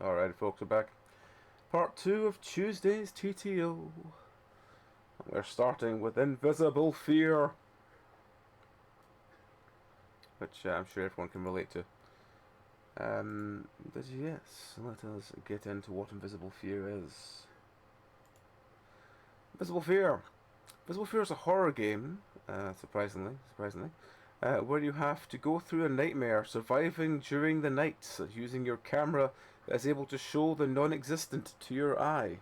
Alright folks, we're back. Part 2 of Tuesday's TTO. We're starting with Invisible Fear, which I'm sure everyone can relate to. But yes, let us get into what Invisible Fear is. Invisible Fear. Invisible Fear is a horror game, surprisingly, where you have to go through a nightmare, surviving during the night, using your camera that is able to show the non-existent to your eye.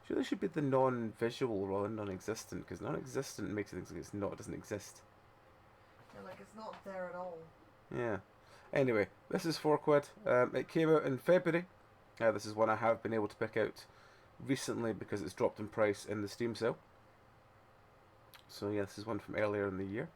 Surely it should be the non-visual rather than non-existent, because non-existent makes it think it doesn't exist. Yeah, like it's not there at all. Yeah. Anyway, this is £4. It came out in February. This is one I have been able to pick out recently because it's dropped in price in the Steam sale. So yeah, this is one from earlier in the year.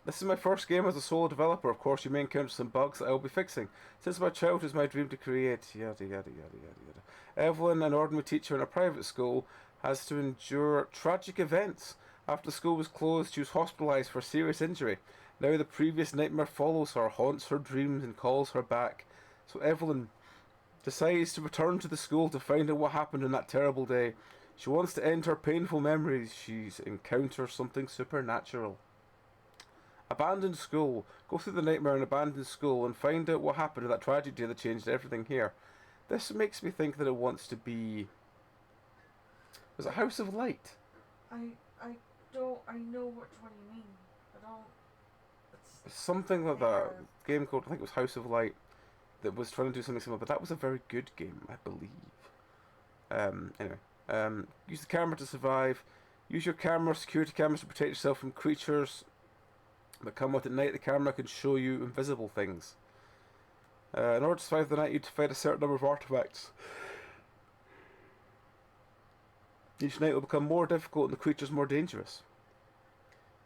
This is my first game as a solo developer. Of course, you may encounter some bugs that I will be fixing. Since my childhood it was my dream to create yada yada yada yada yada. Evelyn, an ordinary teacher in a private school, has to endure tragic events. After the school was closed, she was hospitalised for serious injury. Now the previous nightmare follows her, haunts her dreams, and calls her back. So Evelyn decides to return to the school to find out what happened on that terrible day. She wants to end her painful memories. She's encounters something supernatural. Abandoned school. Go through the nightmare in abandoned school and find out what happened to that tragic day that changed everything here. This makes me think that it wants to be... Was it House of Light? I know which one you mean. I don't... It's something like that. A game called, I think it was House of Light, that was trying to do something similar, but that was a very good game, I believe. Anyway. Use the camera to survive. Use your camera, security cameras, to protect yourself from creatures that come out at night. The camera can show you invisible things. In order to survive the night, you need to find a certain number of artifacts. Each night will become more difficult and the creatures more dangerous.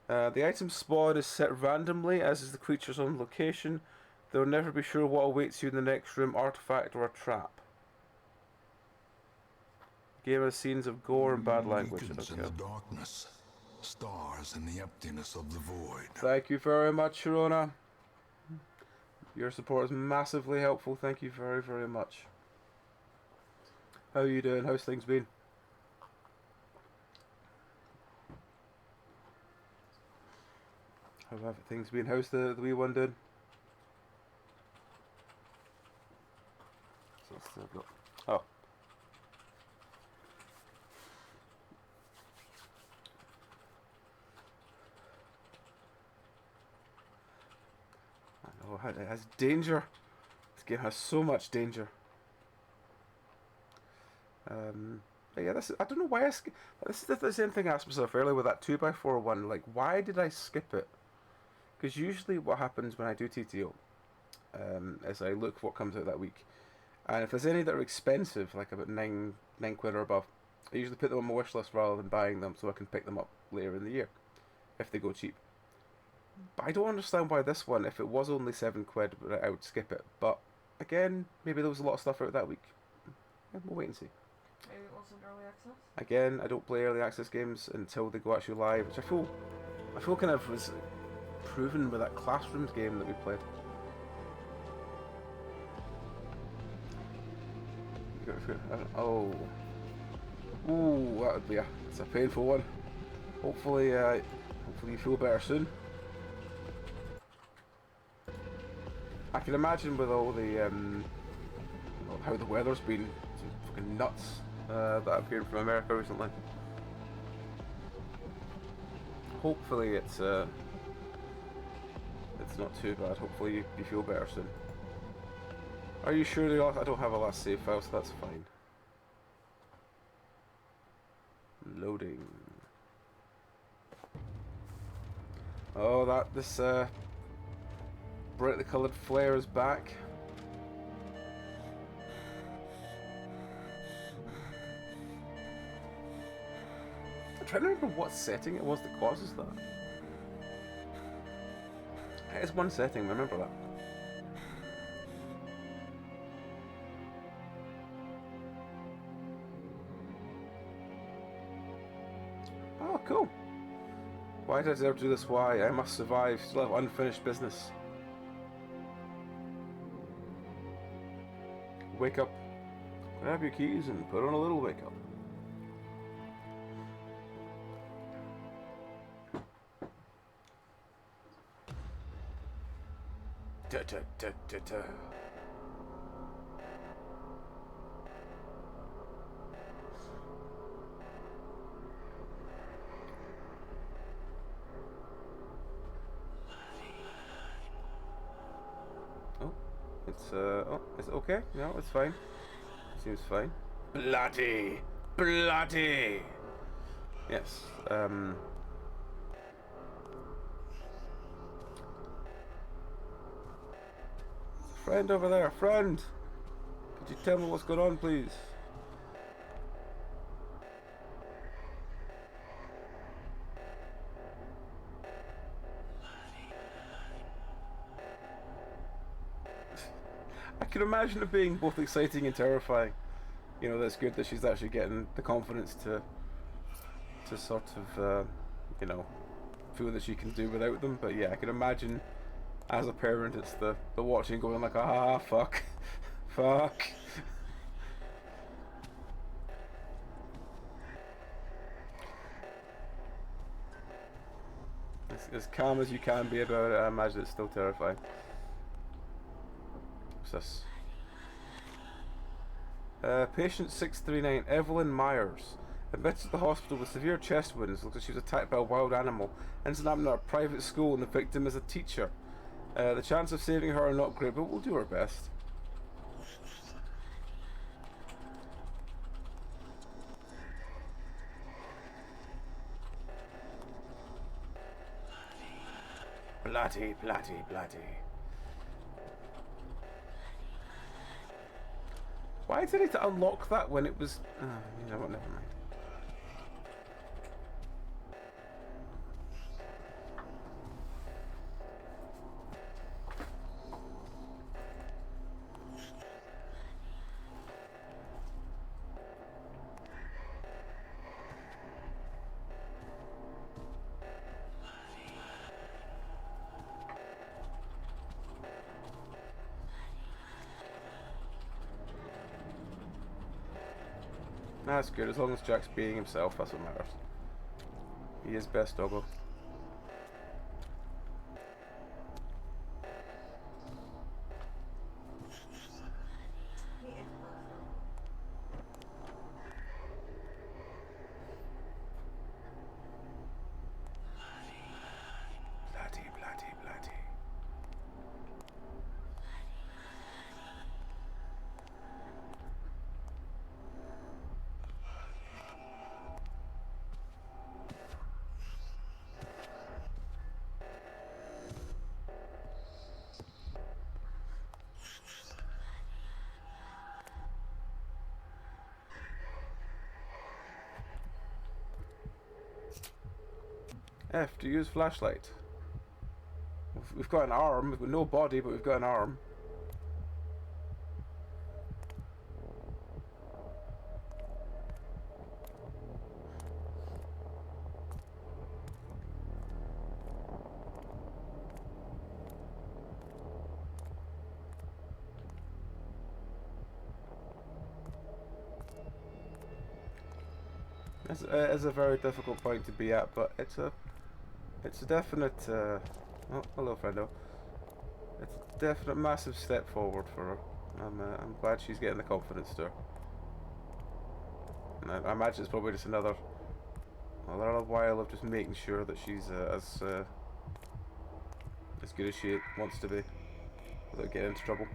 The item spawn is set randomly, as is the creatures on location. They will never be sure what awaits you in the next room, artifact or a trap. The game has scenes of gore and bad language. Beacons in the darkness, stars in the emptiness of the void. Thank you very much, Sharona. Your support is massively helpful. Thank you very, very much. How are you doing? How's things been? How have things been? How's the wee one doing? So let's still go. Oh. I know, it has danger. This game has so much danger. But yeah, I don't know why I skip. This is the same thing I asked myself earlier with that 2x4 one. Like, why did I skip it? Because usually what happens when I do TTO is I look what comes out that week. And if there's any that are expensive, like about £9 or above, I usually put them on my wish list rather than buying them so I can pick them up later in the year, if they go cheap. But I don't understand why this one, if it was only £7, I would skip it. But again, maybe there was a lot of stuff out that week. Yeah, we'll wait and see. Maybe it wasn't early access? Again, I don't play early access games until they go actually live, which I feel kind of was proven with that Classrooms game that we played. Oh. Ooh, that would be it's a painful one. Hopefully you feel better soon. I can imagine with all the how the weather's been some fucking nuts that I've heard from America recently. Hopefully it's not too bad. Hopefully you feel better soon. Are you sure I don't have a last save file, so that's fine. Loading. Oh, this brightly coloured flare is back. I'm trying to remember what setting it was that causes that. It is one setting, remember that. Oh, cool. Why did I deserve to do this? Why? I must survive. Still have unfinished business. Wake up. Grab your keys and put on a little wake up. Da, da, da, da, da. It's okay. No, it's fine. Seems fine. Bloody! Bloody! Yes, friend over there, friend! Could you tell me what's going on, please? I can imagine it being both exciting and terrifying. You know, that's good that she's actually getting the confidence to sort of, you know, feel that she can do without them. But yeah, I can imagine as a parent, it's the watching going like, ah, fuck, fuck. As calm as you can be about it, I imagine it's still terrifying. What's this? Patient 639, Evelyn Myers, admitted to the hospital with severe chest wounds. Looks like she was attacked by a wild animal. Incident happened at a private school, and the victim is a teacher. The chance of saving her are not great, but we'll do our best. Bloody, bloody, bloody. Why did I need to unlock that when it was... you know what, never mind. That's good, as long as Jack's being himself, that's what matters. He is best doggo. Bloody, bloody, bloody. F, to use flashlight. We've got an arm, we've got no body, but we've got an arm. It's a very difficult point to be at, but it's a definite, oh, hello friendo. It's a definite massive step forward for her. I'm glad she's getting the confidence to her. And I imagine it's probably just another while of just making sure that she's as good as she wants to be, without getting into trouble.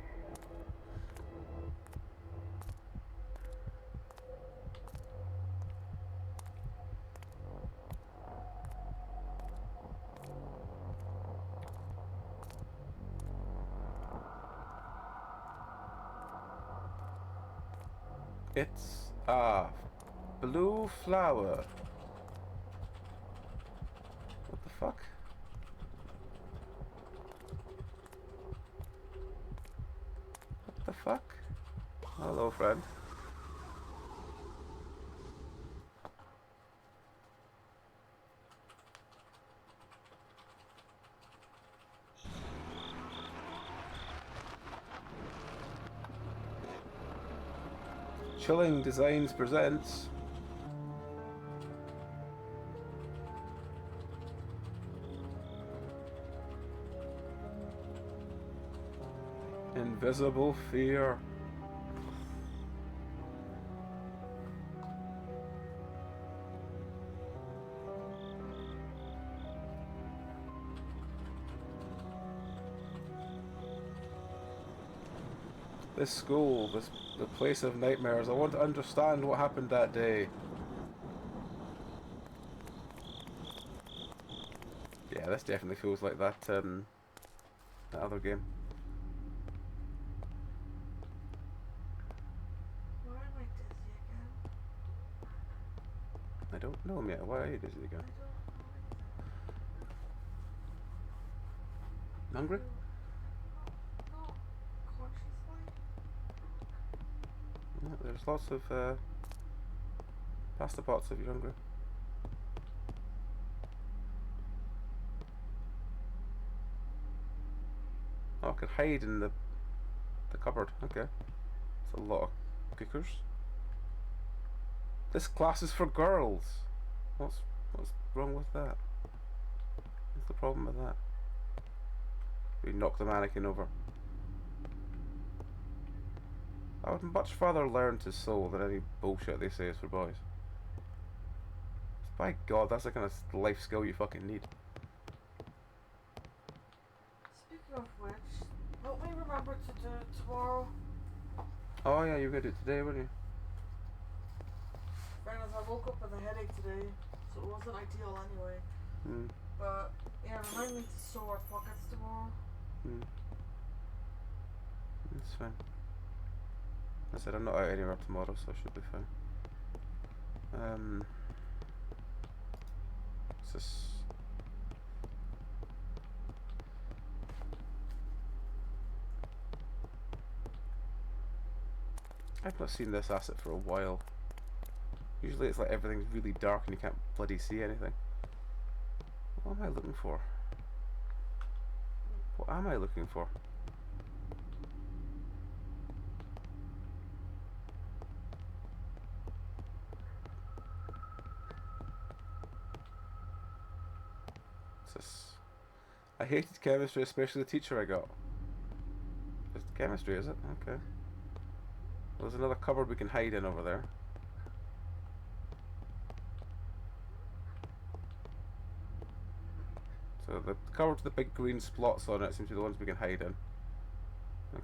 It's a blue flower. What the fuck? What the fuck? Hello, friend. Chilling Designs presents Invisible Fear. This school, the place of nightmares. I want to understand what happened that day. Yeah, this definitely feels like that that other game. Why am I dizzy again? I don't know, mate. Why are you dizzy again? I don't know either. Hungry? Not consciously. Yeah, there's lots of pasta pots if you're hungry. Oh, I can hide in the cupboard. Okay. It's a lot of cookers. This class is for girls. What's wrong with that? What's the problem with that? We knock the mannequin over. I would much rather learn to sew than any bullshit they say is for boys. By God, that's the kind of life skill you fucking need. Speaking of which, help me remember to do it tomorrow. Oh yeah, you were gonna do it today, weren't you? Fairness, I woke up with a headache today, so it wasn't ideal anyway. Hmm. But yeah, remind me to sew our pockets tomorrow. Hmm. That's fine. I said I'm not out anywhere tomorrow, so I should be fine. What's this? I've not seen this asset for a while. Usually it's like everything's really dark and you can't bloody see anything. What am I looking for? What am I looking for? What's this? I hated chemistry, especially the teacher I got. It's chemistry, is it? Okay. There's another cupboard we can hide in over there. So the cupboard with the big green splots on it seems to be the ones we can hide in.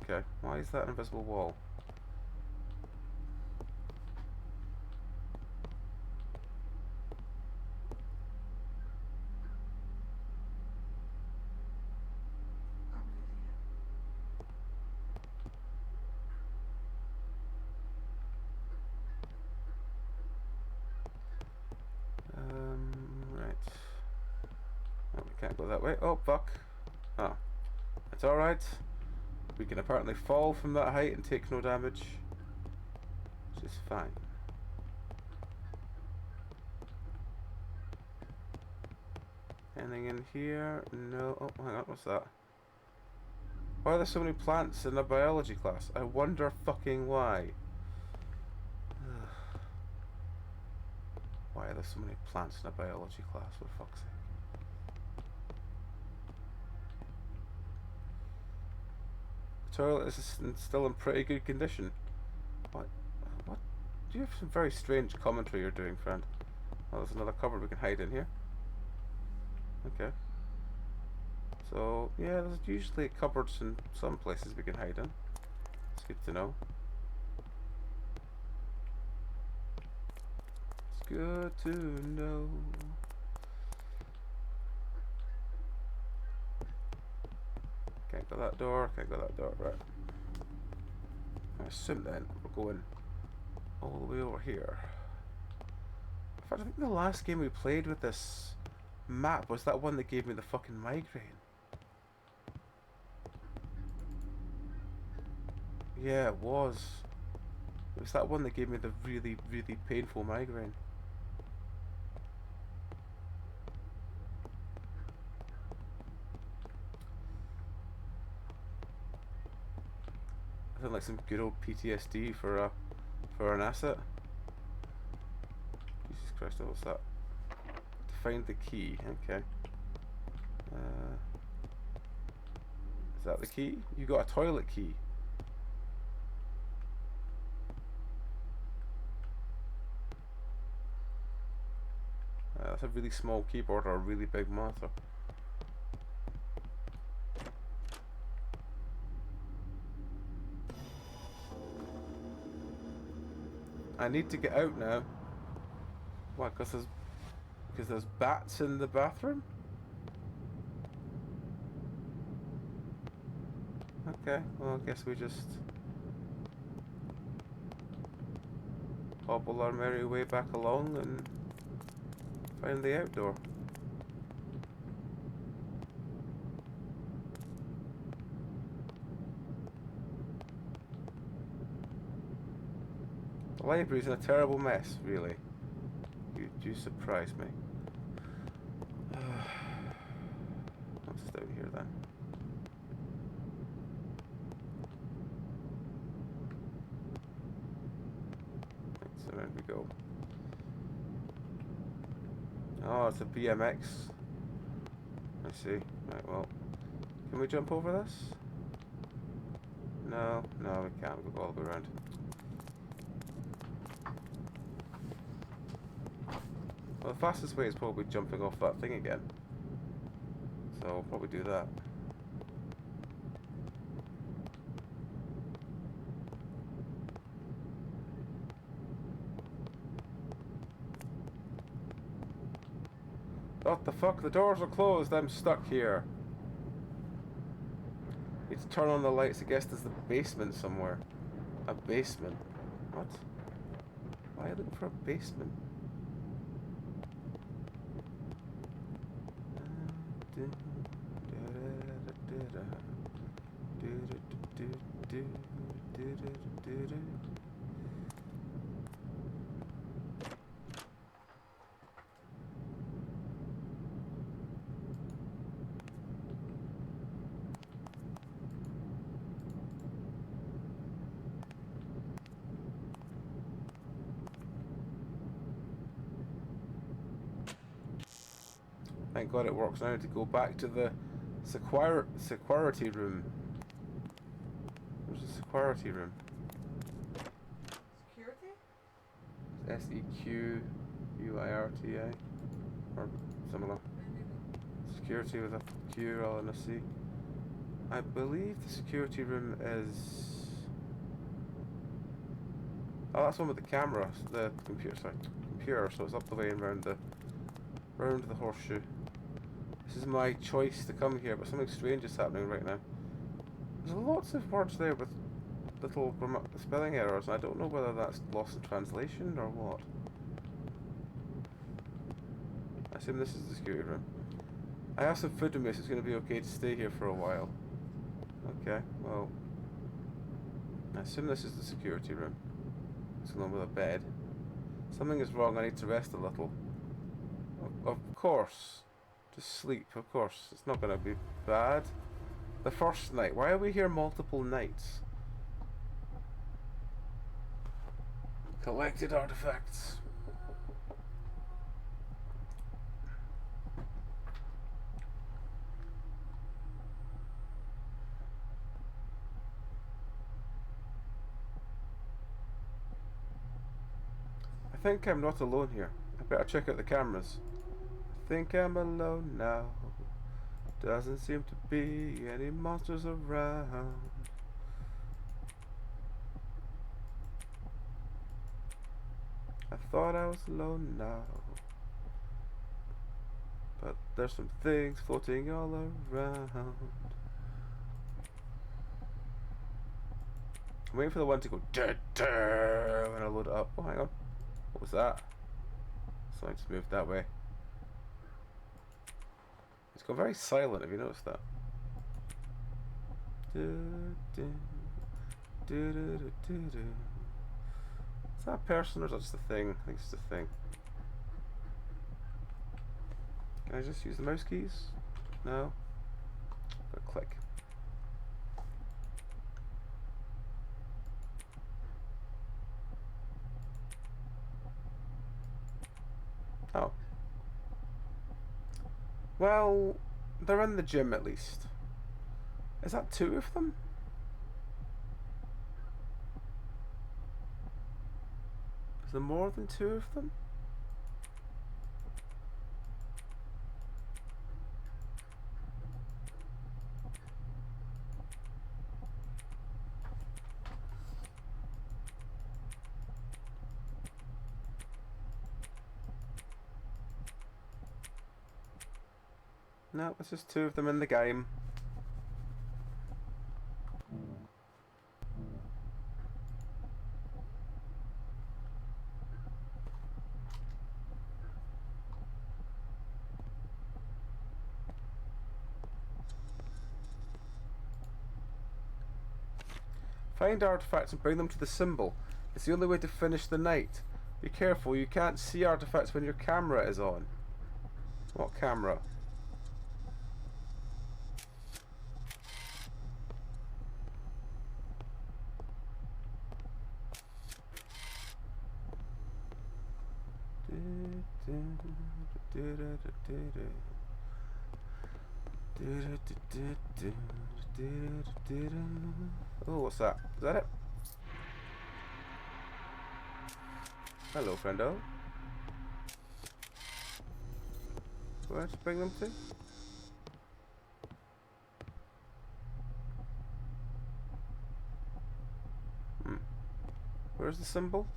Okay, why is that an invisible wall? I'm an idiot. Right. Oh, we can't go that way. Oh, fuck. Oh. It's alright. We can apparently fall from that height and take no damage. Which is fine. Anything in here? No. Oh, hang on. What's that? Why are there so many plants in a biology class? I wonder fucking why. Why are there so many plants in a biology class, for fuck's sake? The toilet is still in pretty good condition. What? Do you have some very strange commentary you're doing, friend? Oh, there's another cupboard we can hide in here. Okay. So, yeah, there's usually cupboards in some places we can hide in. It's good to know. It's good to know. Can't go that door, can't go that door, right. I assume then we're going all the way over here. In fact, I think the last game we played with this map was that one that gave me the fucking migraine. Yeah, it was. It was that one that gave me the really, really painful migraine. I feel like some good old PTSD for For an asset? Jesus Christ, what's that? To find the key, okay. Is that the key? You got a toilet key. That's a really small keyboard or a really big monitor. I need to get out now. Why? Because there's bats in the bathroom? Okay, well I guess we just hobble our merry way back along and find the outdoor. The library's in a terrible mess, really. You surprise me. What's down here then? Right, so there we go. Oh, it's a BMX. I see. Right, well. Can we jump over this? No, we can't. We'll go all the way around. Well, the fastest way is probably jumping off that thing again. So I'll probably do that. What the fuck? The doors are closed. I'm stuck here. Need to turn on the lights. I guess there's the basement somewhere. A basement. What? Why are you looking for a basement? Thank God it works. Now I need to go back to the security room. There's a security room. Security? SEQUIRTA or similar. Security with a Q rather than a C. I believe the security room is. Oh, that's one with the camera. The computer. Sorry, computer. So it's up the way and round the horseshoe. This is my choice to come here, but something strange is happening right now. There's lots of words there with little spelling errors, and I don't know whether that's lost in translation or what. I assume this is the security room. I have some food to miss. It's going to be okay to stay here for a while. Okay, well, I assume this is the security room. It's the one with a bed. Something is wrong. I need to rest a little. Of course. Just sleep, of course. It's not going to be bad. The first night. Why are we here multiple nights? Collected artifacts. I think I'm not alone here. I better check out the cameras. I think I'm alone now. Doesn't seem to be any monsters around. I thought I was alone now, but there's some things floating all around. I'm waiting for the one to go da da when I load it up. Oh, hang on. What was that? So I just moved that way. It's gone very silent, have you noticed that? Is that a person or is that just a thing? I think it's just a thing. Can I just use the mouse keys? No? Gotta click. Oh. Well, they're in the gym at least. Is that 2 of them? Is there more than 2 of them? No, it's just 2 of them in the game. Find artifacts and bring them to the symbol. It's the only way to finish the night. Be careful, you can't see artifacts when your camera is on. What camera? Oh, what's that? Is that it? Hello, friendo. Where to bring them to? Where's the symbol?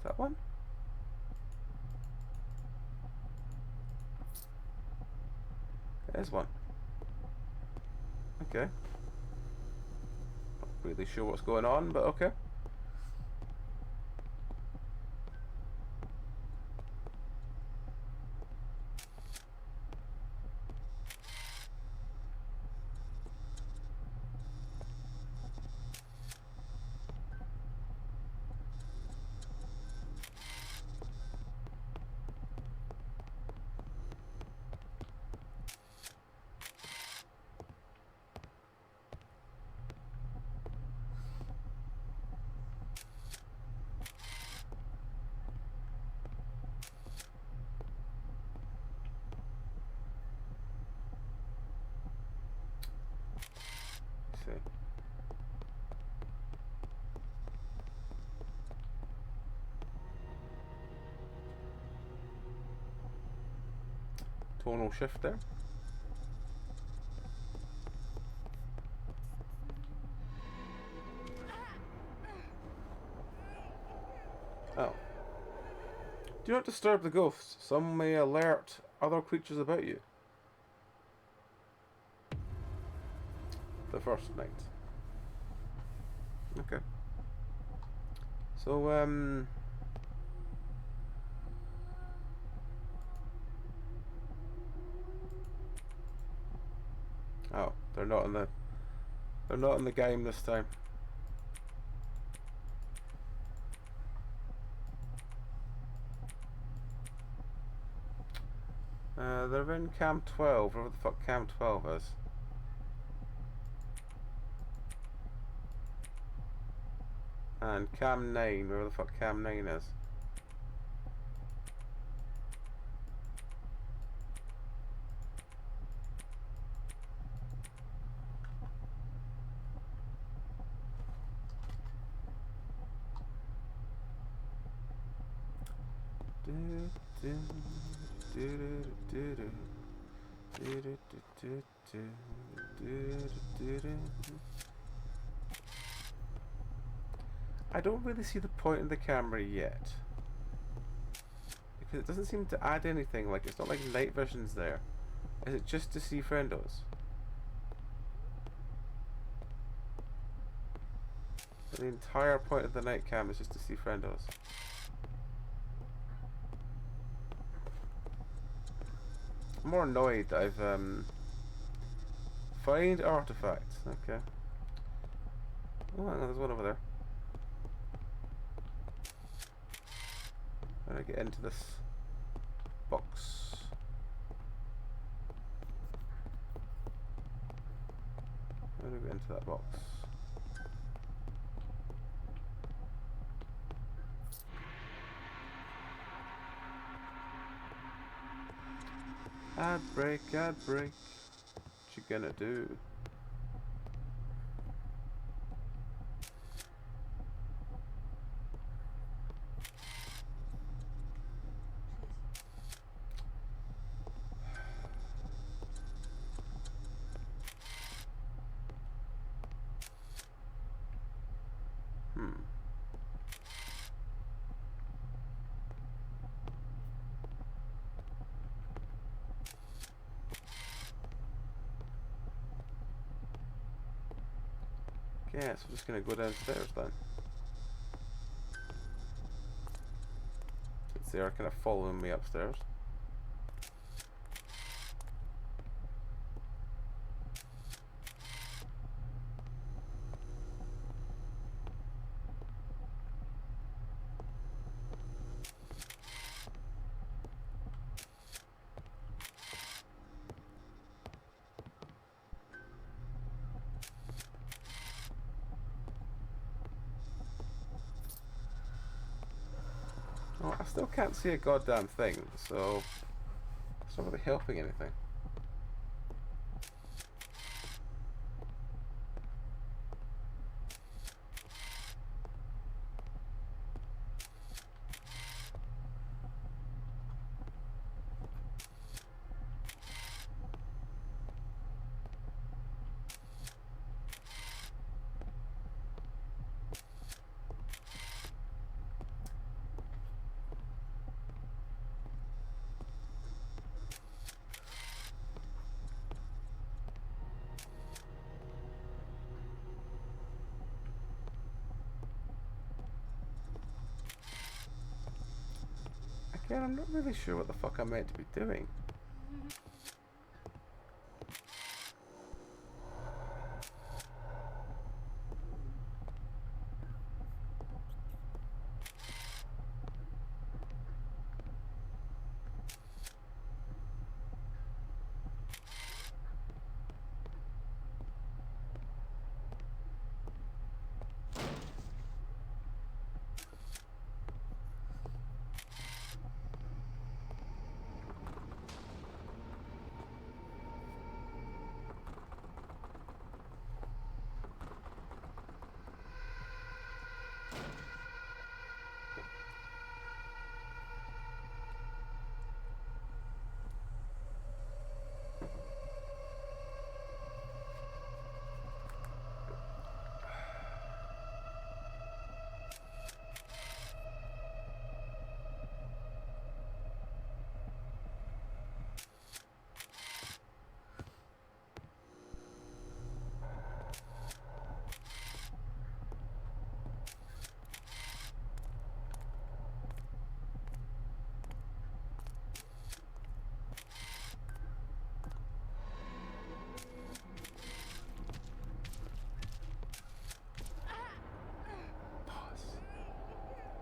That one? There's one. Okay. Not really sure what's going on, but okay. Tonal shift there. Oh. Do not disturb the ghosts. Some may alert other creatures about you. The first night. Okay. So, oh, they're not in the game this time. They're in Cam 12, whatever the fuck Cam 12 is. And Cam 9, wherever the fuck Cam 9 is. I don't really see the point in the camera yet, because it doesn't seem to add anything. Like, it's not like night vision's there. Is it just to see friendos? The entire point of the night cam is just to see friendos. I'm more annoyed that I've find artifacts. Okay. Oh, hang on, there's one over there. How do I get into this box? to that box. Ad break, ad break. What you gonna do? Yeah, so I'm just gonna go downstairs then. Since they are kind of following me upstairs. Oh, I still can't see a goddamn thing, so it's not really helping anything. Again, I'm not really sure what the fuck I'm meant to be doing.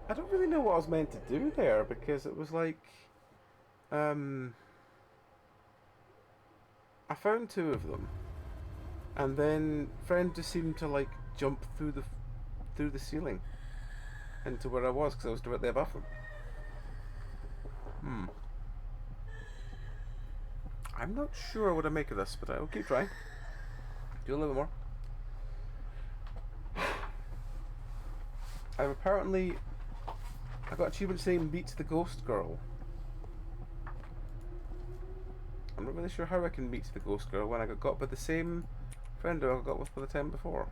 I don't really know what I was meant to do there, because it was like, I found two of them, and then friend just seemed to like jump through the ceiling into where I was, because I was directly above them. I'm not sure what to make of this, but I'll keep trying. Do a little more. I got achievement saying meet the ghost girl. I'm not really sure how I can meet the ghost girl when I got by the same friend who I got with by the time before.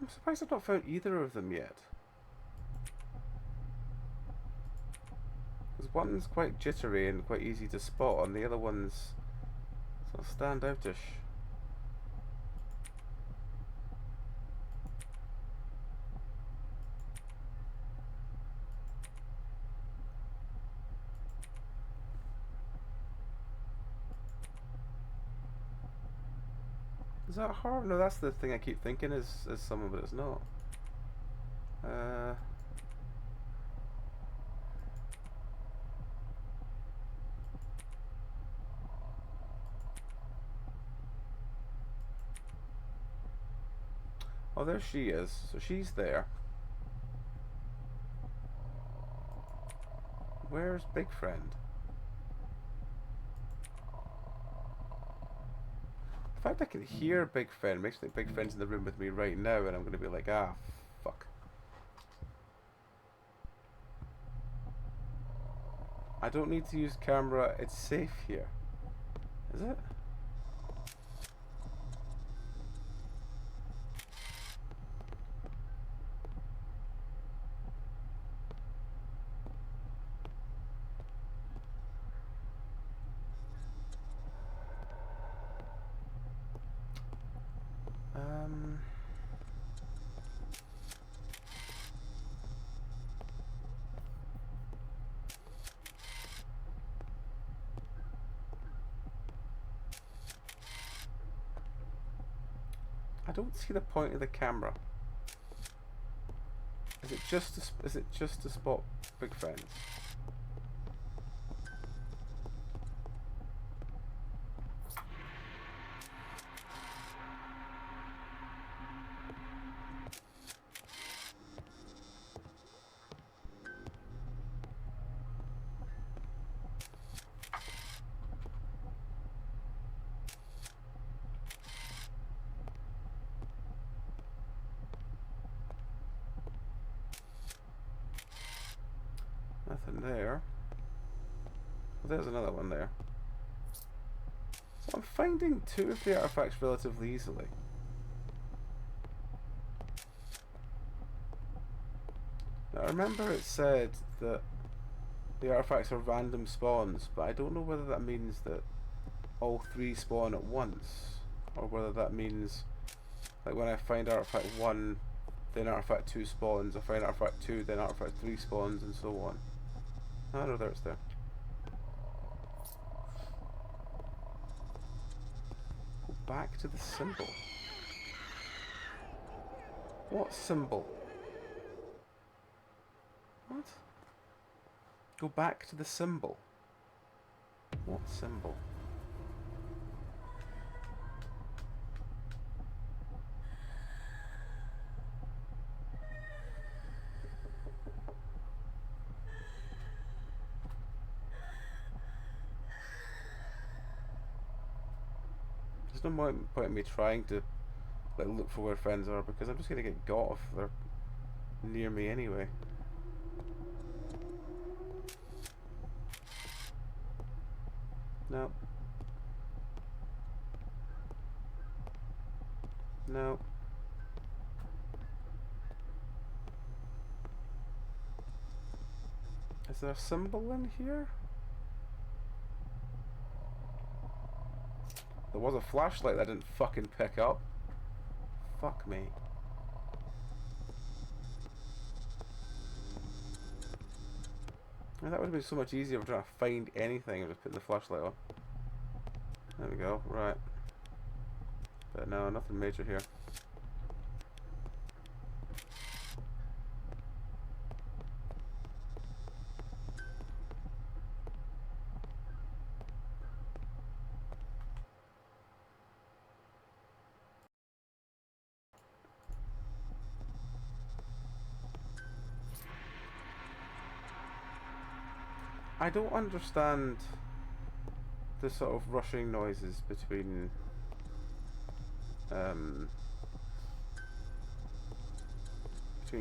I'm surprised I've not found either of them yet. Because one's quite jittery and quite easy to spot, and the other one's sort of standoutish. Is that her? No, that's the thing I keep thinking is someone, but it's not. Oh, there she is. So she's there. Where's Big Friend? The fact I can hear Big Friend makes me think Big Friend's in the room with me right now, and I'm going to be like, ah, fuck. I don't need to use camera. It's safe here. Is it? I don't see the point of the camera. Is it just to spot Big Friends? Nothing there. Well, there's another one there. So I'm finding two of the artifacts relatively easily. Now I remember it said that the artifacts are random spawns, but I don't know whether that means that all three spawn at once, or whether that means like when I find artifact 1, then artifact 2 spawns, I find artifact 2, then artifact 3 spawns, and so on. Oh no, there it's there. Go back to the symbol. What symbol? What? Go back to the symbol. What symbol? There's no point in me trying to like look for where friends are, because I'm just gonna get got if they're near me anyway. No. No. Is there a symbol in here? There was a flashlight that I didn't fucking pick up. Fuck me. That would have been so much easier if trying to find anything and just putting the flashlight on. There we go, right. But no, nothing major here. I don't understand the sort of rushing noises between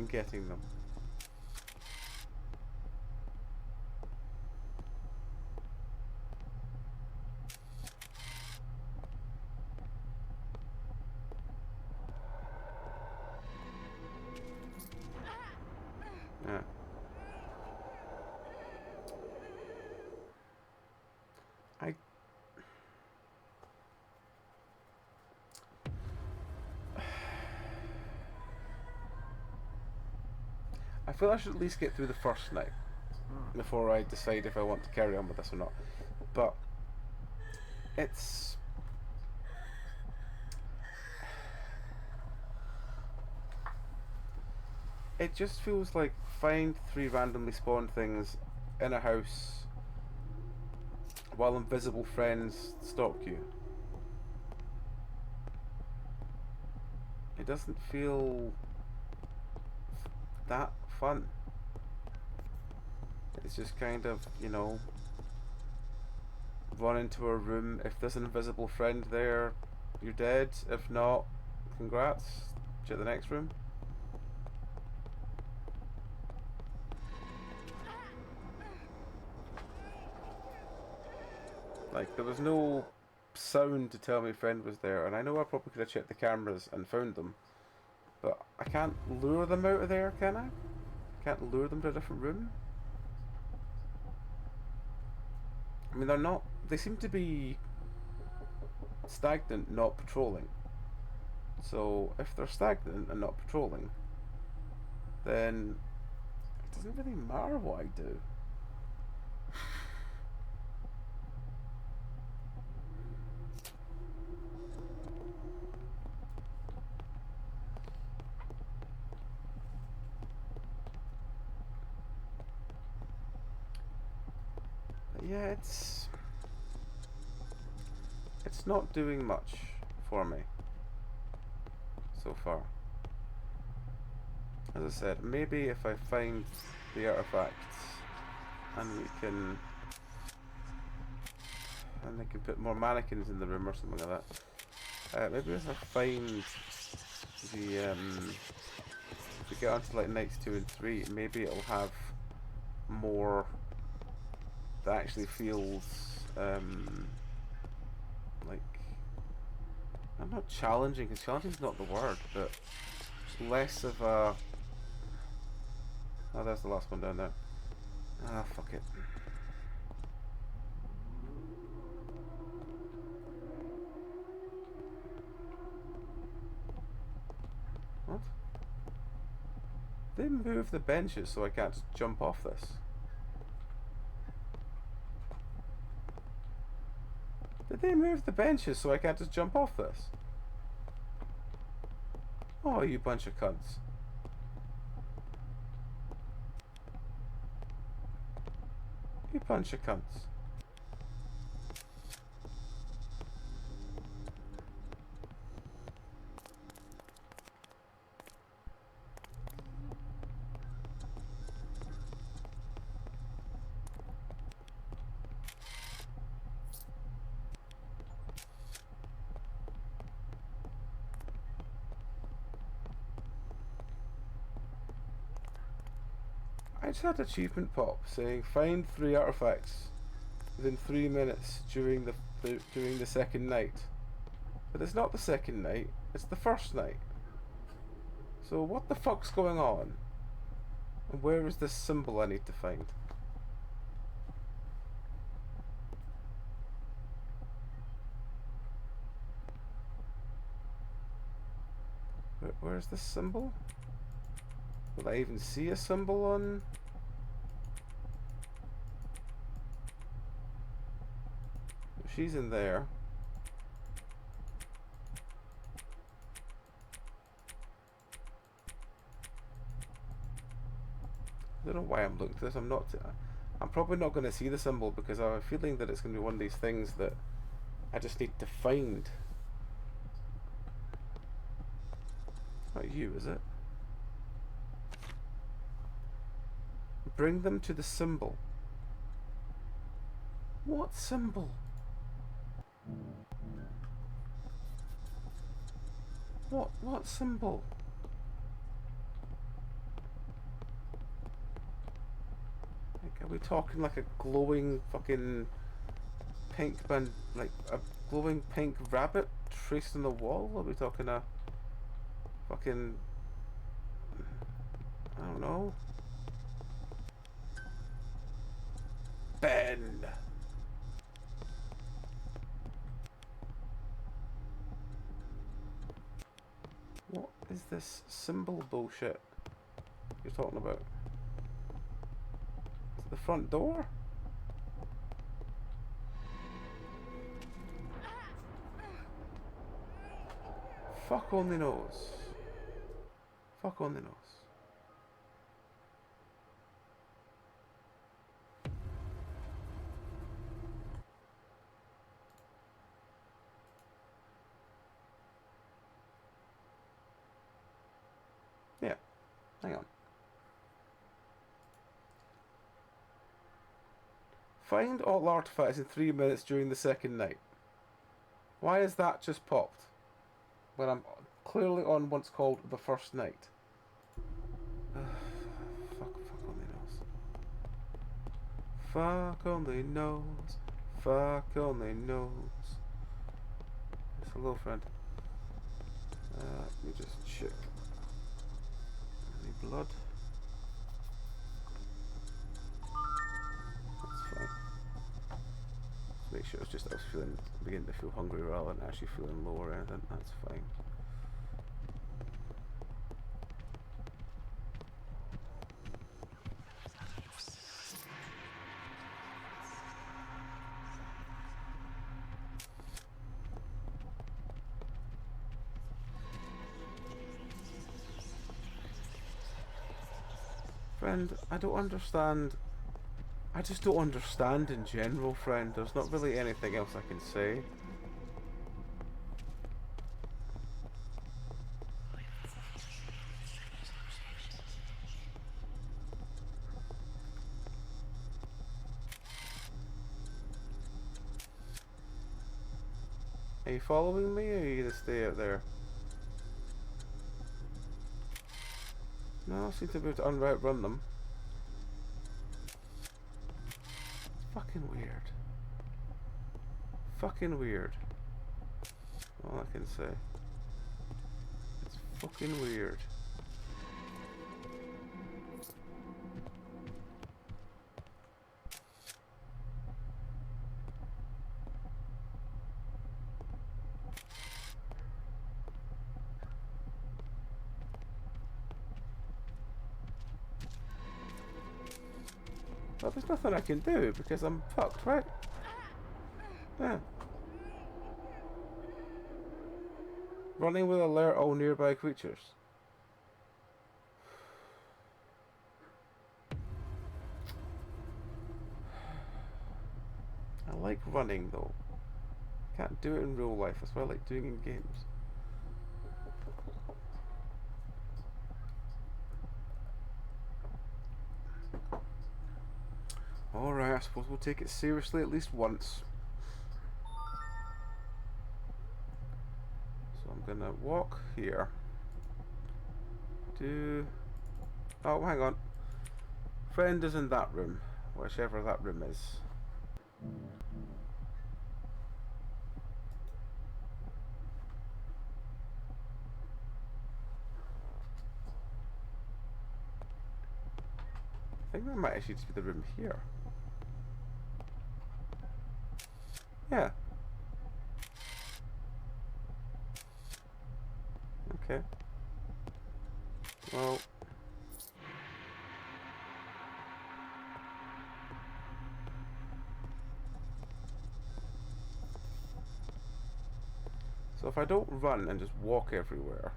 getting them. Yeah. I feel I should at least get through the first night before I decide if I want to carry on with this or not. But it's It just feels like find 3 randomly spawned things in a house while invisible friends stalk you. It doesn't feel that fun. It's just kind of, you know, run into a room. If there's an invisible friend there, you're dead. If not, congrats. Check the next room. Like, there was no sound to tell me a friend was there, and I know I probably could have checked the cameras and found them, but I can't lure them out of there, can I? Can't lure them to a different room? I mean, they're not... They seem to be stagnant, not patrolling. So, if they're stagnant and not patrolling, then it doesn't really matter what I do. Yeah, it's not doing much for me so far. As I said, maybe if I find the artifacts and they can put more mannequins in the room or something like that. Maybe if I find the if we get onto like nights 2 and 3, maybe it'll have more that actually feels like, I'm not challenging, because challenging is not the word, but less of a... Oh, there's the last one down there. Ah, fuck it. What? They moved the benches so I can't just jump off this. Did they move the benches so I can't just jump off this? Oh, you bunch of cunts. You bunch of cunts. I just had achievement pop saying find 3 artifacts within 3 minutes during the second night. But it's not the second night, it's the first night. So what the fuck's going on? And where is this symbol I need to find? Where's this symbol? Will I even see a symbol on... She's in there. I don't know why I'm looking at this. I'm probably not going to see the symbol because I have a feeling that it's going to be one of these things that I just need to find. Not you, is it? Bring them to the symbol. What symbol? What symbol? Like, are we talking like a glowing fucking pink band, like a glowing pink rabbit traced on the wall? Are we talking a fucking, I don't know. Ben. What is this symbol bullshit you're talking about? Is it the front door? Fuck only knows. Fuck only knows. Hang on. Find all artifacts in 3 minutes during the second night. Why is that just popped? When I'm clearly on what's called the first night. Fuck only knows. Fuck only knows. Fuck only knows. Hello, friend. Let me just check. Any blood? That's fine. Make sure it's just I was beginning to feel hungry rather than actually feeling low or anything. That's fine. Friend, I don't understand. I just don't understand in general, friend. There's not really anything else I can say. Are you following me, or are you gonna stay out there? No, I seem to be able to outrun them. Fucking weird. Fucking weird. All I can say. It's fucking weird. Well, there's nothing I can do because I'm fucked, right? Yeah. Running will alert all nearby creatures. I like running though. Can't do it in real life. That's what I like doing in games. Alright, I suppose we'll take it seriously at least once. So I'm gonna walk here. Oh, hang on. Friend is in that room. Whichever that room is. I think that might actually just be the room here. Yeah. Okay. Well. So if I don't run and just walk everywhere.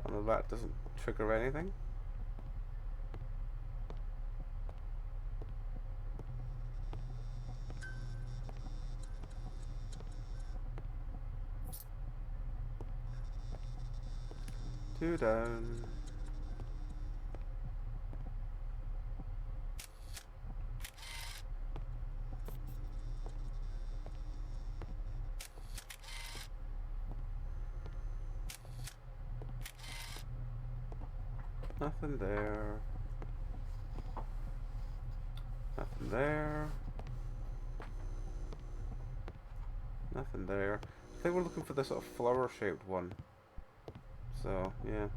Apparently that doesn't trigger anything. Two down. Nothing there. Nothing there. Nothing there. I think we're looking for this sort of flower-shaped one. So, yeah.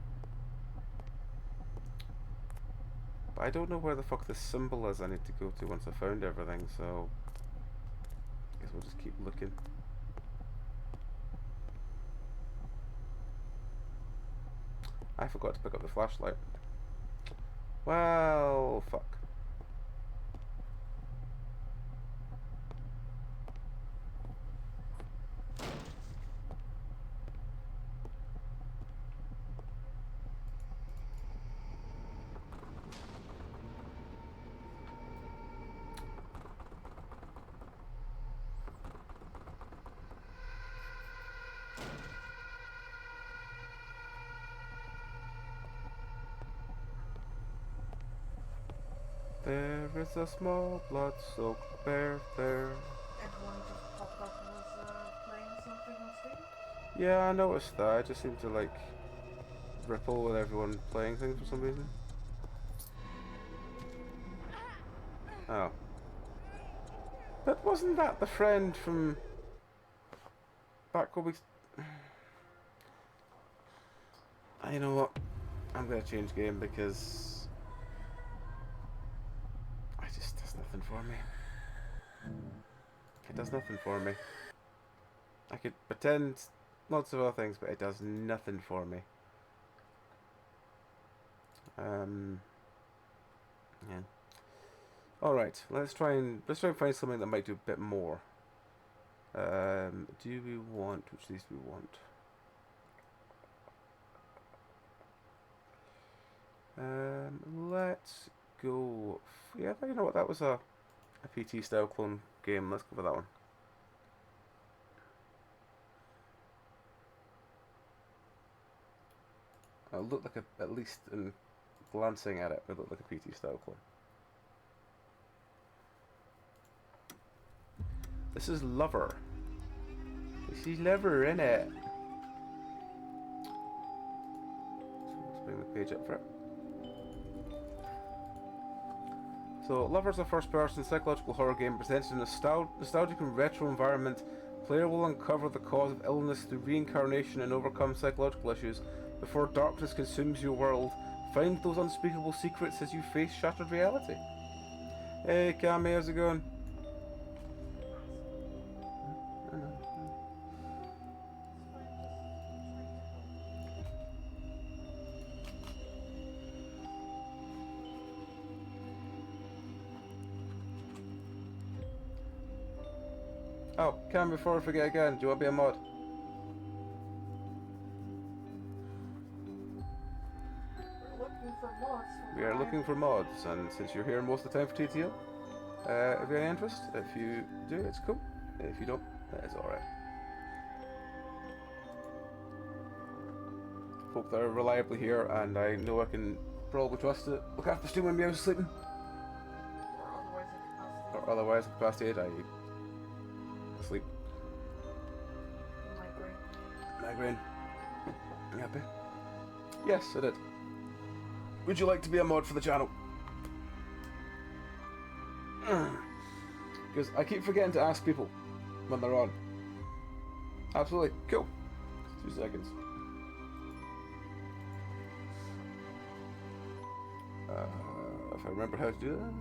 But I don't know where the fuck this symbol is I need to go to once I found everything, so I guess we'll just keep looking. I forgot to pick up the flashlight. Well, fuck. There is a small blood-soaked bear there. Everyone just popped up and was playing something on Steam. Yeah, I noticed that. I just seem to like ripple with everyone playing things for some reason. Oh. But wasn't that the friend from back when we... You know what? I'm gonna change game because it just does nothing for me. It does nothing for me. I could pretend lots of other things, but it does nothing for me. Yeah. All right, let's try and find something that might do a bit more. Do we want which of these do we want? Let's go. Yeah, you know what? That was a PT style clone game. Let's go for that one. It looked like at least in glancing at it, it looked like a PT style clone. This is Lover. This is Lover, innit? So let's bring the page up for it. So, Lover's a first-person psychological horror game presented in a nostalgic and retro environment. Player will uncover the cause of illness through reincarnation and overcome psychological issues before darkness consumes your world. Find those unspeakable secrets as you face shattered reality. Hey, Cammy, how's it going? Oh, Cam, before I forget again, do you want to be a mod? We're looking for mods. We are looking for mods, and since you're here most of the time for TTL, if you have any interest, if you do, it's cool. If you don't, that is alright. Folk that are reliably here, and I know I can probably trust to look after Stu when I was sleeping. Or Or otherwise incapacitated, i.e. sleep. Migraine. You happy? Yes, I did. Would you like to be a mod for the channel? Because I keep forgetting to ask people when they're on. Absolutely. Cool. 2 seconds. If I remember how to do this.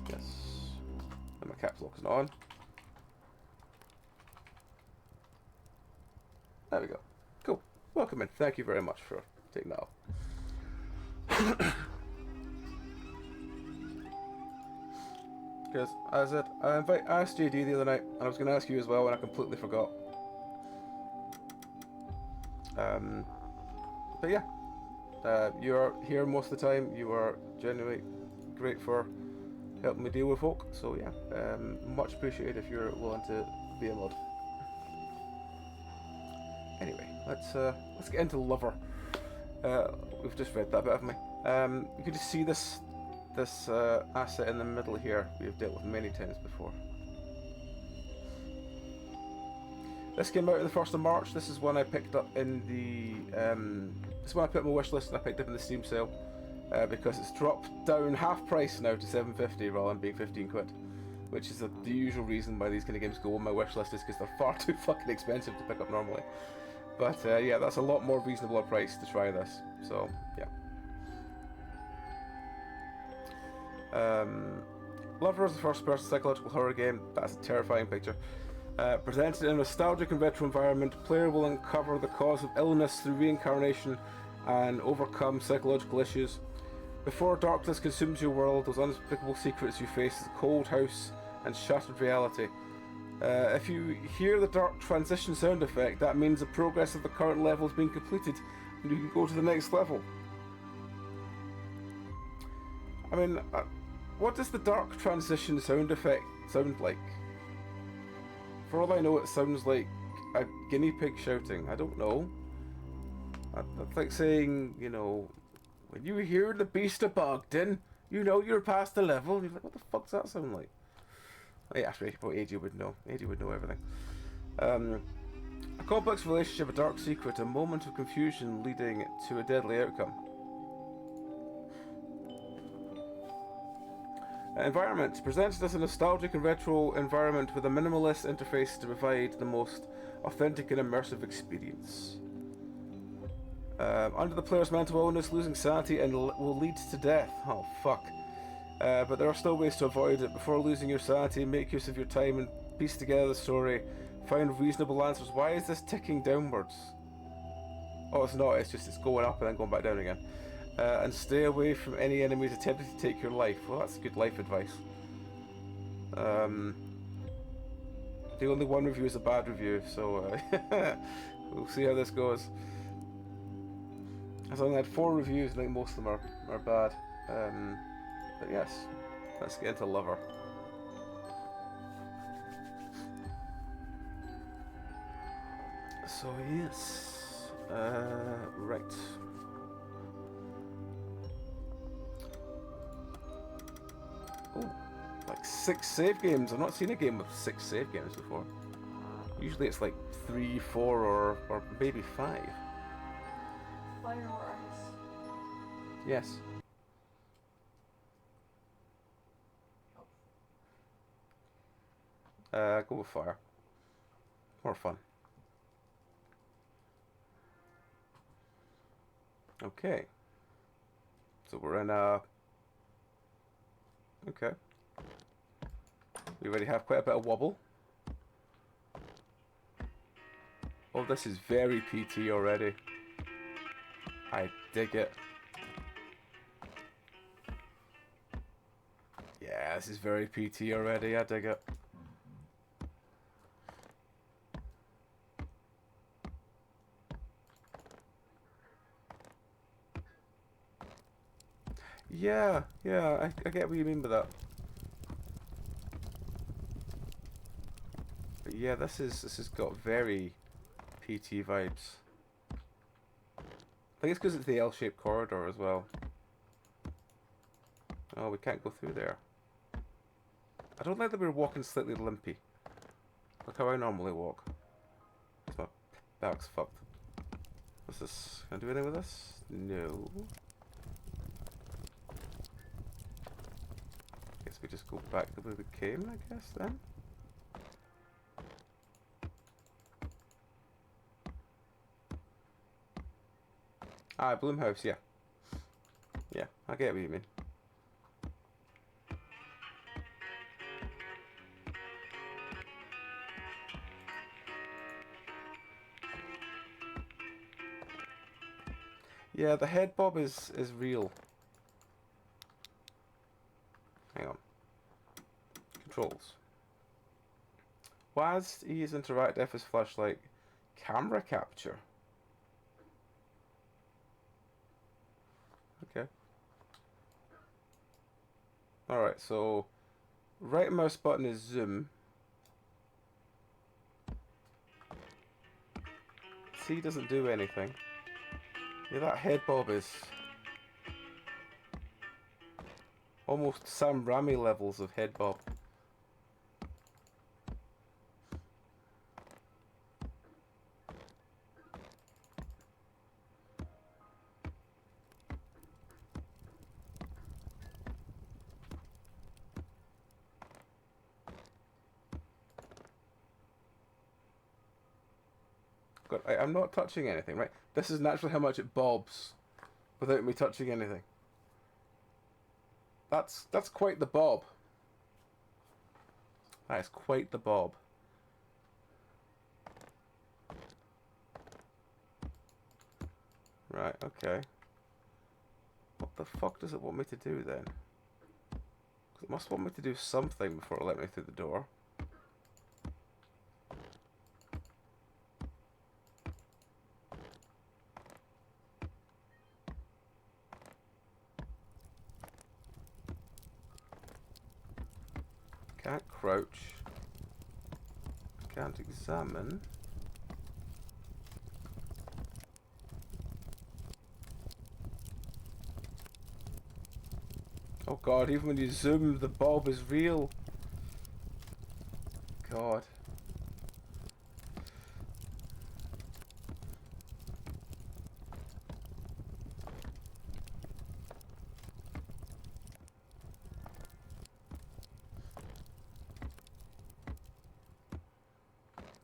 Yes. And my caps lock is not on. There we go. Cool. Welcome in. Thank you very much for taking that off. Because, as I said, I asked JD the other night, and I was going to ask you as well, and I completely forgot. But yeah, you are here most of the time. You are genuinely great for helping me deal with folk. So yeah, much appreciated if you're willing to be a mod. Anyway, let's get into Lover. We've just read that bit, haven't we? You can just see this asset in the middle here. We've dealt with many times before. This came out on the 1st of March. This is one I picked up in the this one I put on my wish list and I picked up in the Steam sale because it's dropped down half price now to $7.50 rather than being 15 quid, which is the usual reason why these kind of games go on my wish list, is because they're far too fucking expensive to pick up normally. But yeah, that's a lot more reasonable a price to try this. So yeah. Lover is a first-person psychological horror game. That's a terrifying picture. Presented in a nostalgic and retro environment, player will uncover the cause of illness through reincarnation and overcome psychological issues. Before darkness consumes your world, those unspeakable secrets you face is a cold house and shattered reality. If you hear the dark transition sound effect, that means the progress of the current level has been completed and you can go to the next level. I mean, what does the dark transition sound effect sound like? For all I know, it sounds like a guinea pig shouting. I don't know. That's like saying, you know, when you hear the beast of Bogdan, You know you're past the level. And you're like, what the fuck's that sound like? Yeah, actually, well, AJ would know. AJ would know everything. A complex relationship, a dark secret, a moment of confusion leading to a deadly outcome. Environment presents us a nostalgic and retro environment with a minimalist interface to provide the most authentic and immersive experience. Under the player's mental illness, losing sanity will lead to death. Oh, fuck. But there are still ways to avoid it. Before losing your sanity, make use of your time and piece together the story. Find reasonable answers. Why is this ticking downwards? Oh, it's not. It's just it's going up and then going back down again. And stay away from any enemies attempting to take your life. Well, that's good life advice. The only one review is a bad review, so we'll see how this goes. I've only had 4 reviews. I think most of them are bad. But yes, let's get into Lover. So yes, right. Oh, like 6 save games. I've not seen a game with 6 save games before. Usually it's like 3, 4, or maybe 5. Fire or ice? Yes. Go with fire. More fun. Okay. So we're in okay. We already have quite a bit of wobble. Oh, this is very PT already. I dig it. Yeah, this is very PT already. I dig it. Yeah, I get what you mean by that. But yeah, this has got very PT vibes. I think it's because it's the L-shaped corridor as well. Oh, we can't go through there. I don't like that we're walking slightly limpy. Look how I normally walk. My back's fucked. What's this? Can I do anything with this? No. Guess we just go back the way we came, I guess, then. Ah, Bloomhouse, yeah. Yeah, I get what you mean. Yeah, the head bob is real. Hang on. Controls. WASD is interactive as flashlight. Camera capture. Okay. Alright, so right mouse button is zoom. C doesn't do anything. Yeah, that head bob is almost Sam Raimi levels of head bob. God, I'm not touching anything, right? This is naturally how much it bobs without me touching anything. That's quite the bob. That is quite the bob. Right, okay. What the fuck does it want me to do then? 'Cause it must want me to do something before it let me through the door. Can't crouch. Can't examine. Oh god, even when you zoom, the bulb is real. God.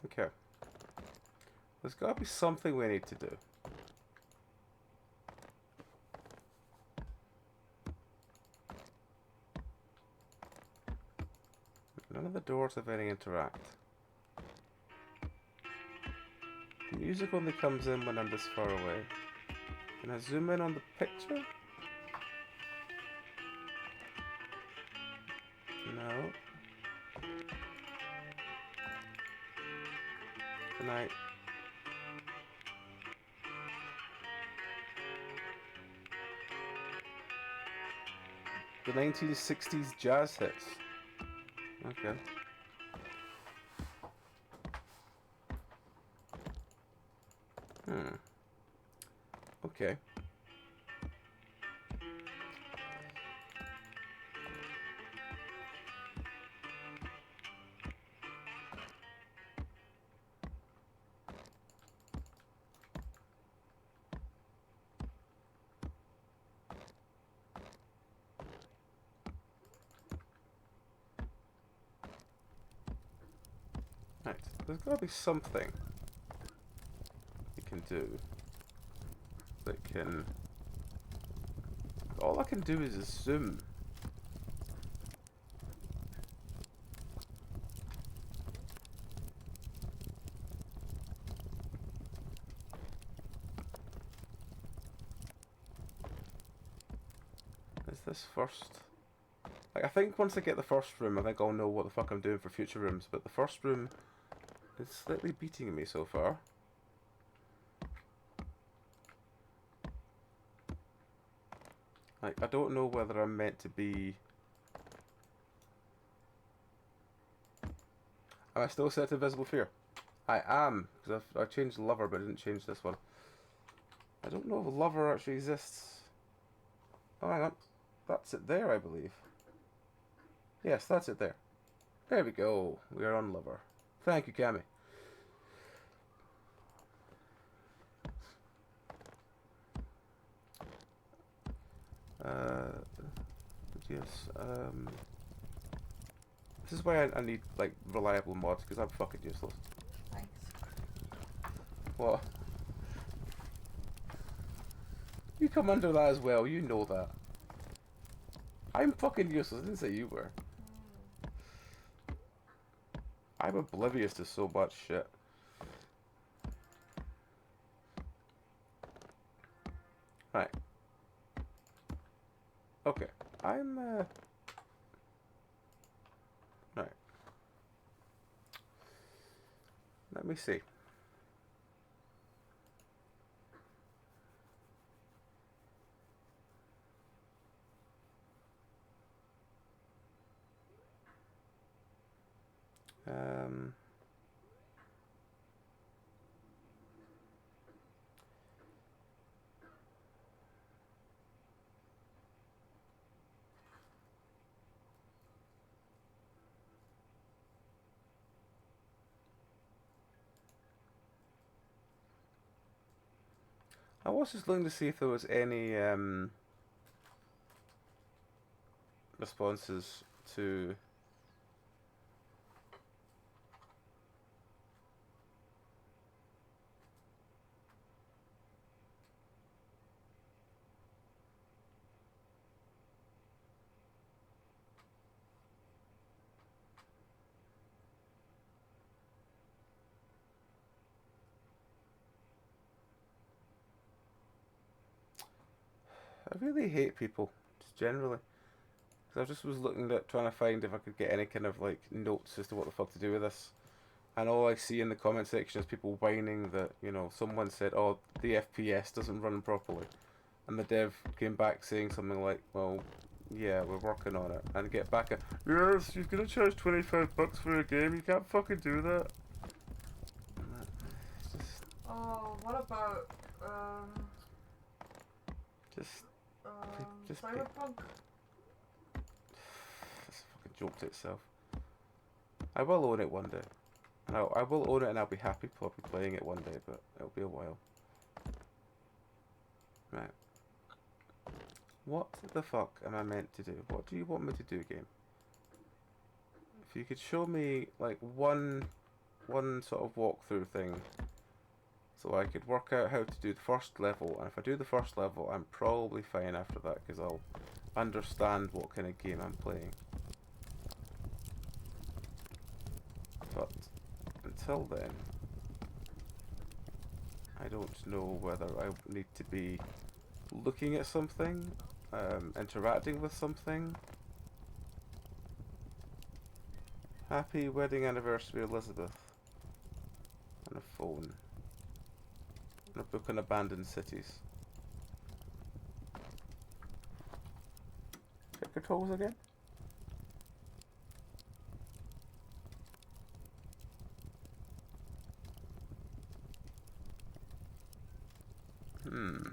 Okay. There's got to be something we need to do. None of the doors have any interact. The music only comes in when I'm this far away. Can I zoom in on the picture? No. Can I... The 1960s jazz hits. Okay. Okay. Right. There's got to be something you can do that can... All I can do is zoom. Is this first? Like, I think once I get the first room, I think I'll know what the fuck I'm doing for future rooms. But the first room is slightly beating me so far. Like, I don't know whether I'm meant to be... Am I still set to Invisible Fear? I am, because I changed Lover, but I didn't change this one. I don't know if Lover actually exists. Oh, hang on. That's it there, I believe. Yes, that's it there. There we go. We are on Lover. Thank you, Cammy. Yes. This is why I need like reliable mods because I'm fucking useless. Thanks. What? You come under that as well. You know that. I'm fucking useless. I didn't say you were. I'm oblivious to so much shit. Right. Okay. I'm Right. Let me see. I was just looking to see if there was any responses to I really hate people, just generally. So I just was looking at trying to find if I could get any kind of like notes as to what the fuck to do with this. And all I see in the comment section is people whining that, you know, someone said, oh, the FPS doesn't run properly. And the dev came back saying something like, well, yeah, we're working on it. And get back at, yes, you're gonna charge $25 for a game, you can't fucking do that. Just... Oh, what about Just Cyberpunk? joke to itself. I will own it one day. No, I will own it and I'll be happy probably playing it one day, but it'll be a while. Right. What the fuck am I meant to do? What do you want me to do, game? If you could show me like one sort of walkthrough thing so I could work out how to do the first level, and if I do the first level I'm probably fine after that because I'll understand what kind of game I'm playing. But until then, I don't know whether I need to be looking at something, interacting with something. Happy wedding anniversary, Elizabeth. And a phone. And a book on abandoned cities. Check your toes again. Hmm.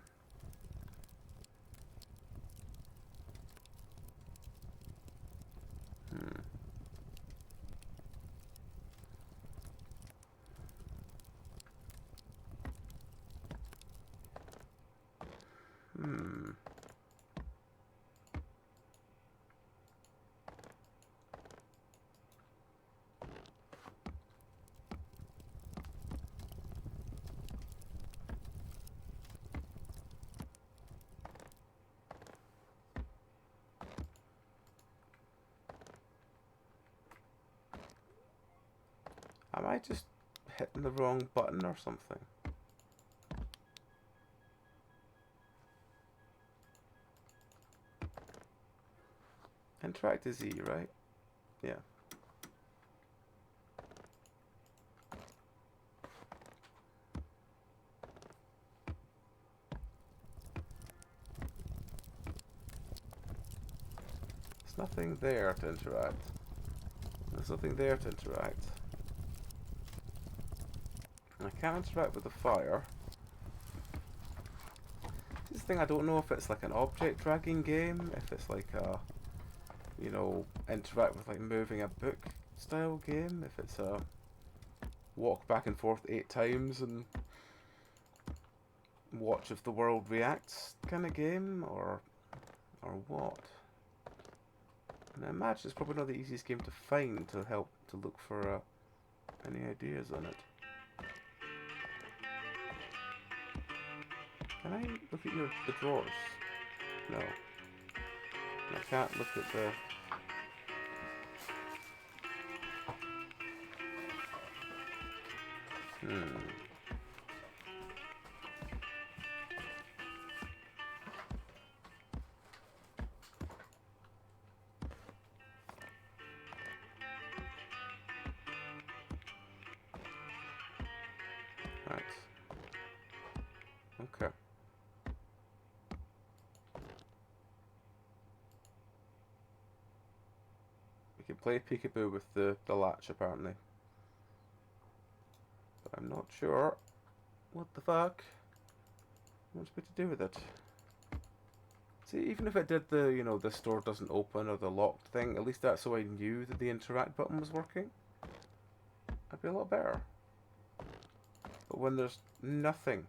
Am I just hitting the wrong button or something? Interact is E, right? Yeah. There's nothing there to interact. There's nothing there to interact. I can't interact with the fire. This is the thing, I don't know if it's like an object dragging game, if it's like a, you know, interact with like moving a book style game, if it's a walk back and forth 8 times and watch if the world reacts kind of game, or what. And I imagine it's probably not the easiest game to find to help to look for any ideas on it. Can I look at the drawers? No. I can't look at the... Right. Okay. We can play peekaboo with the latch apparently. But I'm not sure what the fuck wants me to do with it. See, even if it did the, you know, this door doesn't open or the locked thing, at least that's so I knew that the interact button was working. I'd be a lot better. But when there's nothing,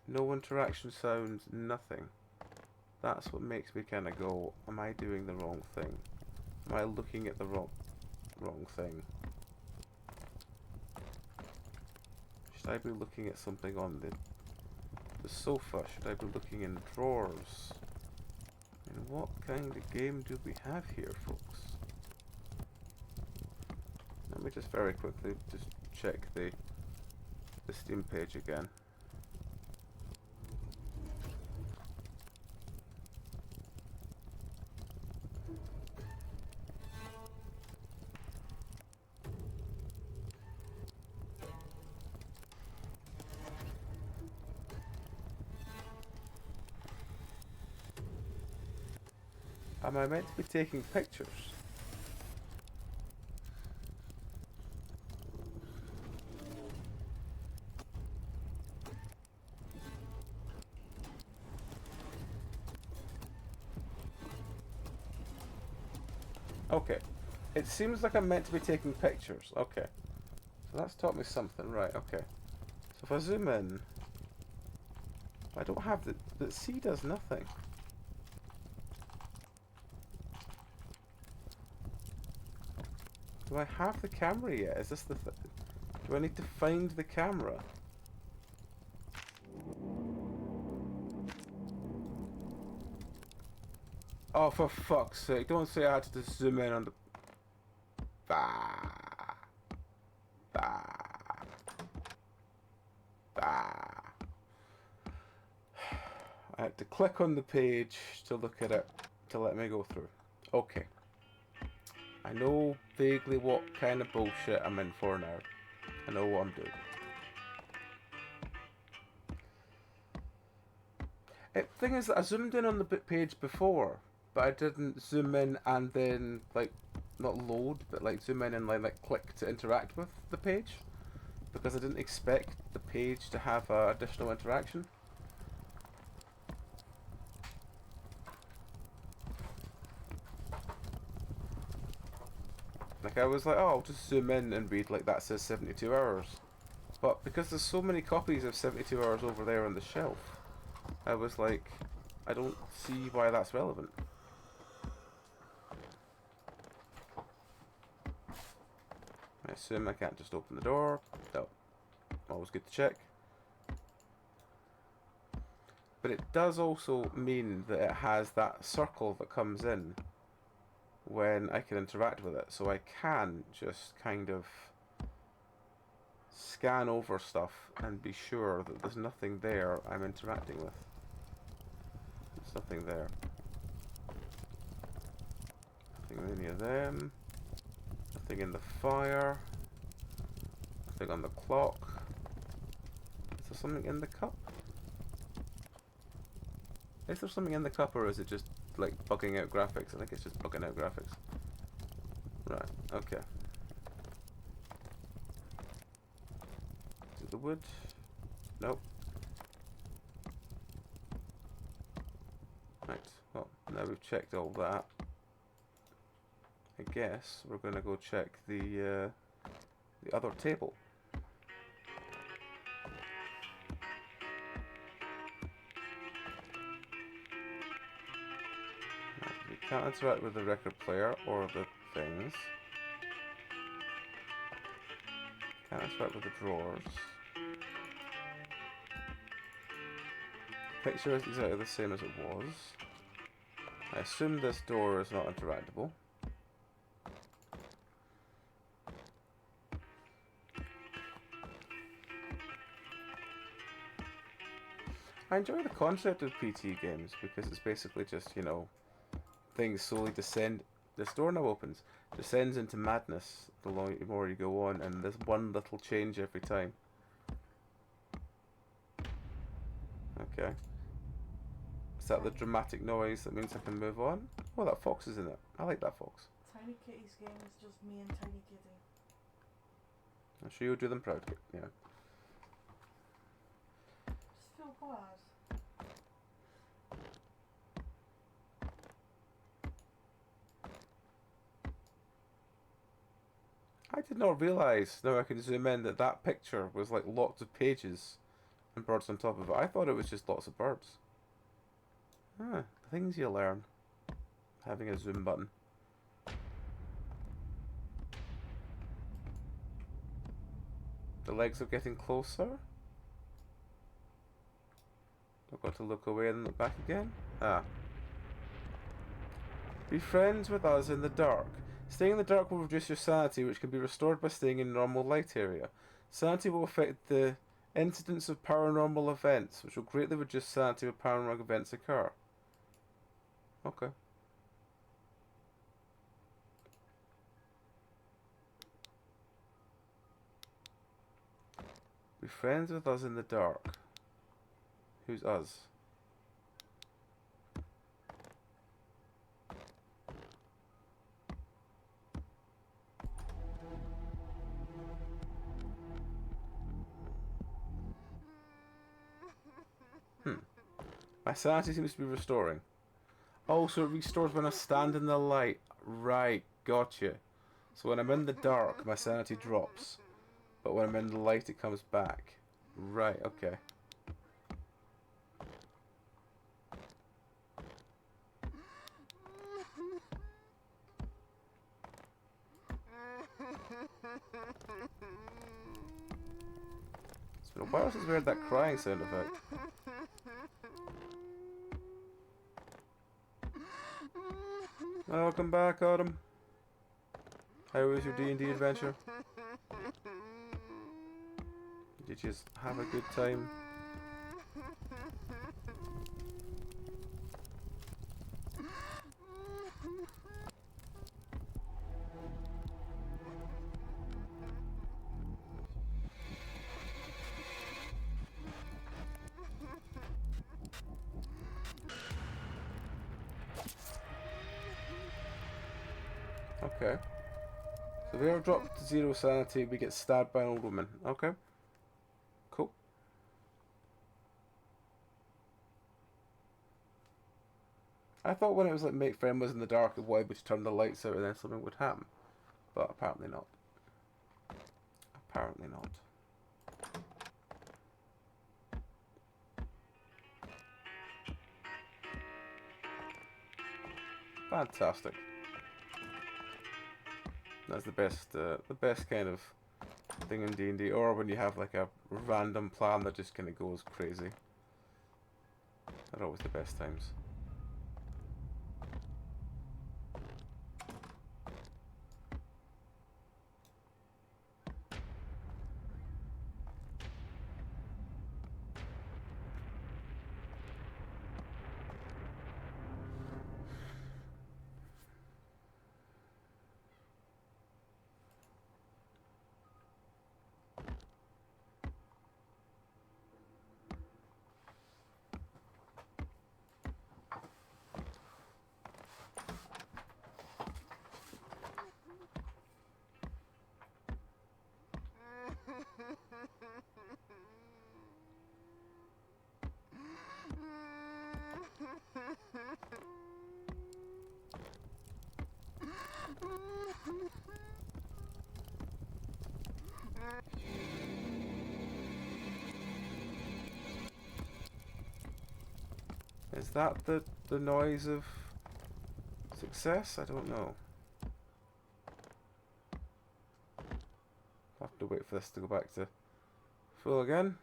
no interaction sounds, nothing, that's what makes me kind of go, am I doing the wrong thing? Am I looking at the wrong thing? Should I be looking at something on the sofa? Should I be looking in drawers? And what kind of game do we have here, folks? Let me just very quickly just check the Steam page again. Am I meant to be taking pictures? Okay. It seems like I'm meant to be taking pictures. Okay. So that's taught me something. Right, okay. So if I zoom in... I don't have the... The C does nothing. Do I have the camera yet? Is this the... Do I need to find the camera? Oh, for fuck's sake. Don't say I had to just zoom in on the... Bah. Bah. Bah. I had to click on the page to look at it, to let me go through. Okay. I know vaguely what kind of bullshit I'm in for now. I know what I'm doing. The thing is that I zoomed in on the page before, but I didn't zoom in and then, like, not load, but like zoom in and like click to interact with the page, because I didn't expect the page to have additional interaction. Like, I was like, oh, I'll just zoom in and read, like, that says 72 hours. But because there's so many copies of 72 hours over there on the shelf, I was like, I don't see why that's relevant. I assume I can't just open the door. No. Always good to check. But it does also mean that it has that circle that comes in when I can interact with it. So I can just kind of scan over stuff and be sure that there's nothing there I'm interacting with. There's nothing there. Nothing in any of them. Nothing in the fire. Nothing on the clock. Is there something in the cup? Is there something in the cup, or is it just like bugging out graphics? I think it's just bugging out graphics. Right, okay. Do the wood? Nope. Right, well, now we've checked all that. I guess we're going to go check the other table. Right, we can't interact with the record player or the things. Can't interact with the drawers. The picture is exactly the same as it was. I assume this door is not interactable. I enjoy the concept of PT games because it's basically just, you know, things slowly descend. This door now opens, descends into madness the more you go on, and there's one little change every time. Okay. Is that the dramatic noise that means I can move on? Oh, that fox is in it. I like that fox. Tiny Kitty's game is just me and Tiny Kitty. I'm sure you'll do them proud. Yeah. Just feel glad. I did not realise, now I can zoom in, that that picture was like lots of pages and birds on top of it. I thought it was just lots of birds. Ah, things you learn. Having a zoom button. The legs are getting closer. I've got to look away and look back again. Ah. Be friends with us in the dark. Staying in the dark will reduce your sanity, which can be restored by staying in normal light area. Sanity will affect the incidence of paranormal events, which will greatly reduce sanity when paranormal events occur. Okay. Be friends with us in the dark. Who's us? My sanity seems to be restoring. Oh, so it restores when I stand in the light. Right. Gotcha. So when I'm in the dark, my sanity drops. But when I'm in the light, it comes back. Right, okay. It's been a while since we heard that crying sound effect. Welcome back, Autumn. How was your D&D adventure? Did you just have a good time? Okay. So if we ever drop to 0 sanity, we get stabbed by an old woman. Okay. Cool. I thought when it was like make friend was in the dark, the boy would turn the lights out and then something would happen. But apparently not. Apparently not. Fantastic. That's the best kind of thing in D&D, or when you have like a random plan that just kind of goes crazy. They're always the best times. Is that the noise of success? I don't know. I'll have to wait for this to go back to full again.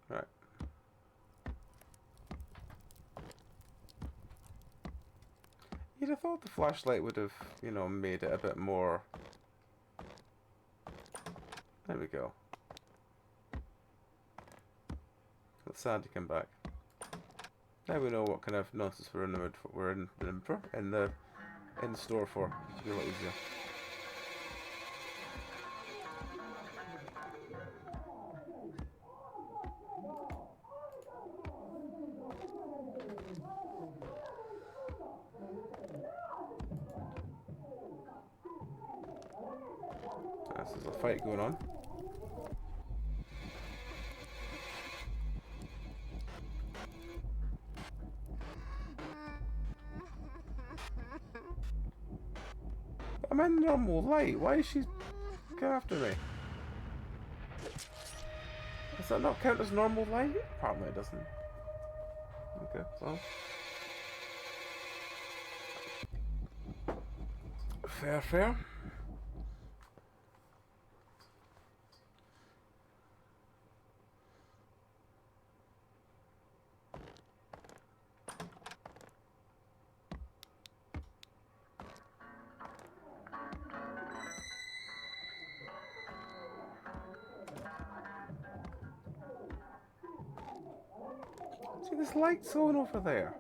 Right. You'd have thought the flashlight would have, you know, made it a bit more... There we go. Let Sandy come back. Now we know what kind of nonsense we're in the mood for. We're in the store for. It'll be a lot easier. There's a fight going on. I'm in normal light. Why is she coming after me? Does that not count as normal light? Apparently it doesn't. Okay, well. Fair, fair. See, this light's on over there.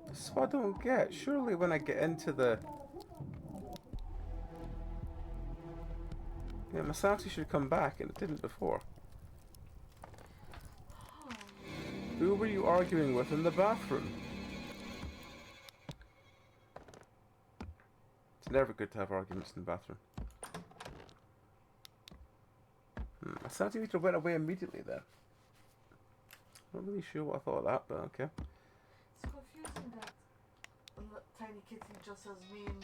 This is what I don't get. Surely when I get into the... Yeah, my sanity should come back, and it didn't before. Who were you arguing with in the bathroom? It's never good to have arguments in the bathroom. My sanity meter went away immediately then. Not really sure what I thought of that, but okay. It's confusing that Tiny Kitty just has me in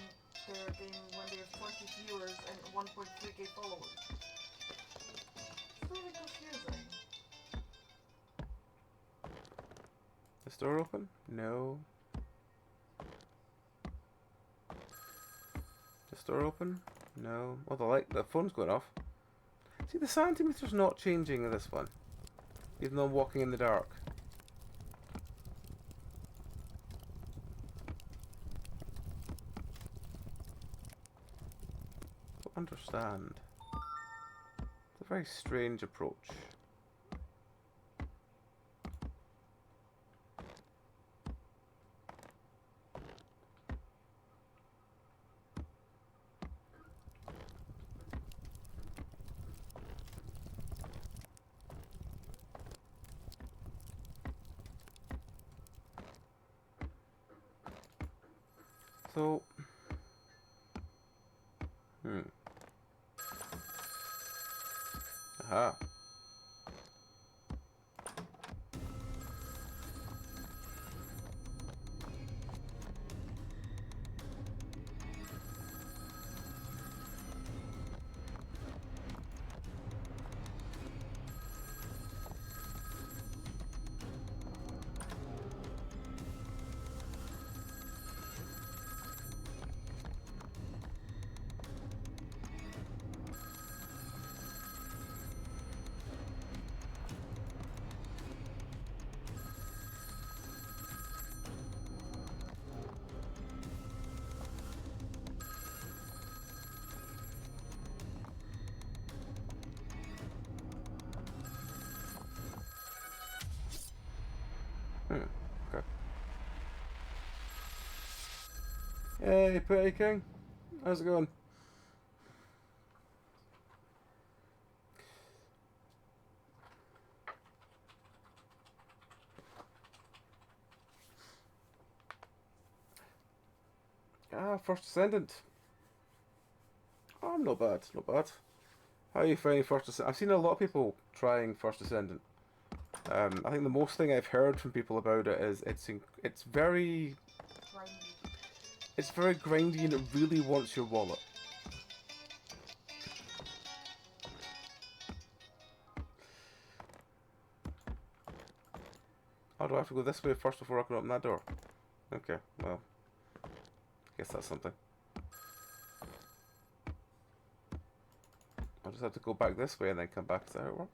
their game when they have 20 viewers and 1.3k followers. It's really confusing. Is the door open? No. Is the door open? No. Oh, the phone's going off. See, the centimeter's not changing in this one, even though I'm walking in the dark. Don't understand. It's a very strange approach. So, aha. Okay. Hey, Petty King. How's it going? Ah, First Ascendant. Oh, not bad, not bad. How are you finding First Ascendant? I've seen a lot of people trying First Ascendant. I think the most thing I've heard from people about it is it's very grindy and it really wants your wallet. Oh, do I have to go this way first before I can open that door? Okay, well, I guess that's something. I'll just have to go back this way and then come back. Is that how it works?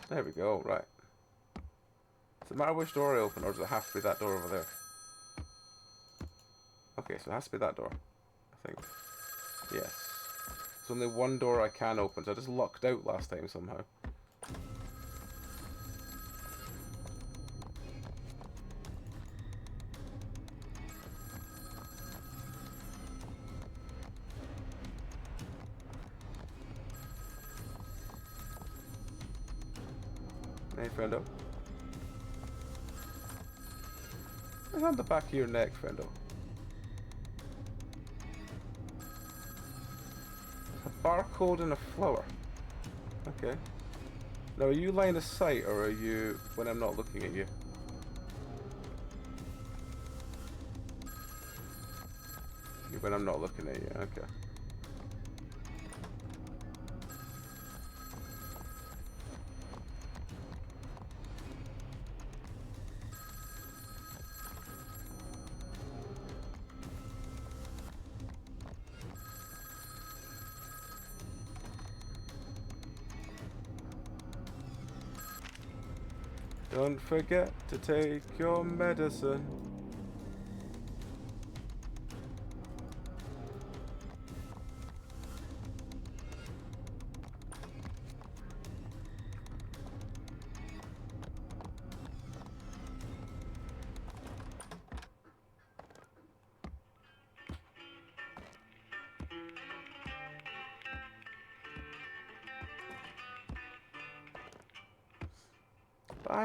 There we go, right. Does it matter which door I open, or does it have to be that door over there? Okay, so it has to be that door, I think. Yes. There's only one door I can open, so I just lucked out last time somehow. Hey, friendo. What's on the back of your neck, friendo? A barcode and a flower. Okay. Now, are you line of sight, or are you when I'm not looking at you? You're when I'm not looking at you, okay. Don't forget to take your medicine.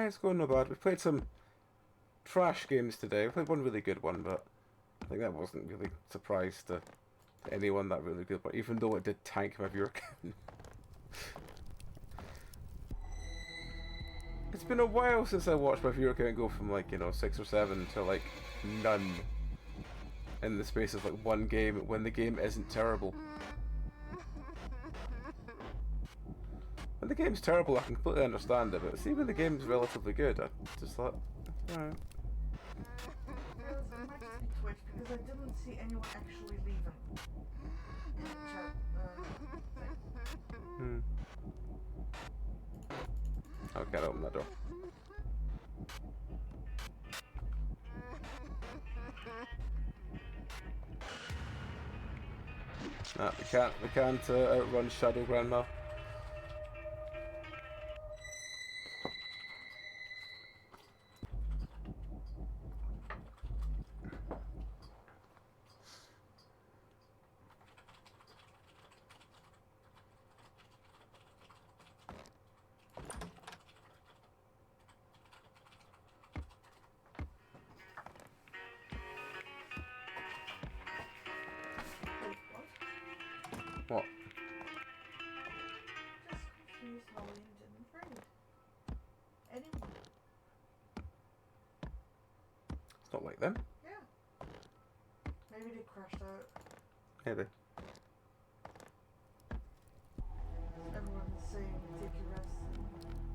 It's going no bad. We played some trash games today. We played one really good one, but I think that wasn't really a surprise to anyone that really good, but even though it did tank my viewer count. It's been a while since I watched my viewer count go from like, you know, 6 or 7 to like none in the space of like one game when the game isn't terrible. When the game's terrible, I can completely understand it, but see, when the game's relatively good, I just thought, alright. It might just be Twitch because I didn't see anyone actually leaving in the chat thing. I can't open that door. Nah, we can't outrun Shadow Grandma. Wait, what? What? Just confused how Lynn didn't raid. Anyone? It's not like them. Yeah. Maybe they crashed out. Maybe. Everyone's saying take your rest and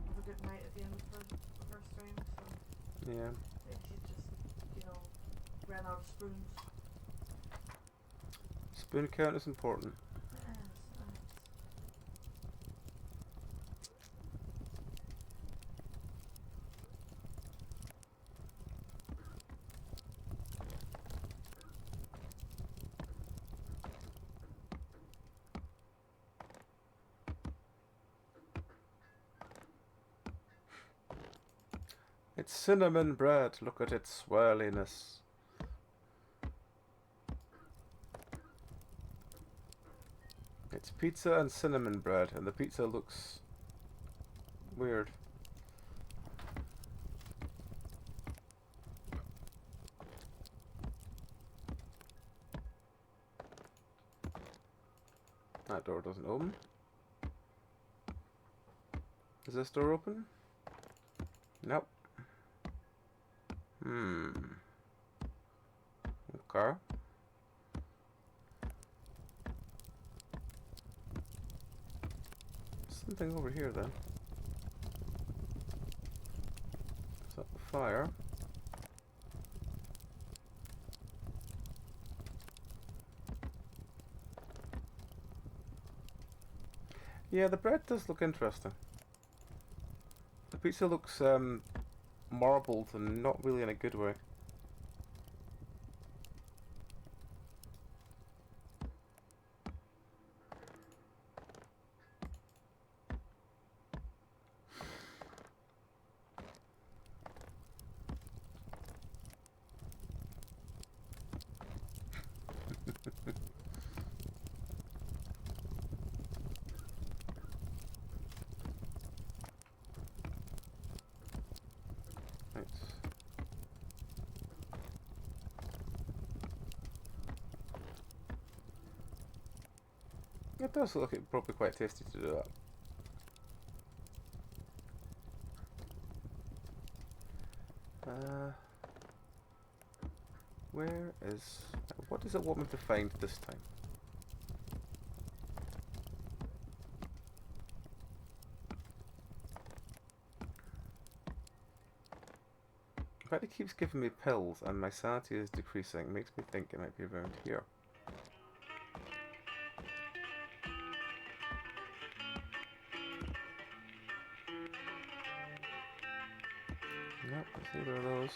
have a good night at the end of her stream, so Yeah. maybe she just, you know, ran out of spoons. Spoon count is important. Yes. It's cinnamon bread. Look at its swirliness. It's pizza and cinnamon bread, and the pizza looks weird. That door doesn't open. Is this door open? Nope. Okay. Something over here then. Is that the fire? Yeah, the bread does look interesting. The pizza looks marbled and not really in a good way. Right. It does look like probably quite tasty to do that. Where is... What does it want me to find this time? In fact, it keeps giving me pills and my sanity is decreasing. Makes me think it might be around here. Yep, it's either of those.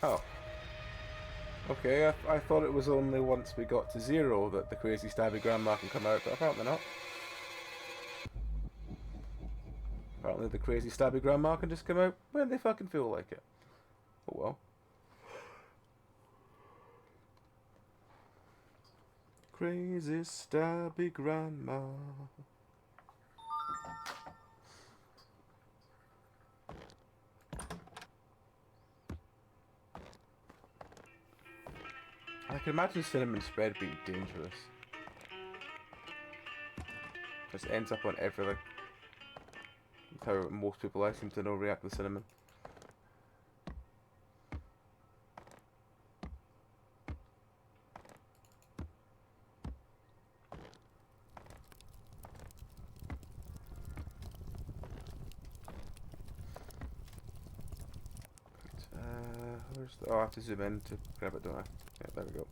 Oh. Okay, I thought it was only once we got to 0 that the crazy stabby grandma can come out, but apparently not. Apparently the crazy stabby grandma can just come out when they fucking feel like it. Oh well. Crazy stabby grandma. can imagine cinnamon spread being dangerous. Just ends up on everything. That's how most people I seem to know react to cinnamon. Where's the... Oh, I have to zoom in to grab it, don't I? Yeah, there we go.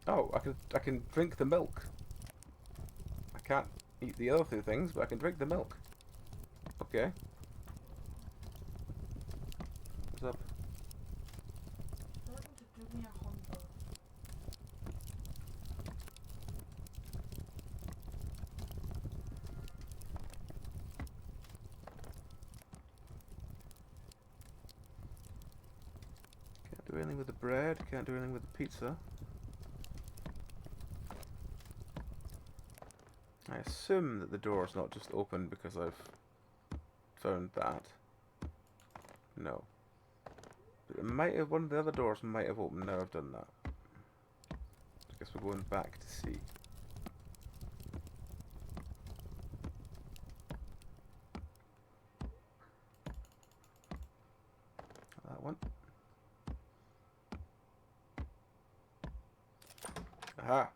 Oh, I can drink the milk. I can't eat the other two things, but I can drink the milk. Okay. What's up? Starting to do me a humble. Can't do anything with the bread, can't do anything with the pizza. I assume that the door's not just open because I've found that. No. But it might have, one of the other doors might have opened now I've done that. I guess we're going back to see. That one. Aha!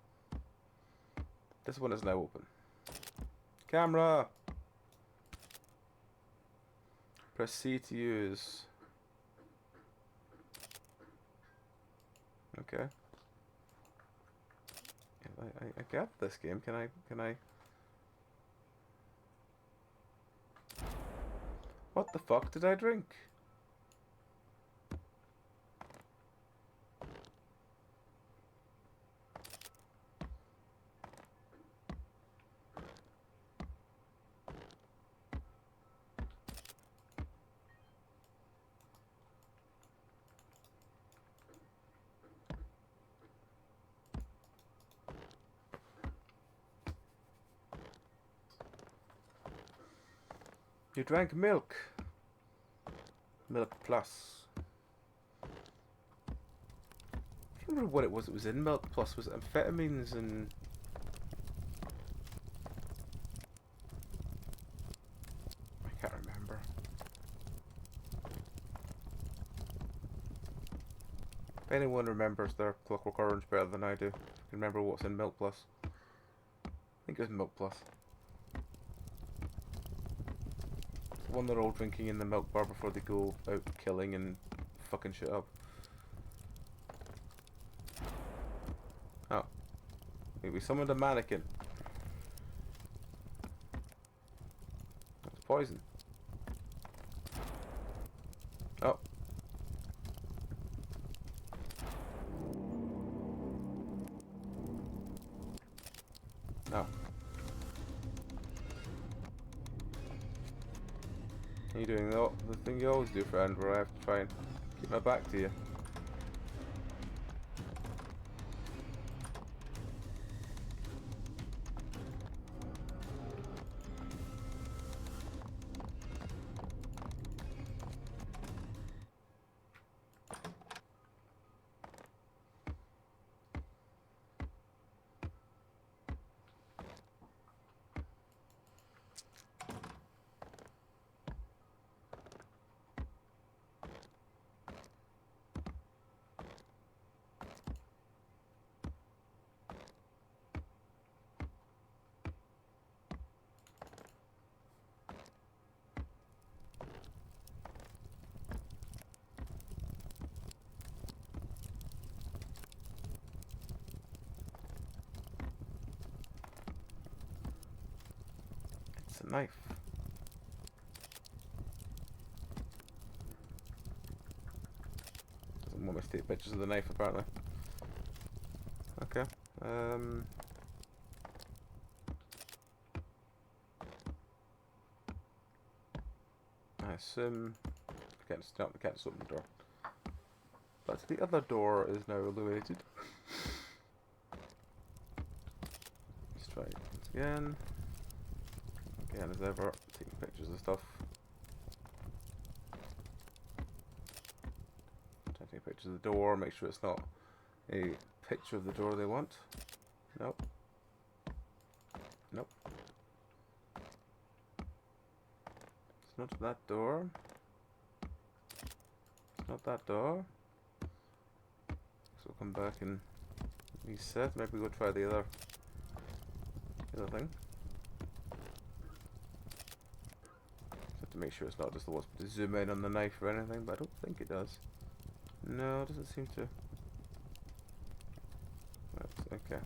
This one is now open. Camera! Press C to use. Okay. I got this game. Can I? What the fuck did I drink? You drank milk. Milk plus. I can't remember what it was that was in milk plus. Was it amphetamines and... I can't remember. If anyone remembers their Clockwork Orange better than I do, I can remember what's in milk plus. I think it was milk plus. One they're all drinking in the milk bar before they go out killing and fucking shit up. Oh. Maybe we summoned a mannequin. That's poison. Oh. Oh. You're doing the thing you always do, friend, where I have to try and keep my back to you. It's a knife. Doesn't want me to take pictures of the knife, apparently. Okay. I assume I can't just open the door. But the other door is now illuminated. Let's try it once again. Again, as ever, taking pictures of stuff. Trying to take a picture picture of the door, make sure it's not a picture of the door they want. Nope. Nope. It's not that door. It's not that door. So we'll come back and reset. Maybe we'll try the other thing. Just have to make sure it's not just the wasp to zoom in on the knife or anything, but I don't think it does. No, it doesn't seem to. That's okay.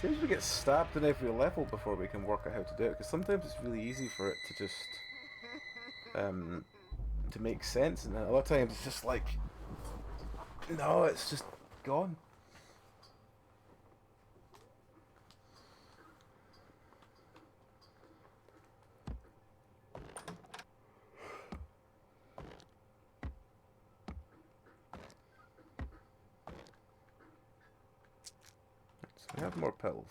Seems we get stabbed in every level before we can work out how to do it, because sometimes it's really easy for it to just to make sense, and then a lot of times it's just like, no, it's just gone. We have more pills.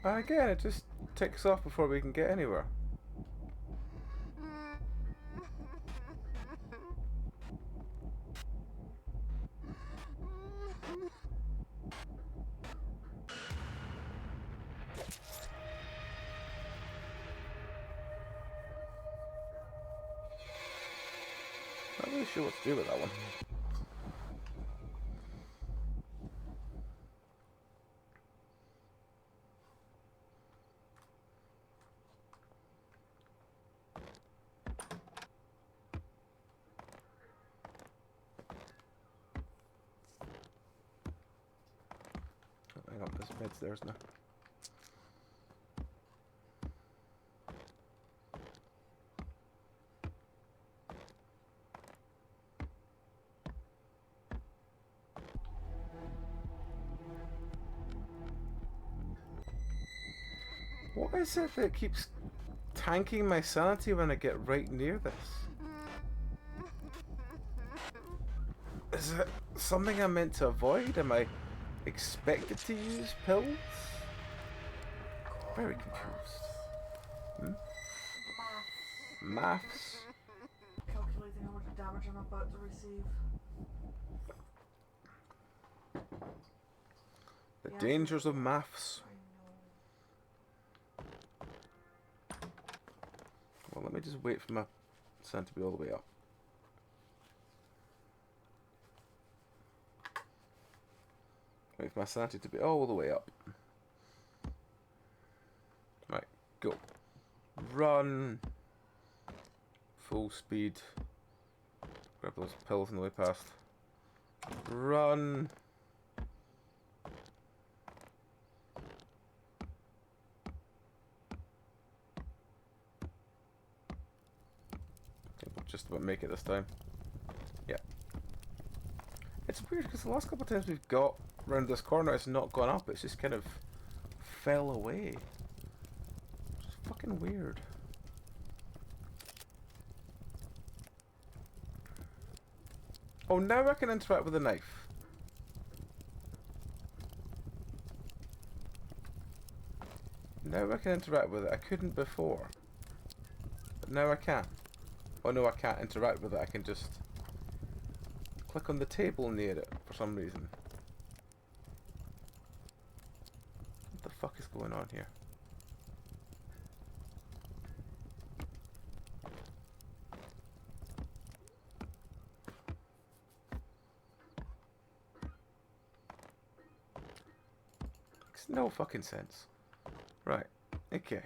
And again, it just ticks off before we can get anywhere. Not really sure what to do with that one. Oh, hang on, there's beds there, isn't there? What is it that keeps tanking my sanity when I get right near this? Is it something I'm meant to avoid? Am I expected to use pills? Very confused. Maths? Calculating how much damage I'm about to receive. The dangers of maths. Well, let me just wait for my sanity to be all the way up. Wait for my sanity to be all the way up. Right, go. Run. Full speed. Grab those pills on the way past. Run. Just about make it this time. Yeah. It's weird because the last couple of times we've got around this corner, it's not gone up. It's just kind of fell away. It's fucking weird. Oh, now I can interact with the knife. Now I can interact with it. I couldn't before. But now I can. Oh no, I can't interact with it. I can just click on the table near it for some reason. What the fuck going on here? Makes no fucking sense. Right. Okay.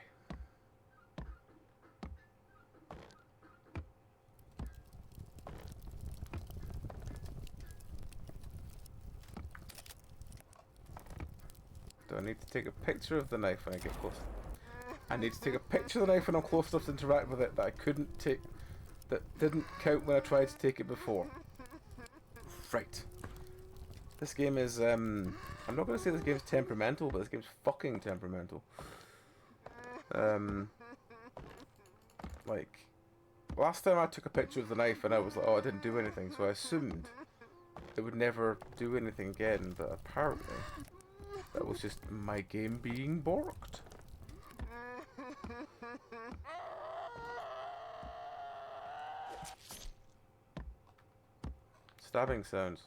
Do I need to take a picture of the knife when I get close? I need to take a picture of the knife when I'm close enough to interact with it that I couldn't take, that didn't count when I tried to take it before. Right. This game is, I'm not going to say this game's temperamental, but this game's fucking temperamental. Like, last time I took a picture of the knife and I was like, oh, I didn't do anything, so I assumed it would never do anything again, but apparently that was just my game being borked. Stabbing sounds.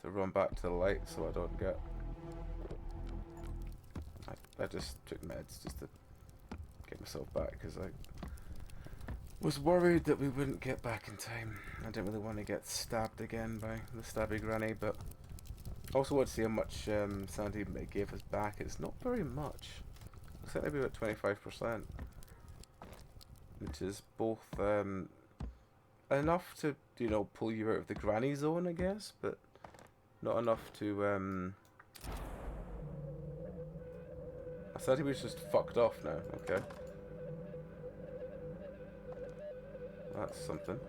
To run back to the light so I don't get... I just took meds just to get myself back because I was worried that we wouldn't get back in time. I didn't really want to get stabbed again by the stabby granny, but also want to see how much sanity it gave us back. It's not very much. Looks like maybe about 25%, which is both enough to, you know, pull you out of the granny zone, I guess, but not enough to I said he was just fucked off now, okay. That's something.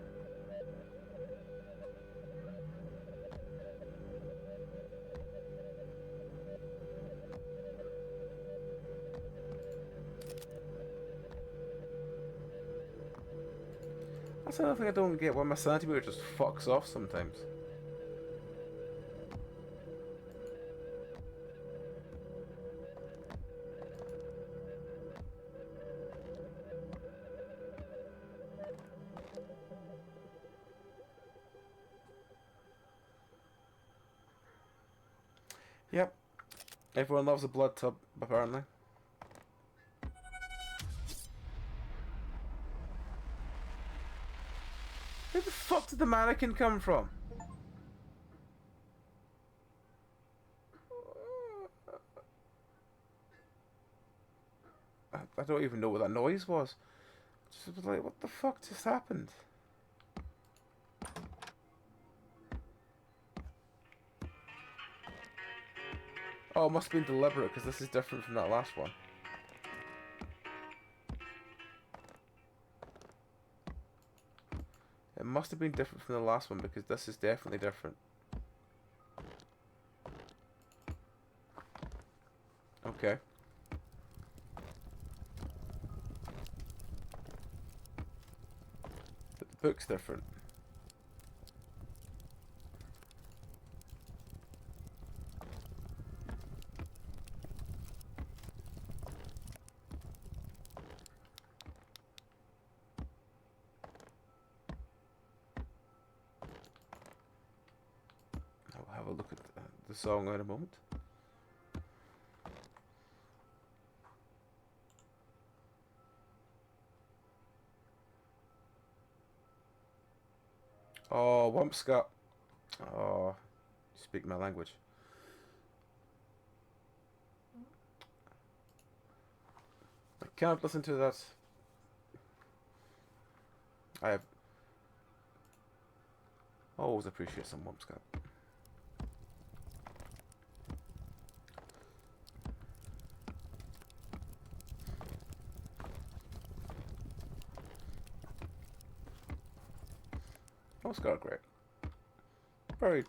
That's another thing I don't get, why my sanity meter just fucks off sometimes. Yep. Everyone loves a blood tub, apparently. Where the fuck did the mannequin come from? I don't even know what that noise was. Just was like, what the fuck just happened? Oh, it must have been deliberate, because this is different from that last one. It must have been different from the last one, because this is definitely different. Okay. But the book's different. I'll have a look at the song in a moment. Oh, Wumpscut. Oh, you speak my language. I can't listen to that. I have always appreciate some Wumpscut. Wumpscut are great. Very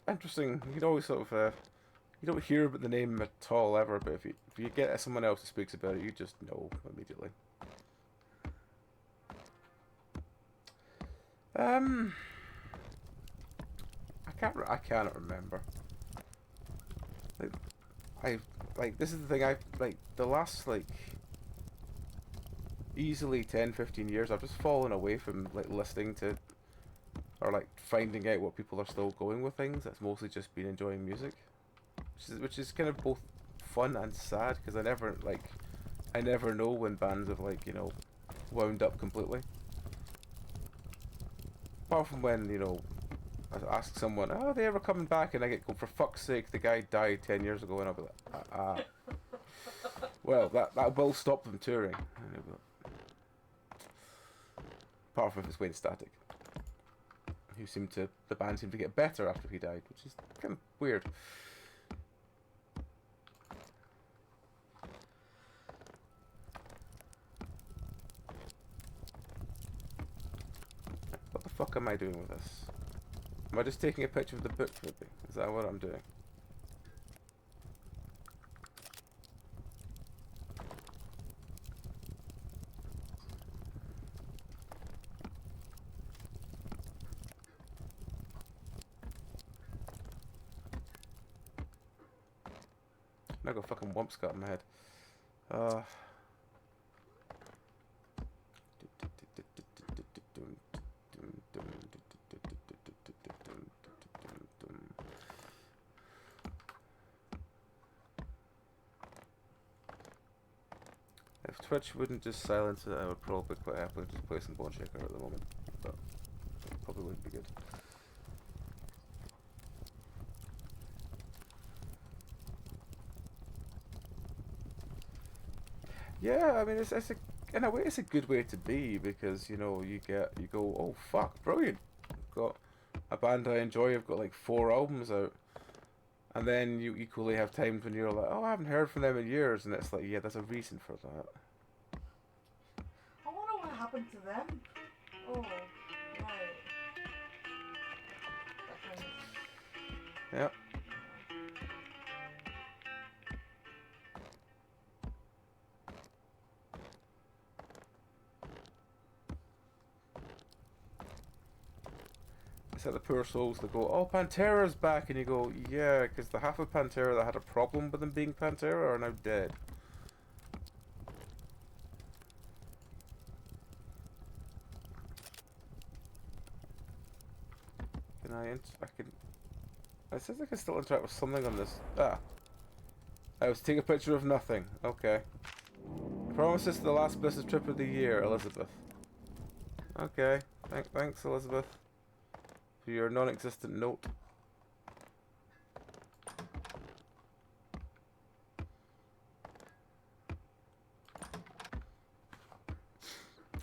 interesting. You can always sort of you don't hear about the name at all ever, but if you get someone else who speaks about it, you just know immediately. I cannot remember. this is the thing, like, the last, like, easily 10, 15 years, I've just fallen away from, like, listening to, or, like, finding out what people are still going with things. That's mostly just been enjoying music. Which is kind of both fun and sad, because I never know when bands have, like, you know, wound up completely. Apart from when, you know, I ask someone, "Oh, are they ever coming back?" And I get, "Oh, for fuck's sake, the guy died 10 years ago," and I'll be like, well, that will stop them touring. And they'll be like, apart from if it's Wayne Static, the band seemed to get better after he died, which is kind of weird. What the fuck am I doing with this? Am I just taking a picture of the book, maybe? Is that what I'm doing? Now I got fucking wump scut in my head. If Twitch wouldn't just silence it, I would probably quite happily just play some Bone Shaker at the moment, but it probably wouldn't be good. Yeah, I mean, in a way, it's a good way to be, because, you know, you go, oh fuck, brilliant, I've got a band I enjoy, I've got like 4 albums out, and then you equally have times when you're like, oh, I haven't heard from them in years, and it's like, yeah, there's a reason for that. I wonder what happened to them. Oh, right. That kind of... Yep. It's like the poor souls that go, oh, Pantera's back, and you go, yeah, because the half of Pantera that had a problem with them being Pantera are now dead. Can I can... It says I can still interact with something on this. I was taking a picture of nothing. Okay. Promise this is the last business trip of the year, Elizabeth. Okay. Thanks, Elizabeth, for your non-existent note.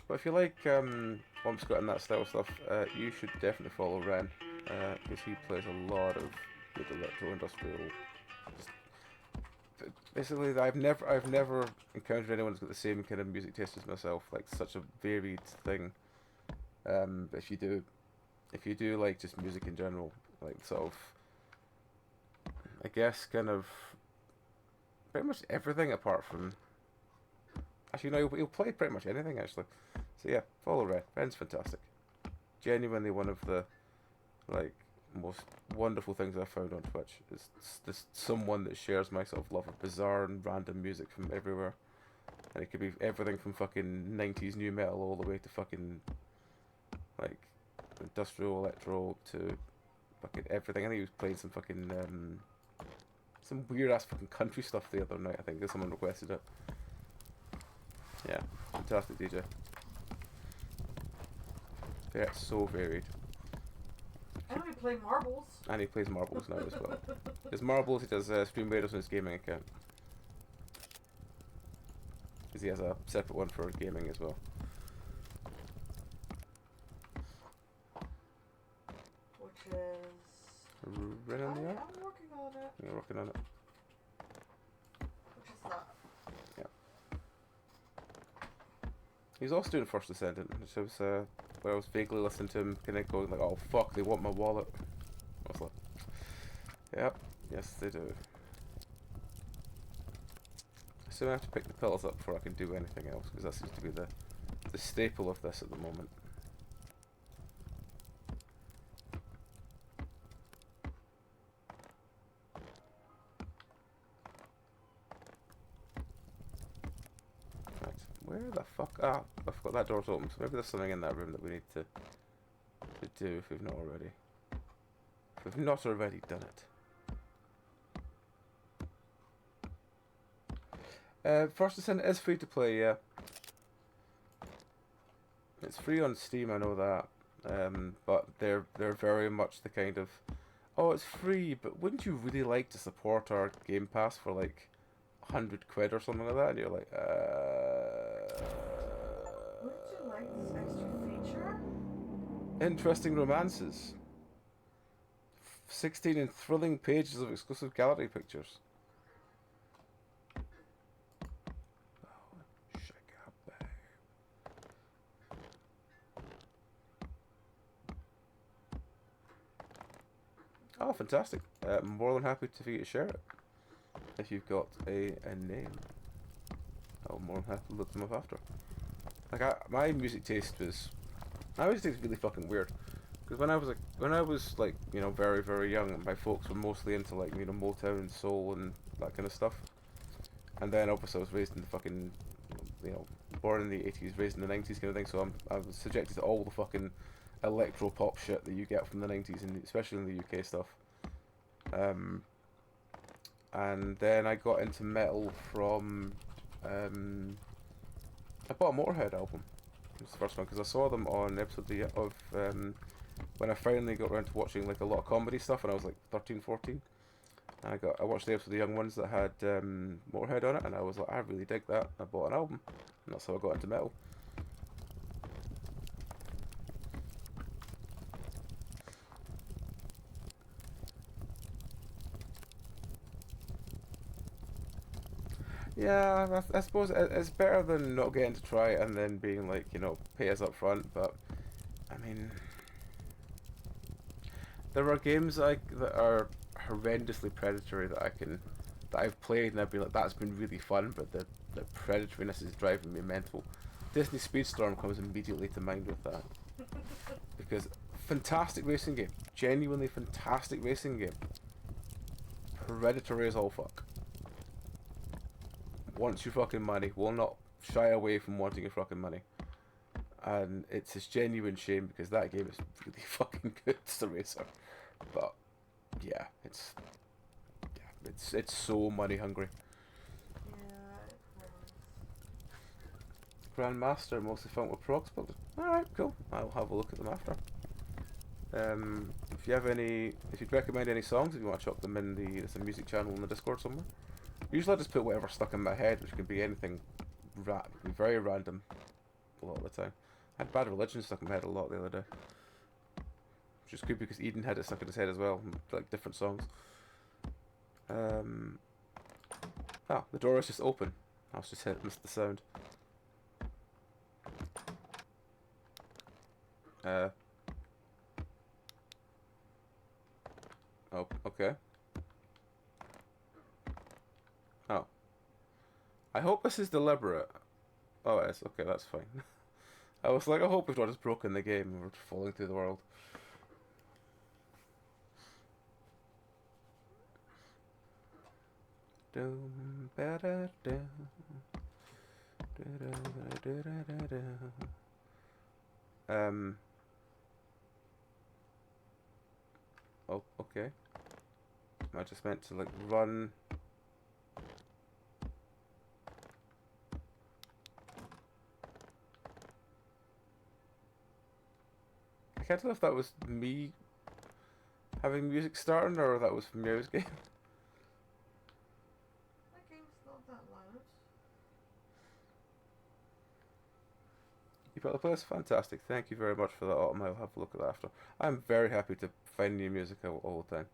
But if you like Womscott and that style of stuff, you should definitely follow Ren, because he plays a lot of good electro-industrial. Basically, I've never encountered anyone who's got the same kind of music taste as myself. Like, such a varied thing. If you do like just music in general, like sort of, I guess, kind of pretty much everything apart from. Actually, no, he'll play pretty much anything actually. So yeah, follow Ren. Ren's fantastic. Genuinely one of the, like, most wonderful things I've found on Twitch is just someone that shares my sort of love of bizarre and random music from everywhere. And it could be everything from fucking 90s new metal all the way to fucking, like, industrial electro to fucking everything. I think he was playing some fucking, some weird ass fucking country stuff the other night. I think someone requested it. Yeah, fantastic DJ. Yeah, so varied. And we play marbles. And he plays marbles now as well. His marbles, he does Stream Raiders on his gaming account. Because he has a separate one for gaming as well. Which is... Ren on the app? I'm working on it. You're working on it. Which is that? Yeah. He's also doing First Descendant, which was where I was vaguely listening to him kind of going like, oh fuck, they want my wallet. I was like, yep, yes they do. So I have to pick the pills up before I can do anything else, because that seems to be the staple of this at the moment. Where the fuck? Ah, I forgot that door's open. So maybe there's something in that room that we need to do if we've not already. If we've not already done it. First Ascent is free to play, yeah. It's free on Steam, I know that. But they're very much the kind of, oh, it's free, but wouldn't you really like to support our Game Pass for like 100 quid or something like that? And you're like, Wouldn't you like this extra feature? Interesting romances. 16 and thrilling pages of exclusive gallery pictures. Oh, fantastic. More than happy for you to share it. If you've got a name. I'll more than happy to look them up after. Like, my music taste was... My music taste was really fucking weird. Because when I was like, you know, very, very young, my folks were mostly into like, you know, Motown and soul and that kind of stuff. And then obviously I was raised in the fucking, you know, born in the 80s, raised in the 90s kind of thing, so I was subjected to all the fucking electro pop shit that you get from the 90s, and especially in the UK stuff. And then I got into metal from, I bought a Motorhead album. It was the first one, because I saw them on an episode of when I finally got around to watching like a lot of comedy stuff when I was like 13, 14. And I watched the episode of The Young Ones that had Motorhead on it, and I was like, I really dig that. I bought an album, and that's how I got into metal. Yeah, I suppose it's better than not getting to try it and then being like, you know, pay us up front, but I mean, there are games that are horrendously predatory that I've played and I've been like, that's been really fun, but the predatoriness is driving me mental. Disney Speedstorm comes immediately to mind with that. Because fantastic racing game. Genuinely fantastic racing game. Predatory as all fuck. Wants your fucking money. Will not shy away from wanting your fucking money. And it's a genuine shame because that game is really fucking good as a racer. But yeah, it's so money hungry. Yeah, it was. Grandmaster, mostly fun with procs building. Alright, cool. I'll have a look at them after. If you'd recommend any songs, if you want to chuck them in there's a music channel in the Discord somewhere. Usually I just put whatever stuck in my head, which can be anything very random a lot of the time. I had Bad Religion stuck in my head a lot the other day. Which is good because Eden had it stuck in his head as well, like different songs. The door is just open. I was just missed the sound. Oh, okay. Oh. I hope this is deliberate. Oh, it is. Okay, that's fine. I was like, I hope we've not just broken the game and we're just falling through the world. Oh, okay. I just meant to like run. I can't tell if that was me having music starting or that was from Meow's game. My game's not that loud. You brought the place? Fantastic. Thank you very much for that, Autumn. I'll have a look at that after. I'm very happy to find new music all the time.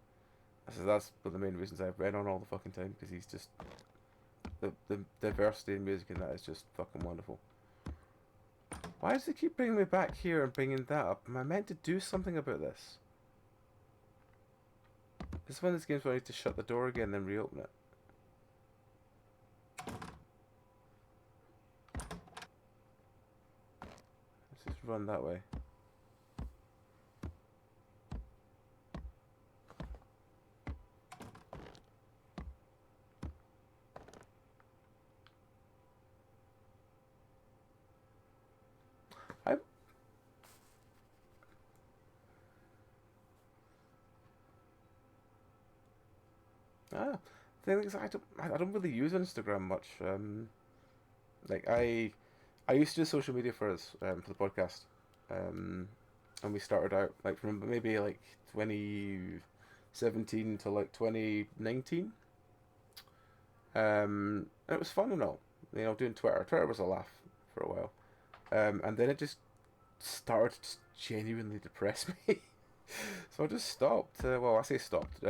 That's one of the main reasons I've read on all the fucking time, because he's just... The diversity in music in that is just fucking wonderful. Why does it keep bringing me back here and bringing that up? Am I meant to do something about this? This is one of those games where I need to shut the door again and then reopen it. Let's just run that way. Yeah. The thing is, I don't really use Instagram much. Like I used to do social media for us for the podcast, and we started out like from maybe like 2017 to like 2019. And it was fun and all, doing Twitter. Twitter was a laugh for a while, and then it just started to genuinely depress me. So I just stopped. Well, I say stopped.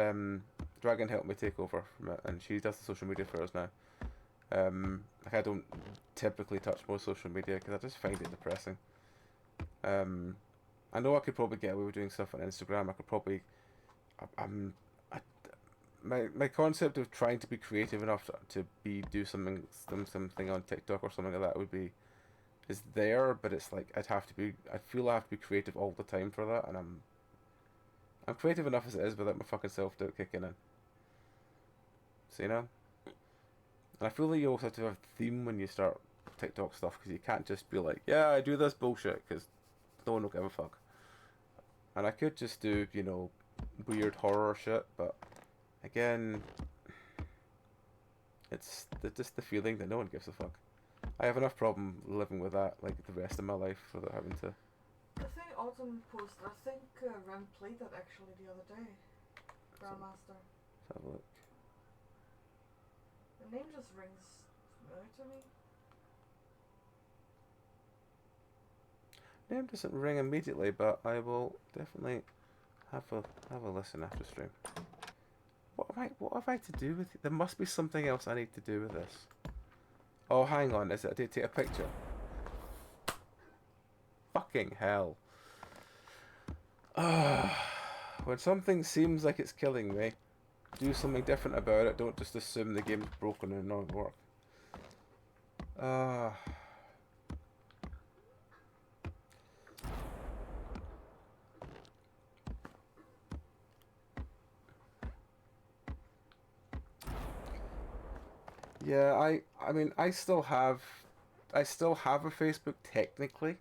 Dragon helped me take over from it, and she does the social media for us now. Like I don't typically touch most social media because I just find it depressing. I know I could probably get away with doing stuff on Instagram. I could probably, I'm, I, my concept of trying to be creative enough to do something on TikTok or something like that is there, but it's like I feel I have to be creative all the time for that, and I'm creative enough as it is without my fucking self doubt kicking in. So and I feel like you also have to have a theme when you start TikTok stuff because you can't just be like, yeah, I do this bullshit because no one will give a fuck. And I could just do, weird horror shit, but again, it's just the feeling that no one gives a fuck. I have enough problem living with that, like the rest of my life, without having to. The thing Autumn posted, I think Ren played that actually the other day. Grandmaster. Let's have a look. The name just rings familiar to me. Name doesn't ring immediately, but I will definitely have a listen after stream. What have I to do with it? There must be something else I need to do with this. Oh, hang on, is it I did take a picture? Fucking hell. When something seems like it's killing me, do something different about it. Don't just assume the game's broken and not work. Yeah, I mean I still have a Facebook technically,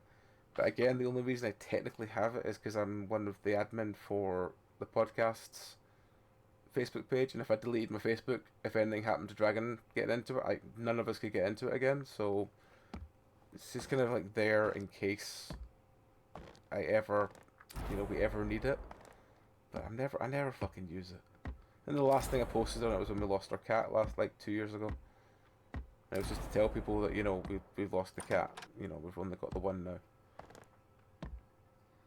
but again the only reason I technically have it is because I'm one of the admin for the podcast's Facebook page, and if I deleted my Facebook, if anything happened to Dragon getting into it, none of us could get into it again. So it's just kind of like there in case I ever, we ever need it. But I never fucking use it. And the last thing I posted on it was when we lost our cat like 2 years ago. And it was just to tell people that we've lost the cat. We've only got the one now.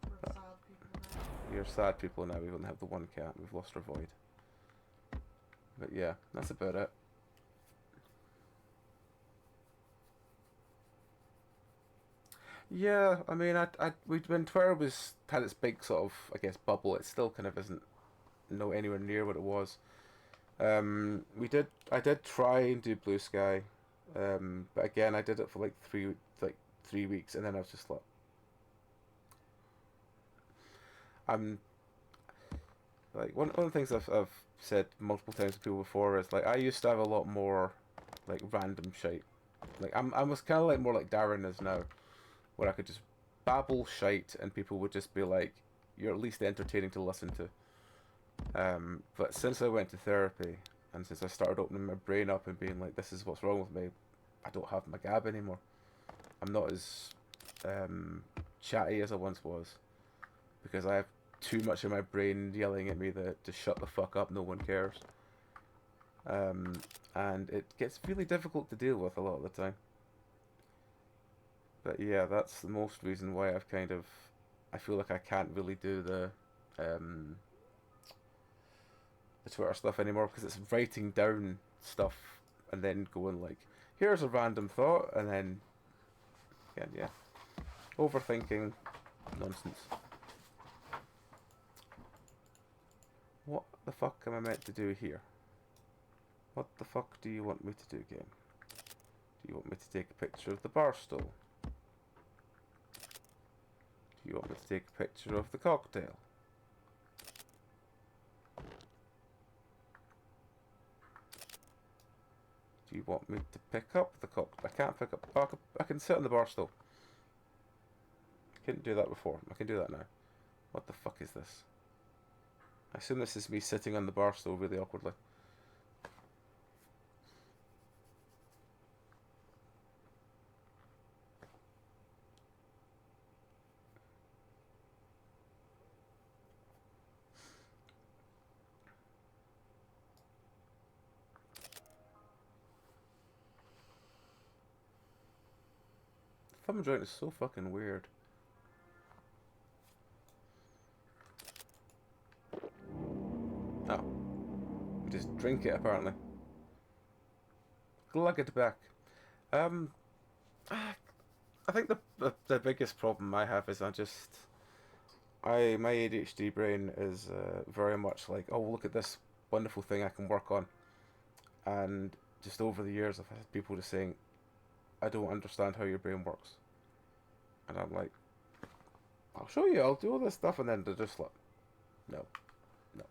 We're sad people now. You're sad people now. We only have the one cat. We've lost our void. But yeah, that's about it. Yeah, I mean, when Twitter had its big sort of, I guess, bubble, it still kind of isn't anywhere near what it was. I did try and do Blue Sky, but again, I did it for like 3 weeks, and then I was just like, I'm like one of the things I've said multiple times to people before is like I used to have a lot more like random shite. Like I was kind of like more like Darren is now, where I could just babble shite and people would just be like, "You're at least entertaining to listen to." But since I went to therapy and since I started opening my brain up and being like, "This is what's wrong with me," I don't have my gab anymore. I'm not as chatty as I once was because I have too much of my brain yelling at me that to shut the fuck up, no one cares. And it gets really difficult to deal with a lot of the time. But yeah, that's the most reason why I feel like I can't really do the Twitter stuff anymore because it's writing down stuff and then going like, here's a random thought, and then again, yeah, overthinking nonsense. What the fuck am I meant to do here? What the fuck do you want me to do, game? Do you want me to take a picture of the bar stool? Do you want me to take a picture of the cocktail? Do you want me to pick up the cocktail? I can't pick up. Oh, I can sit on the bar stool. I couldn't do that before. I can do that now. What the fuck is this? I assume this is me sitting on the bar stool really awkwardly. thumb joint is so fucking weird. Oh. We just drink it, apparently. Glug it back. I think the biggest problem I have is my ADHD brain is very much like, oh, look at this wonderful thing I can work on. And just over the years, I've had people just saying, I don't understand how your brain works. And I'm like, I'll show you, I'll do all this stuff. And then they're just like, no, no.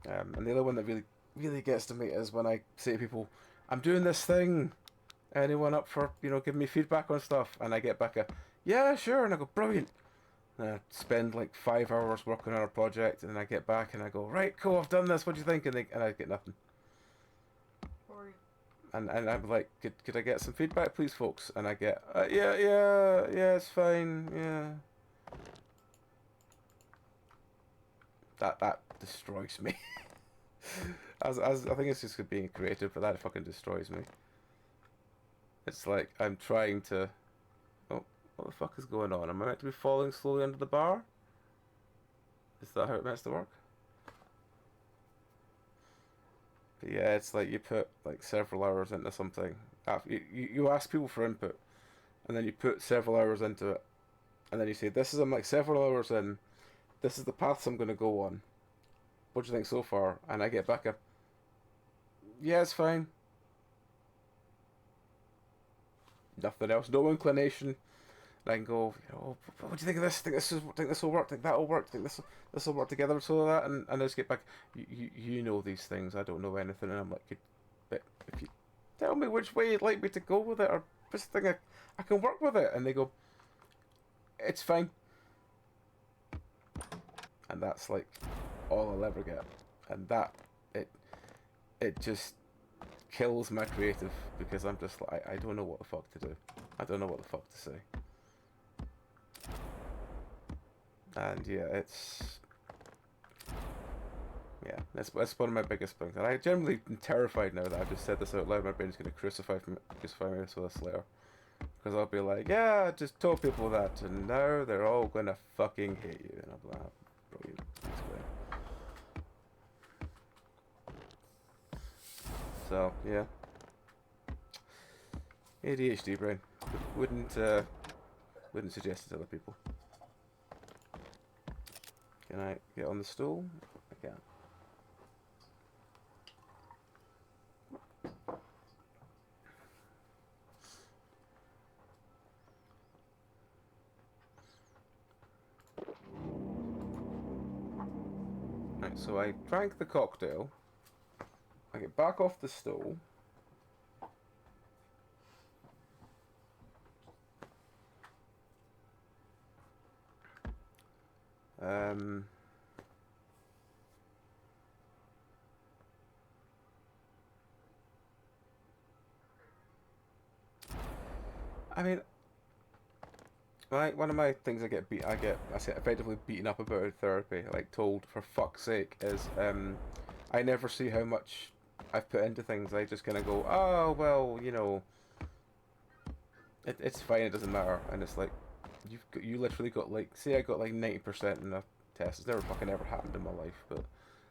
And the other one that really, really gets to me is when I say to people, I'm doing this thing. Anyone up for, giving me feedback on stuff? And I get back yeah, sure. And I go, brilliant. And I spend like 5 hours working on a project, and then I get back and I go, right, cool, I've done this. What do you think? And I get nothing. And I'm like, could I get some feedback, please, folks? And I get, yeah, it's fine, yeah. That destroys me. as I think it's just being creative, but that fucking destroys me. It's like I'm trying to. Oh, what the fuck is going on? Am I meant to be falling slowly under the bar? Is that how it meant to work? But yeah, it's like you put like several hours into something. You ask people for input, and then you put several hours into it, and then you say, "This is I'm like several hours in. This is the paths I'm going to go on. What do you think so far?" And I get back yeah, it's fine. Nothing else, no inclination. And I can go, what do you think of this? Think this will work? Think that will work? Think this will work together? So that, and I just get back. You know these things. I don't know anything, and I'm like, but if you tell me which way you'd like me to go with it, or this thing I can work with it, and they go, it's fine. And that's like all I'll ever get, and that it just kills my creative, because I'm just like, I don't know what the fuck to do. I don't know what the fuck to say. And yeah, that's one of my biggest things. And I generally am terrified now that I've just said this out loud. My brain's going to crucify me with this later. Because I'll be like, yeah, I just told people that, and now they're all going to fucking hate you. And I'll be like, brilliant. Thanks, man. So, yeah. ADHD brain. Wouldn't suggest it to other people. Can I get on the stool? I can. Right, so I drank the cocktail. I get back off the stool. I mean, one of my things I get effectively beaten up about in therapy, like told for fuck's sake, is I never see how much I've put into things. I just kind of go, oh well, it's fine, it doesn't matter, and it's like you literally got like, say I got like 90% in a test. It's never fucking ever happened in my life, but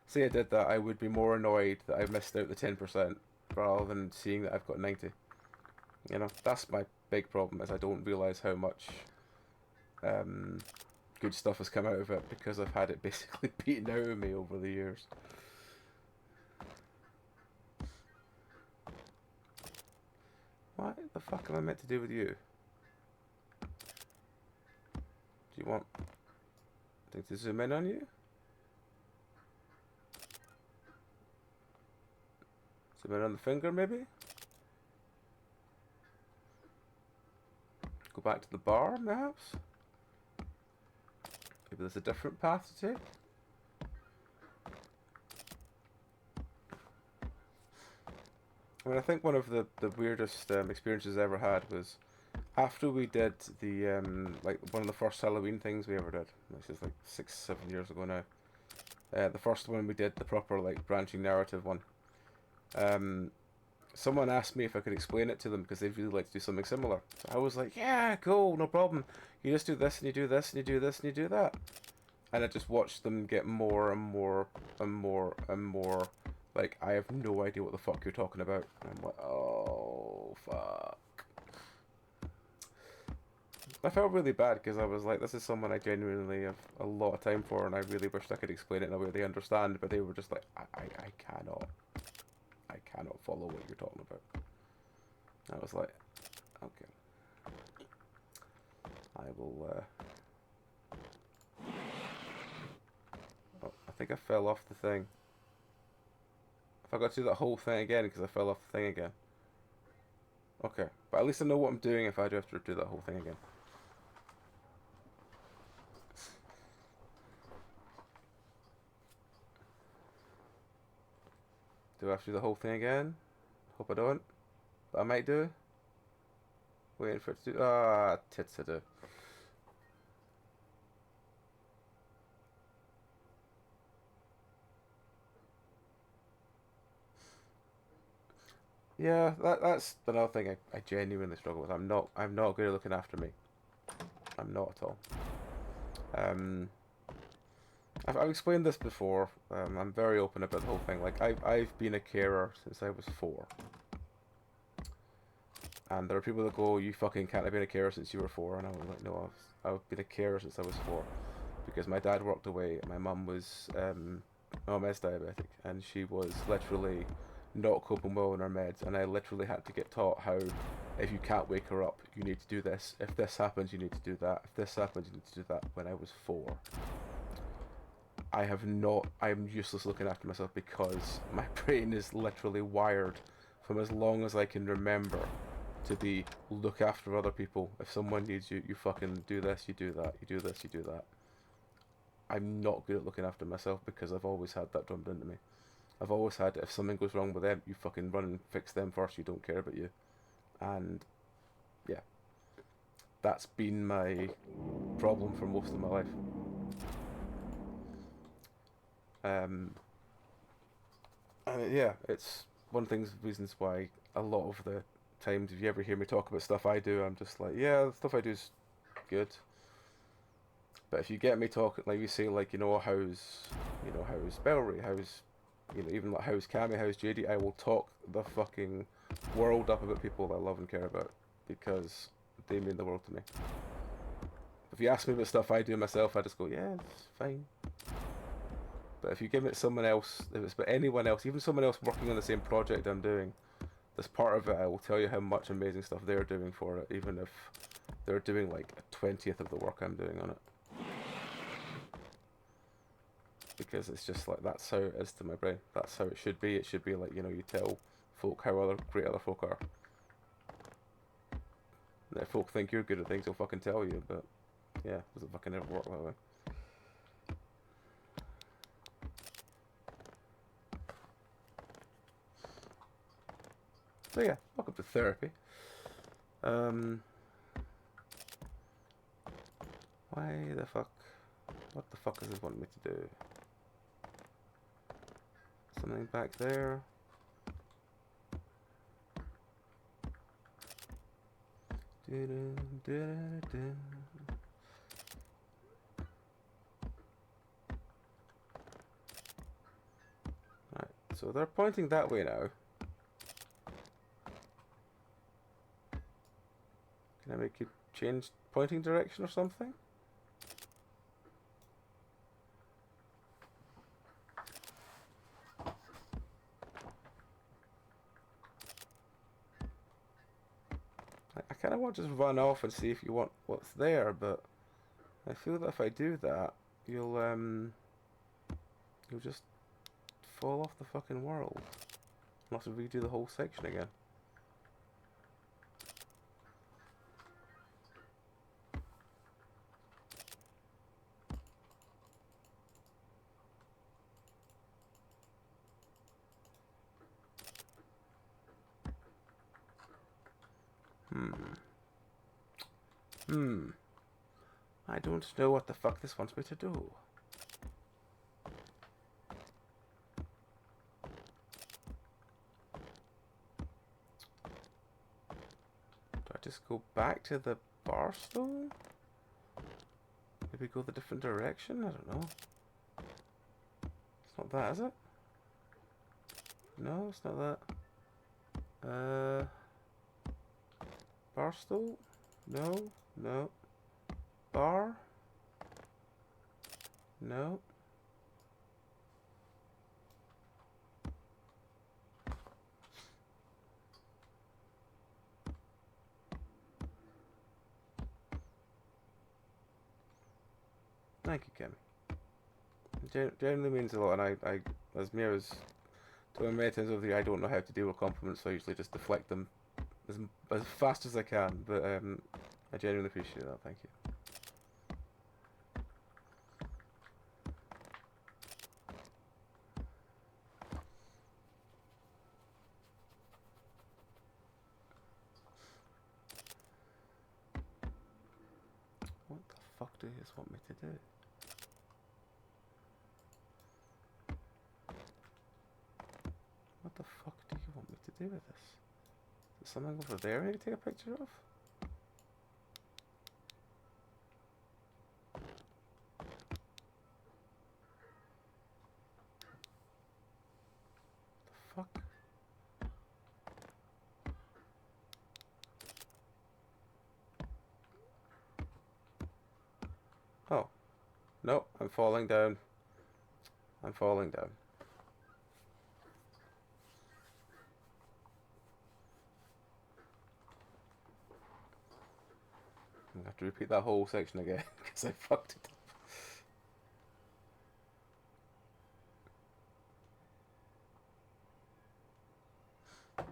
say I did that, I would be more annoyed that I missed out the 10% rather than seeing that I've got 90. That's my big problem, is I don't realise how much good stuff has come out of it, because I've had it basically beaten out of me over the years. What the fuck am I meant to do with you? Do you want to zoom in on you? Zoom in on the finger, maybe? Go back to the bar, perhaps? Maybe there's a different path to take? I mean, I think one of the weirdest experiences I ever had was after we did the, like, one of the first Halloween things we ever did, which is like 6-7 years ago now. The first one we did, the proper, like, branching narrative one. someone asked me if I could explain it to them because they'd really like to do something similar. So I was like, yeah, cool, no problem. You just do this and you do this and you do this and you do that. And I just watched them get more and more and more and more like, I have no idea what the fuck you're talking about. And I'm like, oh, fuck. I felt really bad because I was like, this is someone I genuinely have a lot of time for, and I really wished I could explain it in a way they understand, but they were just like, I cannot follow what you're talking about. I was like, okay. I will, oh, I think I fell off the thing. If I got to do that whole thing again because I fell off the thing again. Okay, but at least I know what I'm doing if I do have to do that whole thing again. Do I have to do the whole thing again? Hope I don't. But I might do. Waiting for it to do. Ah, tits to do. Yeah, that's another thing I genuinely struggle with. I'm not good at looking after me. I'm not at all. I've explained this before. I'm very open about the whole thing. Like I've been a carer since I was 4. And there are people that go, you fucking can't have been a carer since you were 4. And I was like, no, I've been a carer since I was 4. Because my dad worked away, and my mum was, my mum is diabetic, and she was literally not coping well on her meds, and I literally had to get taught how, if you can't wake her up, you need to do this. If this happens, you need to do that. If this happens, you need to do that. When I was 4. I'm useless looking after myself because my brain is literally wired from as long as I can remember to be look after other people. If someone needs you, you fucking do this, you do that, you do this, you do that. I'm not good at looking after myself because I've always had that drummed into me. I've always had, if something goes wrong with them, you fucking run and fix them first, you don't care about you. And yeah, that's been my problem for most of my life. And yeah, it's one of the reasons why a lot of the times, if you ever hear me talk about stuff I do, I'm just like, yeah, the stuff I do is good. But if you get me talking, like you say, like, how's Bellry, how's, even like how's Cammy, how's JD, I will talk the fucking world up about people I love and care about because they mean the world to me. If you ask me about stuff I do myself, I just go, yeah, it's fine. But if you give it to someone else, if it's about anyone else, even someone else working on the same project I'm doing, this part of it, I will tell you how much amazing stuff they're doing for it, even if they're doing like a 20th of the work I'm doing on it. Because it's just like, that's how it is to my brain. That's how it should be. It should be like, you tell folk how great other folk are. And if folk think you're good at things, they'll fucking tell you, but yeah, it doesn't fucking ever work that way. So yeah, welcome to therapy. Why the fuck? What the fuck does this want me to do? Something back there. Right, so they're pointing that way now. Can I make you change pointing direction or something? I kind of want to just run off and see if you want what's there, but I feel that if I do that, you'll just fall off the fucking world. I'll have to redo the whole section again. I don't know what the fuck this wants me to do. just go back to the barstool? Maybe go the different direction? I don't know. It's not that, is it? No, it's not that. Barstool? No, no. Bar? No. Thank you, Kimmy. Generally means a lot, and I as Mia has told me many times over the year, I don't know how to deal with compliments, so I usually just deflect them as fast as I can. But I genuinely appreciate that. Thank you. What the fuck do you guys want me to do? What the fuck do you want me to do with this? Is there something over there I need to take a picture of? The fuck? Oh. No, I'm falling down. I'm falling down. I'm gonna have to repeat that whole section again because I fucked it up.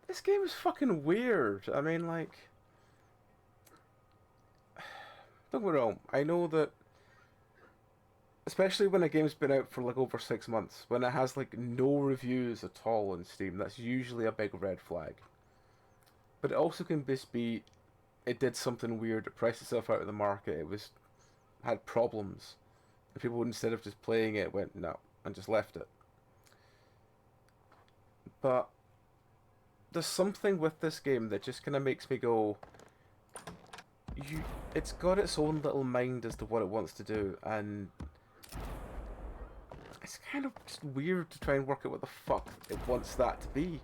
This game is fucking weird. I mean, like, don't get me wrong. I know that, especially when a game's been out for like over 6 months, when it has like no reviews at all on Steam, that's usually a big red flag. But it also can just be, it did something weird, it priced itself out of the market, it had problems, and people, instead of just playing it, went no, and just left it. But there's something with this game that just kind of makes me go, it's got its own little mind as to what it wants to do, and it's kind of just weird to try and work out what the fuck it wants that to be.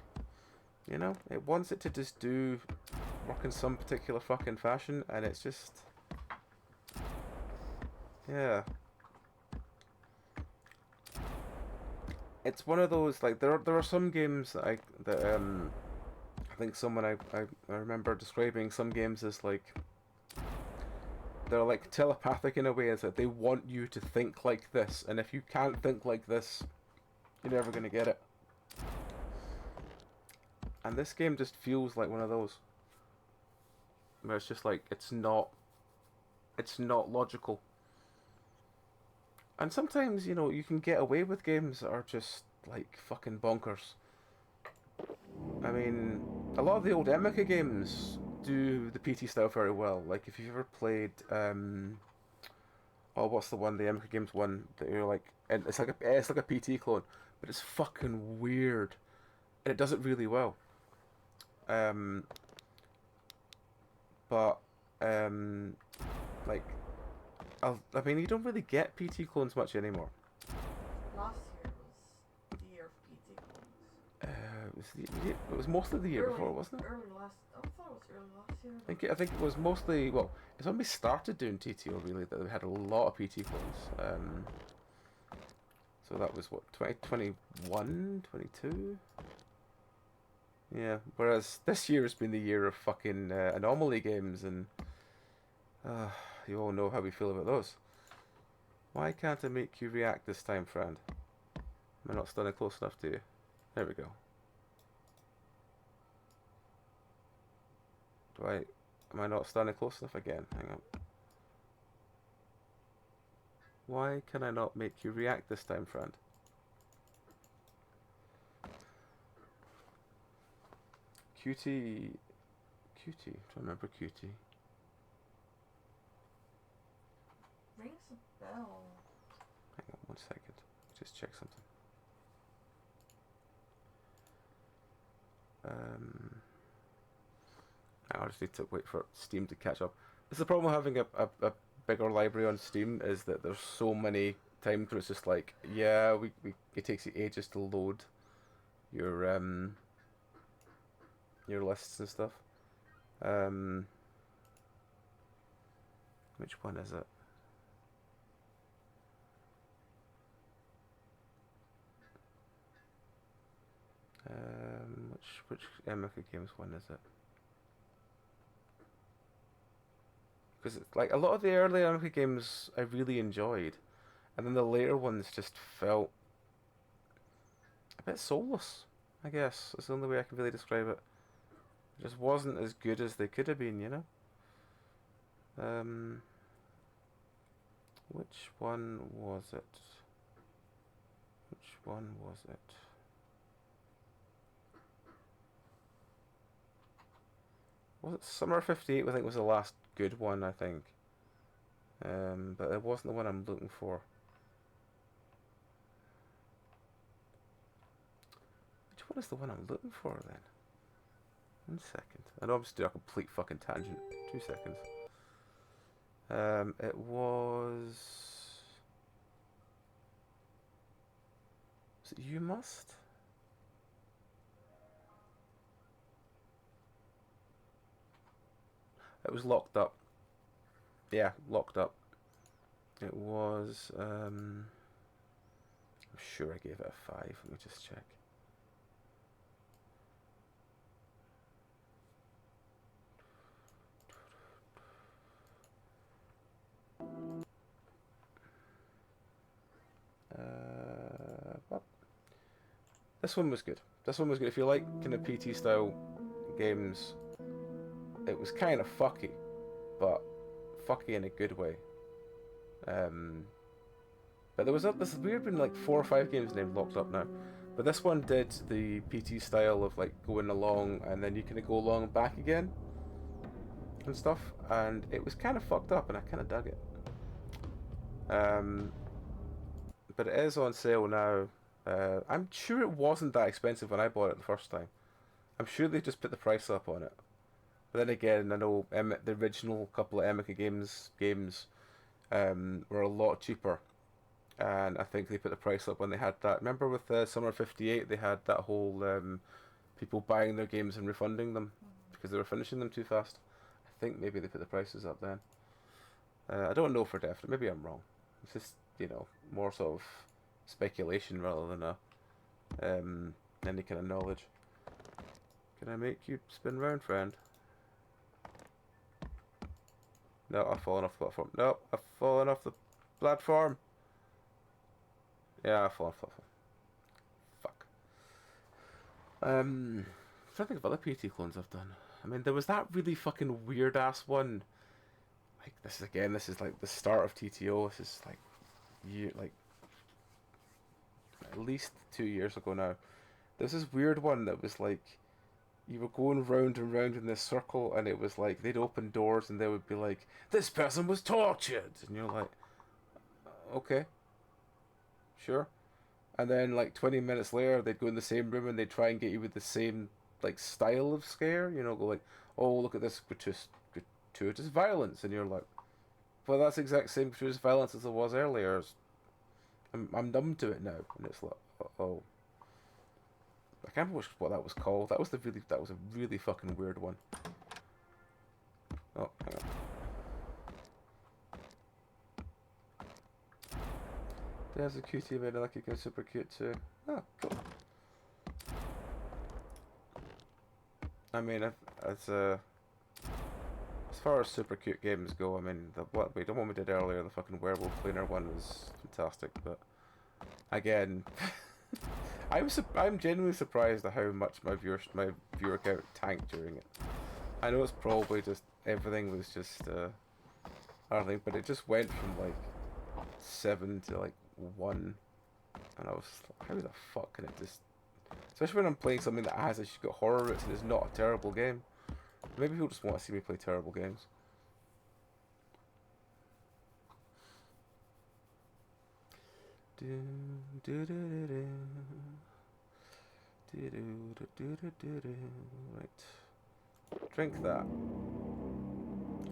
You know? It wants it to just work in some particular fucking fashion, and it's just, yeah. It's one of those, like, there are some games that I think someone I remember describing some games as like, they're like telepathic in a way. It's like they want you to think like this, and if you can't think like this, you're never gonna get it. And this game just feels like one of those, where it's just like, it's not logical. And sometimes, you know, you can get away with games that are just like fucking bonkers. I mean, a lot of the old Emika games do the PT style very well. Like, if you've ever played, oh, what's the one, the Emika games one that you're like, and it's like a PT clone, but it's fucking weird, and it does it really well. But like, I mean, you don't really get PT clones much anymore. Last year was the year of PT clones. It was mostly the year before, wasn't it? I thought it was early last year. I think it was mostly, well, it's when we started doing TTO really that we had a lot of PT clones. So that was what, 2021, 22? Yeah, whereas this year has been the year of fucking anomaly games, and you all know how we feel about those. Why can't I make you react this time, friend? Am I not standing close enough to you? There we go. Am I not standing close enough again? Hang on. Why can I not make you react this time, friend? QT. Do I remember QT? Rings a bell. Hang on 1 second. Just check something. I just need to wait for Steam to catch up. It's the problem with having a bigger library on Steam is that there's so many times where it's just like, yeah, it takes you ages to load your lists and stuff. Which one is it? Which Emeka Games one is it? Because like a lot of the early Emeka games I really enjoyed, and then the later ones just felt a bit soulless. I guess that's the only way I can really describe it. It just wasn't as good as they could have been, you know. Which one was it? Which one was it? Was it Summer 58? I think was the last good one, I think. But it wasn't the one I'm looking for. Which one is the one I'm looking for then? 1 second. I know I'm just doing a complete fucking tangent. 2 seconds. It was... Was it You Must? It was Locked Up. Yeah, Locked Up. It was... I'm sure I gave it a 5. Let me just check. This one was good. This one was good. If you like kind of PT style games, it was kind of fucky, but fucky in a good way. But there was this weird been like 4 or 5 games named Locked Up now. But this one did the PT style of like going along and then you kind of go along and back again and stuff, and it was kind of fucked up and I kind of dug it. But it is on sale now. I'm sure it wasn't that expensive when I bought it the first time. I'm sure they just put the price up on it. But then again, I know the original couple of Emeka games were a lot cheaper. And I think they put the price up when they had that. Remember with Summer 58, they had that whole people buying their games and refunding them because they were finishing them too fast. I think maybe they put the prices up then. I don't know for definite. Maybe I'm wrong. It's just, more sort of speculation rather than any kind of knowledge. Can I make you spin round, friend? No, I've fallen off the platform. No, I've fallen off the platform. Yeah, I've fallen off the platform. Fuck. I'm trying to think of other PT clones I've done. I mean, there was that really fucking weird ass one. Like this is like the start of TTO. This is like at least 2 years ago now. There's this weird one that was like you were going round and round in this circle, and it was like they'd open doors and they would be like, "This person was tortured," and you're like, "Okay, sure." And then like 20 minutes later, they'd go in the same room and they'd try and get you with the same like style of scare. Go like, "Oh, look at this gratuitous violence," and you're like, "Well, that's the exact same gratuitous violence as it was earlier." I'm numb to it now, and it's like, oh. I can't remember what that was called. That was a really fucking weird one. Oh, hang on. There's a cutie made like you super cute too. Oh, cool. I mean, as far as super cute games go, I mean, the one we did earlier, the fucking werewolf cleaner one was fantastic, but again. I'm genuinely surprised at how much my viewer count tanked during it. I know it's probably just everything was just I don't think, but it just went from like 7 to like 1, and I was like, how the fuck can it just? Especially when I'm playing something that has actually got horror roots and is not a terrible game. Maybe people just want to see me play terrible games. Right. Drink that.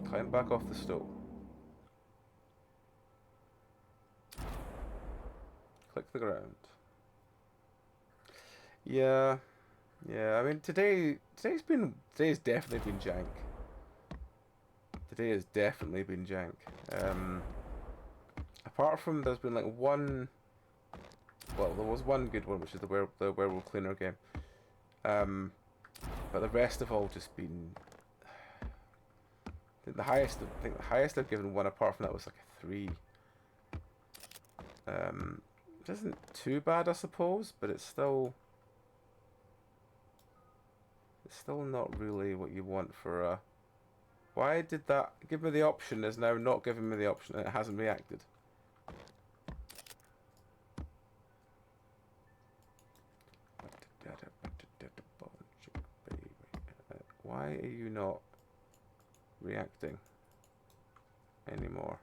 Climb back off the stool. Click the ground. Yeah. Yeah, I mean today's definitely been jank. Today has definitely been jank. Apart from there's been like one, well, there was one good one, which is the werewolf cleaner game. But the rest have all just been. I think the highest I've given one apart from that was like a 3. It isn't too bad, I suppose, but it's still not really what you want for a. Why did that give me the option is now not giving me the option and it hasn't reacted? Why are you not reacting anymore?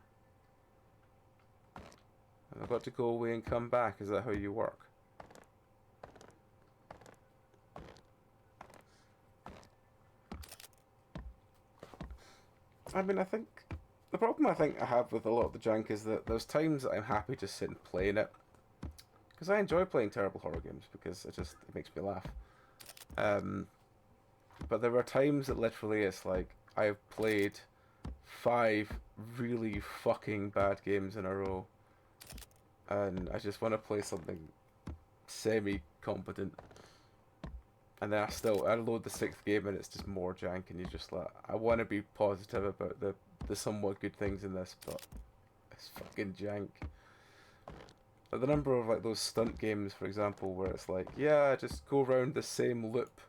Have I got to go away and come back? Is that how you work? I mean, I think the problem I have with a lot of the junk is that there's times that I'm happy to sit and play in it because I enjoy playing terrible horror games because it makes me laugh. But there are times that literally it's like I've played 5 really fucking bad games in a row, and I just want to play something semi-competent. And then I load the 6th game and it's just more jank, and you're just like, I want to be positive about the somewhat good things in this, but it's fucking jank. Like the number of like those stunt games, for example, where it's like, yeah, just go around the same loop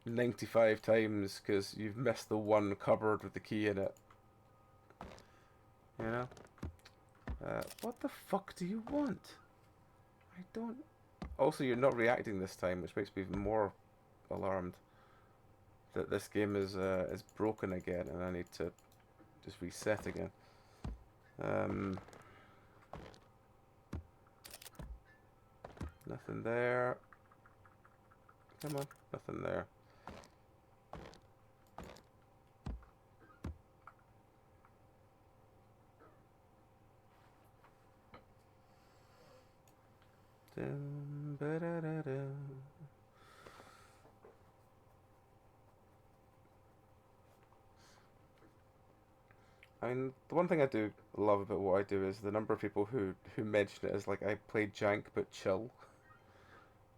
95 times because you've missed the one cupboard with the key in it. You know? What the fuck do you want? I don't... Also, you're not reacting this time, which makes me even more alarmed that this game is broken again, and I need to just reset again. Nothing there. Come on, nothing there. Dum, ba-da-da-dum. I mean, the one thing I do love about what I do is the number of people who mention it as like I played jank but chill.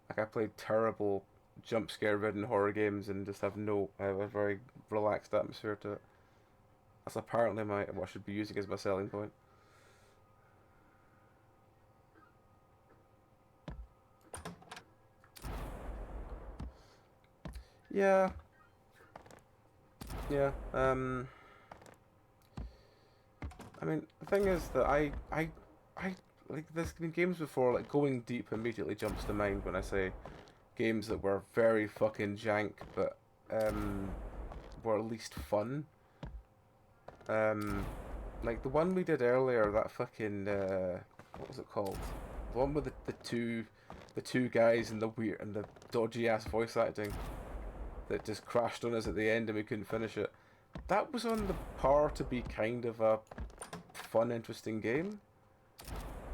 Like I played terrible jump scare ridden horror games and just have a very relaxed atmosphere to it. That's apparently what I should be using as my selling point. Yeah. Yeah. I mean, the thing is that I like there's been games before, like going deep immediately jumps to mind when I say games that were very fucking jank but were at least fun. Like the one we did earlier, that fucking what was it called? The one with the two guys and the weird and the dodgy ass voice acting that just crashed on us at the end and we couldn't finish it. That was on the par to be kind of a fun, interesting game,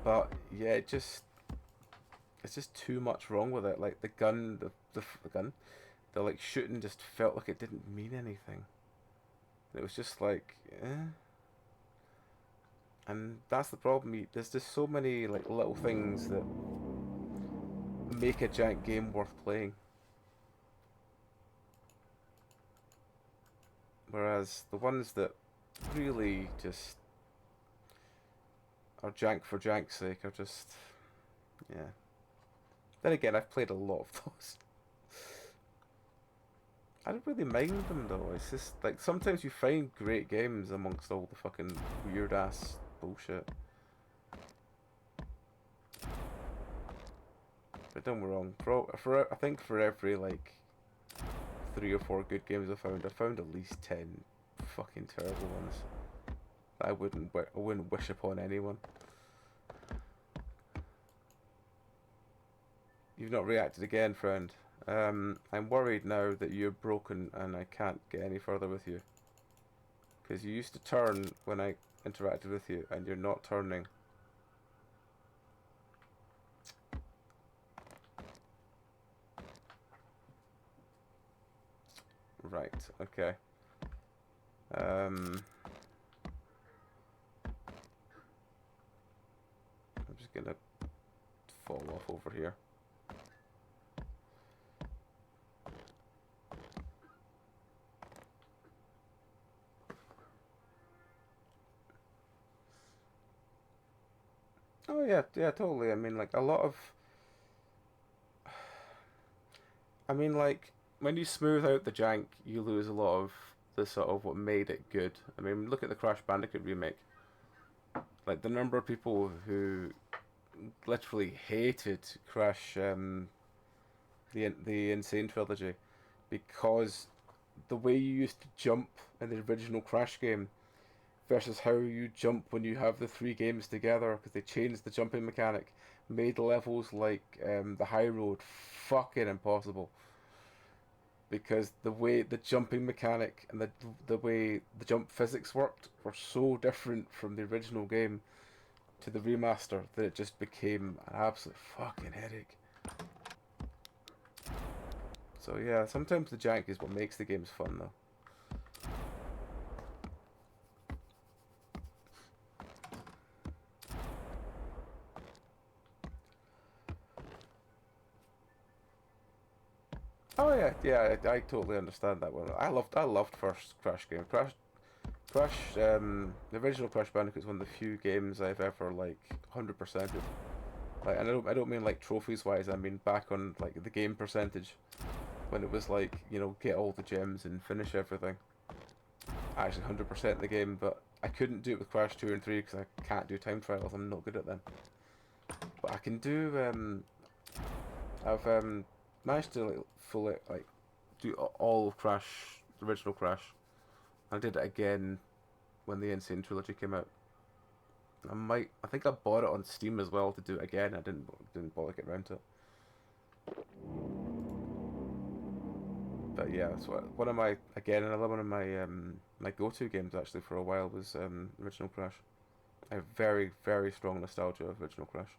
but yeah, it's just too much wrong with it. Like the gun, the like shooting just felt like it didn't mean anything. It was just like, eh. And that's the problem. There's just so many like little things that make a jank game worth playing. Whereas the ones that really just are jank for jank's sake are just, yeah. Then again, I've played a lot of those. I don't really mind them though. It's just like sometimes you find great games amongst all the fucking weird ass bullshit. But don't get me wrong. I think for every like 3 or 4 good games I found at least 10 fucking terrible ones. I wouldn't wish upon anyone. You've not reacted again, friend. I'm worried now that you're broken and I can't get any further with you. Because you used to turn when I interacted with you, and you're not turning. Right, okay. I'm just gonna fall off over here. Oh yeah, yeah, totally. I mean, like a lot of, I mean, like when you smooth out the jank, you lose a lot of the sort of what made it good. I mean, look at the Crash Bandicoot remake. Like the number of people who literally hated Crash, the Insane trilogy, because the way you used to jump in the original Crash game versus how you jump when you have the three games together, because they changed the jumping mechanic, made levels like the High Road fucking impossible. Because the way the jumping mechanic and the way the jump physics worked were so different from the original game to the remaster that it just became an absolute fucking headache. So yeah, sometimes the jank is what makes the games fun though. Oh yeah, yeah, I totally understand that one. I loved first Crash game. The original Crash Bandicoot is one of the few games I've ever like 100%ed. Like, and I don't mean like trophies wise. I mean back on like the game percentage when it was like, you know, get all the gems and finish everything. I actually 100% the game, but I couldn't do it with Crash 2 and 3 because I can't do time trials. I'm not good at them. But I can do I've managed to like fully like do all of Crash, the original Crash. I did it again when the Insane trilogy came out. I think I bought it on Steam as well to do it again. I didn't bother getting around to it. But yeah, so one of my another one of my my go-to games actually for a while was original Crash. I have very strong nostalgia of original Crash.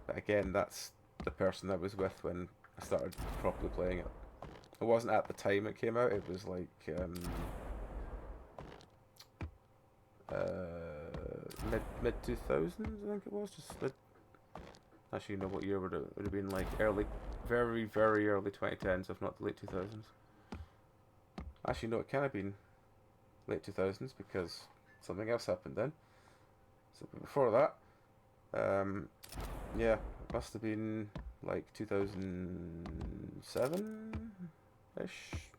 But again, that's the person I was with when I started properly playing it. It wasn't at the time it came out. It was like mid 2000s, I think it was. Just actually, you know what year would have been like early, very early 2010s, if not the late 2000s. Actually, no, it can have been late 2000s because something else happened then. So before that, yeah, it must have been like 2007-ish.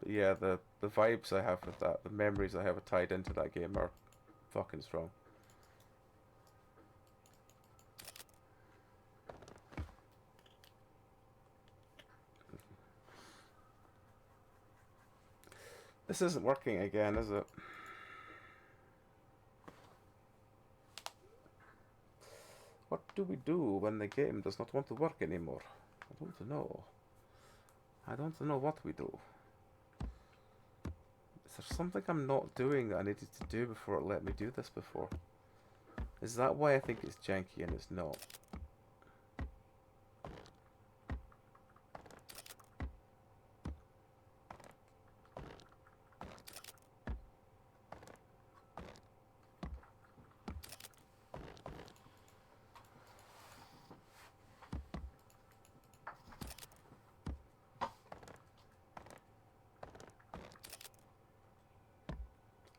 But yeah, the vibes I have with that, the memories I have tied into that game are fucking strong. This isn't working again, is it? What do we do when the game does not want to work anymore? I don't know. I don't know what we do. Is there something I'm not doing that I needed to do before it let me do this before? Is that why I think it's janky and it's not?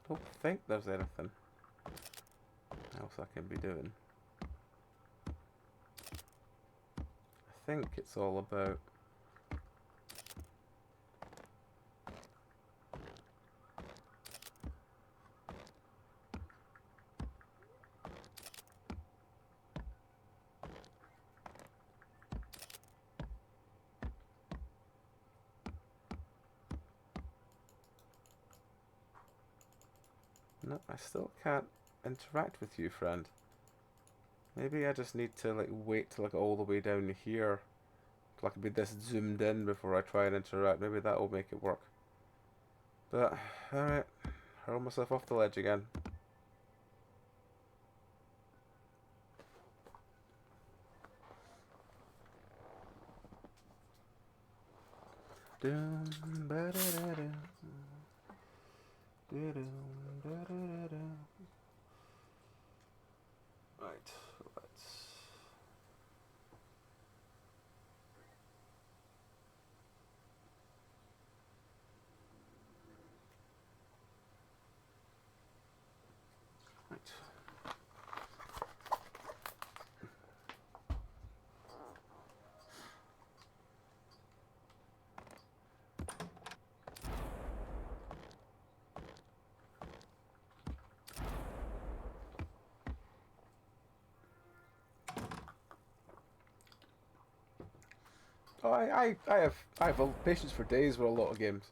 I don't think there's anything else I can be doing. I think it's all about no, I still can't interact with you, friend. Maybe I just need to like wait till I get all the way down here, so I can be this zoomed in before I try and interact. Maybe that will make it work. But alright, hurl myself off the ledge again. Doom, ba da da da. Right, let's. Right. Oh, I have a patience for days with a lot of games.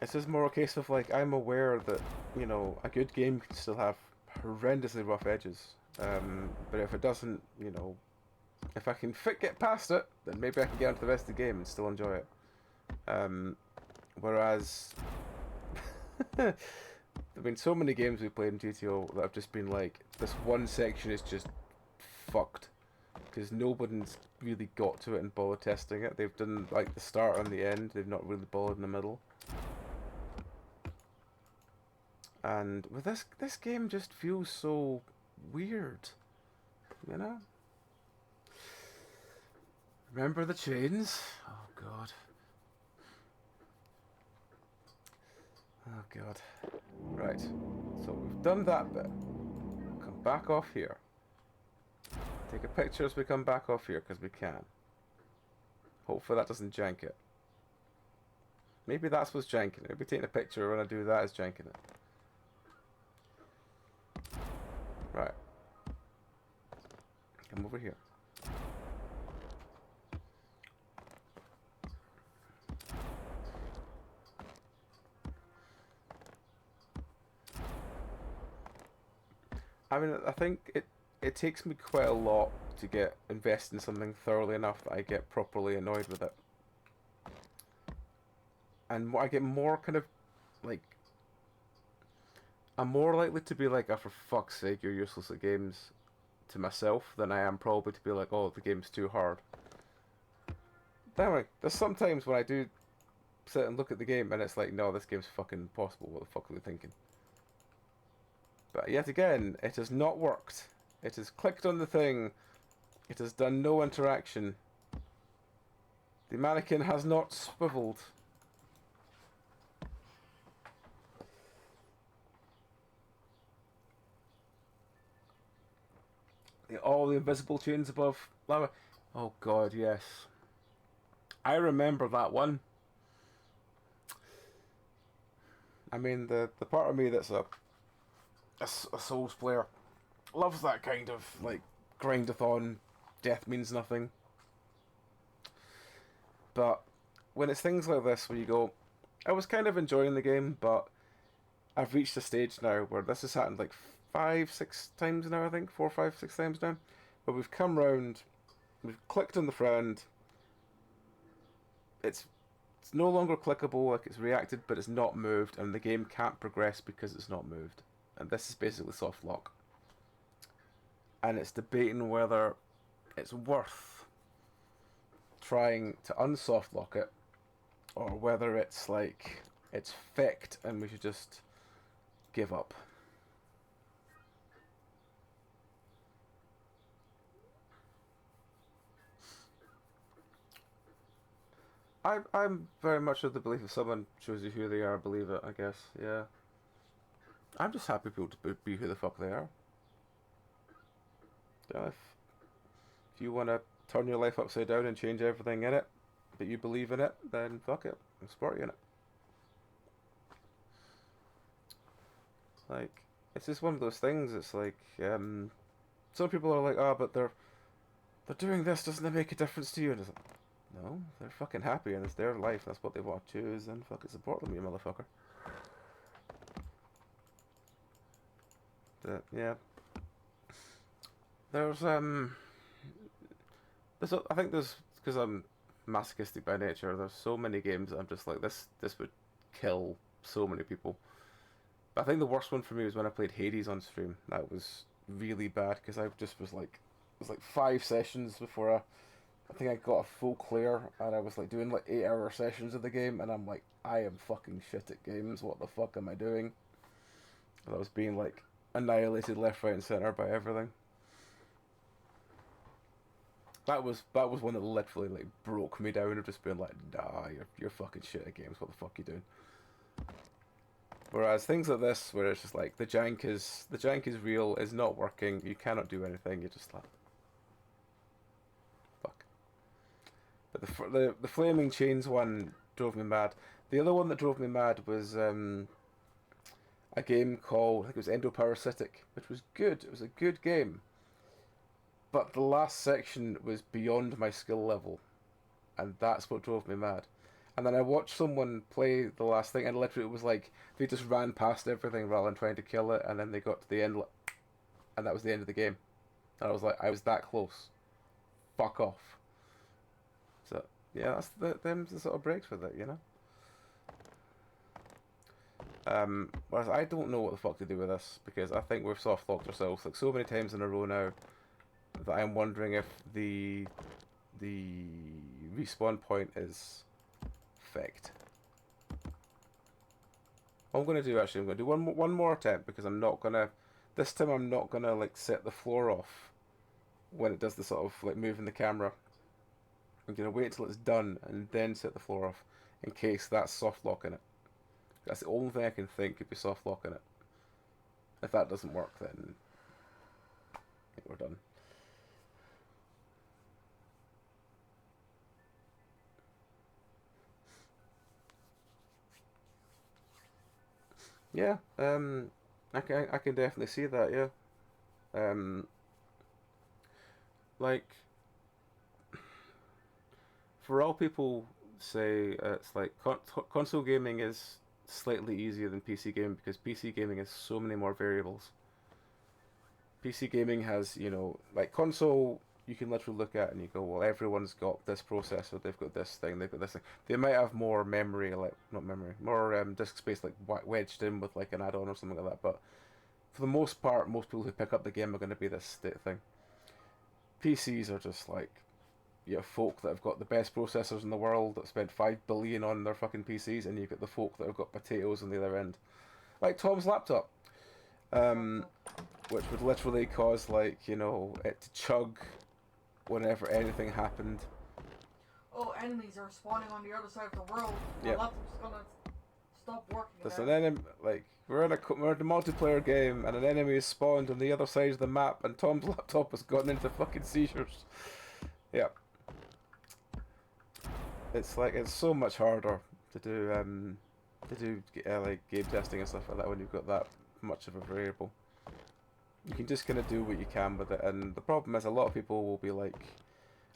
It's just more a case of like I'm aware that, you know, a good game can still have horrendously rough edges. But if it doesn't, you know, if I can get past it, then maybe I can get onto the rest of the game and still enjoy it. Whereas there've been so many games we played in GTO that have just been like, this one section is just fucked because nobody's really got to it and bothered testing it. They've done like the start and the end. They've not really bothered in the middle. And with this game just feels so weird, you know? Remember the chains? Oh god. Oh god. Right. So we've done that bit. Come back off here. Take a picture as we come back off here, because we can. Hopefully that doesn't jank it. Maybe that's what's janking it. Maybe taking a picture when I do that is janking it. Right. Come over here. I mean, I think it takes me quite a lot to get invested in something thoroughly enough that I get properly annoyed with it. And I get more kind of, like, I'm more likely to be like, oh, for fuck's sake, you're useless at games, to myself, than I am probably to be like, oh, the game's too hard. Anyway, there's sometimes when I do sit and look at the game and it's like, no, this game's fucking impossible, what the fuck are they thinking? But yet again, it has not worked. It has clicked on the thing, it has done no interaction. The mannequin has not swiveled. All the invisible chains above lava. Oh god, yes. I remember that one. I mean, the part of me that's a Souls player loves that kind of, like, grindathon, death means nothing. But when it's things like this where you go, I was kind of enjoying the game, but I've reached a stage now where this has happened like 5, 6 times now, I think. 4, 5, 6 times now. Where we've come round, we've clicked on the friend, it's no longer clickable, like it's reacted, but it's not moved, and the game can't progress because it's not moved. And this is basically soft lock. And it's debating whether it's worth trying to unsoft lock it, or whether it's like it's fecked and we should just give up. I'm very much of the belief if someone shows you who they are, believe it, I guess, yeah. I'm just happy people to be who the fuck they are. Yeah, if you want to turn your life upside down and change everything in it, but you believe in it, then fuck it, I'll support you in it. Like, it's just one of those things, it's like, some people are like, oh, but they're doing this, doesn't it make a difference to you? And it's like, no, they're fucking happy and it's their life, that's what they want to choose, and fucking support them, you motherfucker. But, yeah. there's I think there's, because I'm masochistic by nature. There's so many games that I'm just like, this would kill so many people. But I think the worst one for me was when I played Hades on stream. That was really bad because I just was like, it was like 5 sessions before I think I got a full clear, and I was like doing like 8-hour sessions of the game, and I'm like, I am fucking shit at games. What the fuck am I doing? And I was being like annihilated left, right, and center by everything. That was one that literally like broke me down of just being like, nah, you're fucking shit at games. What the fuck you doing? Whereas things like this, where it's just like the jank is real, is not working. You cannot do anything. You're just like, fuck. But the flaming chains one drove me mad. The other one that drove me mad was a game called, I think it was Endoparasitic, which was good. It was a good game, but the last section was beyond my skill level, and that's what drove me mad. And then I watched someone play the last thing, and literally it was like they just ran past everything rather than trying to kill it, and then they got to the end, and that was the end of the game. And I was like, I was that close. Fuck off. So yeah, that's them the sort of breaks with it, you know. Whereas I don't know what the fuck to do with this, because I think we've soft locked ourselves like so many times in a row now that I'm wondering if the respawn point is fucked. What I'm gonna do, actually, I'm gonna do one more attempt, because I'm not gonna, this time I'm not gonna like set the floor off when it does the sort of like moving the camera. I'm gonna wait till it's done and then set the floor off, in case that's soft locking it. That's the only thing I can think could be soft locking it. If that doesn't work, then I think we're done. Yeah, I can definitely see that. Yeah, like, for all people say, it's like console gaming is slightly easier than PC gaming, because PC gaming has so many more variables. PC gaming has, like console, you can literally look at and you go, well, everyone's got this processor, they've got this thing, they've got this thing. They might have more memory, like, not memory, more disk space, like wedged in with like an add-on or something like that. But for the most part, most people who pick up the game are going to be this state thing. PCs are just like, you have folk that have got the best processors in the world that spent 5 billion on their fucking PCs, and you've got the folk that have got potatoes on the other end. Like Tom's laptop. Which would literally cause, like, it to chug whenever anything happened. Oh, enemies are spawning on the other side of the world. Yep. My laptop's gonna stop working. There's an enemy, like, we're in a multiplayer game, and an enemy is spawned on the other side of the map, and Tom's laptop has gotten into fucking seizures. Yep. It's like, it's so much harder to do like game testing and stuff like that when you've got that much of a variable. You can just kind of do what you can with it, and the problem is a lot of people will be like,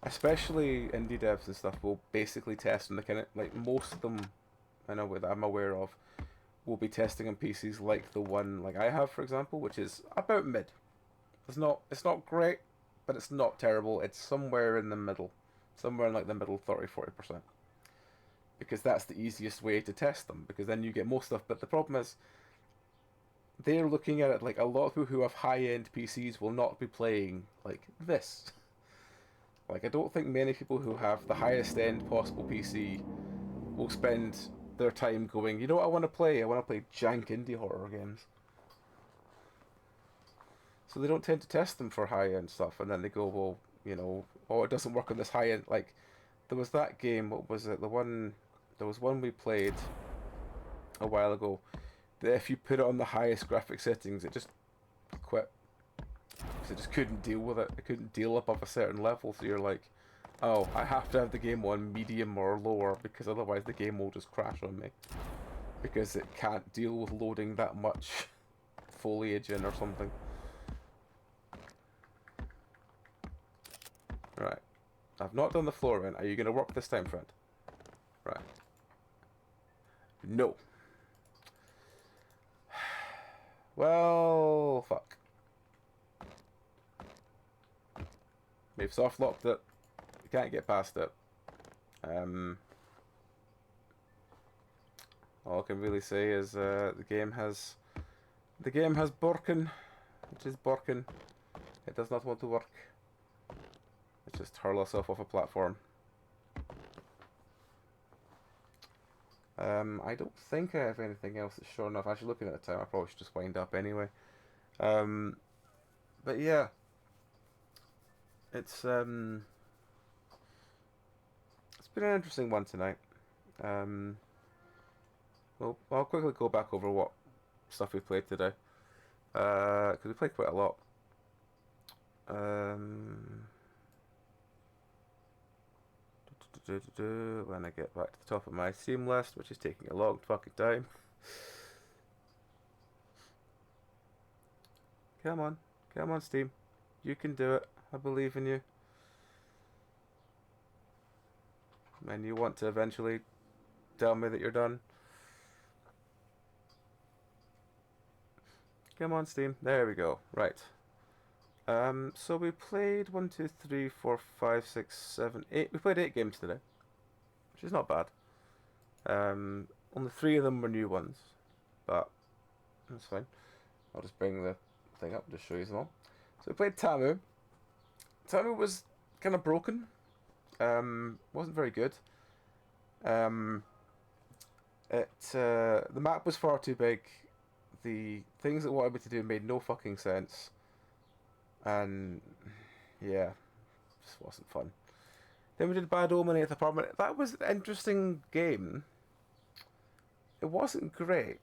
especially indie devs and stuff, will basically test on the kind of, like, most of them I know that I'm aware of will be testing on PCs like the one like I have, for example, which is about mid. It's not great, but it's not terrible. It's somewhere in the middle, somewhere in like the middle 30-40%, because that's the easiest way to test them, because then you get most stuff. But the problem is, they're looking at it like a lot of people who have high-end PCs will not be playing like this. Like, I don't think many people who have the highest end possible PC will spend their time going, you know what I want to play? I want to play jank indie horror games. So they don't tend to test them for high-end stuff, and then they go, well, oh, it doesn't work on this high-end. Like, there was that game, what was it? There was one we played a while ago, that if you put it on the highest graphic settings, it just quit. Because it just couldn't deal with it. It couldn't deal above a certain level, so you're like, oh, I have to have the game on medium or lower, because otherwise the game will just crash on me. Because it can't deal with loading that much foliage in or something. Right. I've not done the floor in. Are you going to work this time, friend? Right. No. Well, fuck. We've soft locked it. You can't get past it. All I can really say is the game has broken, which is broken. It does not want to work. Let's just hurl ourselves off a platform. I don't think I have anything else that's short enough. Actually, looking at the time, I probably should just wind up anyway. But yeah, it's been an interesting one tonight. Well, I'll quickly go back over what stuff we played today, because we played quite a lot. When I get back to the top of my Steam list, which is taking a long fucking time. Come on, Steam, you can do it. I believe in you. And you want to eventually tell me that you're done. Come on, Steam. There we go. Right. So we played 1, 2, 3, 4, 5, 6, 7, 8. We played 8 games today, which is not bad. Only 3 of them were new ones, but that's fine. I'll just bring the thing up and just show you them all. So we played Tamu. Tamu was kind of broken. Wasn't very good. The map was far too big. The things it wanted me to do made no fucking sense. And yeah, just wasn't fun. Then we did Bad Omen 8th Apartment. That was an interesting game. It wasn't great,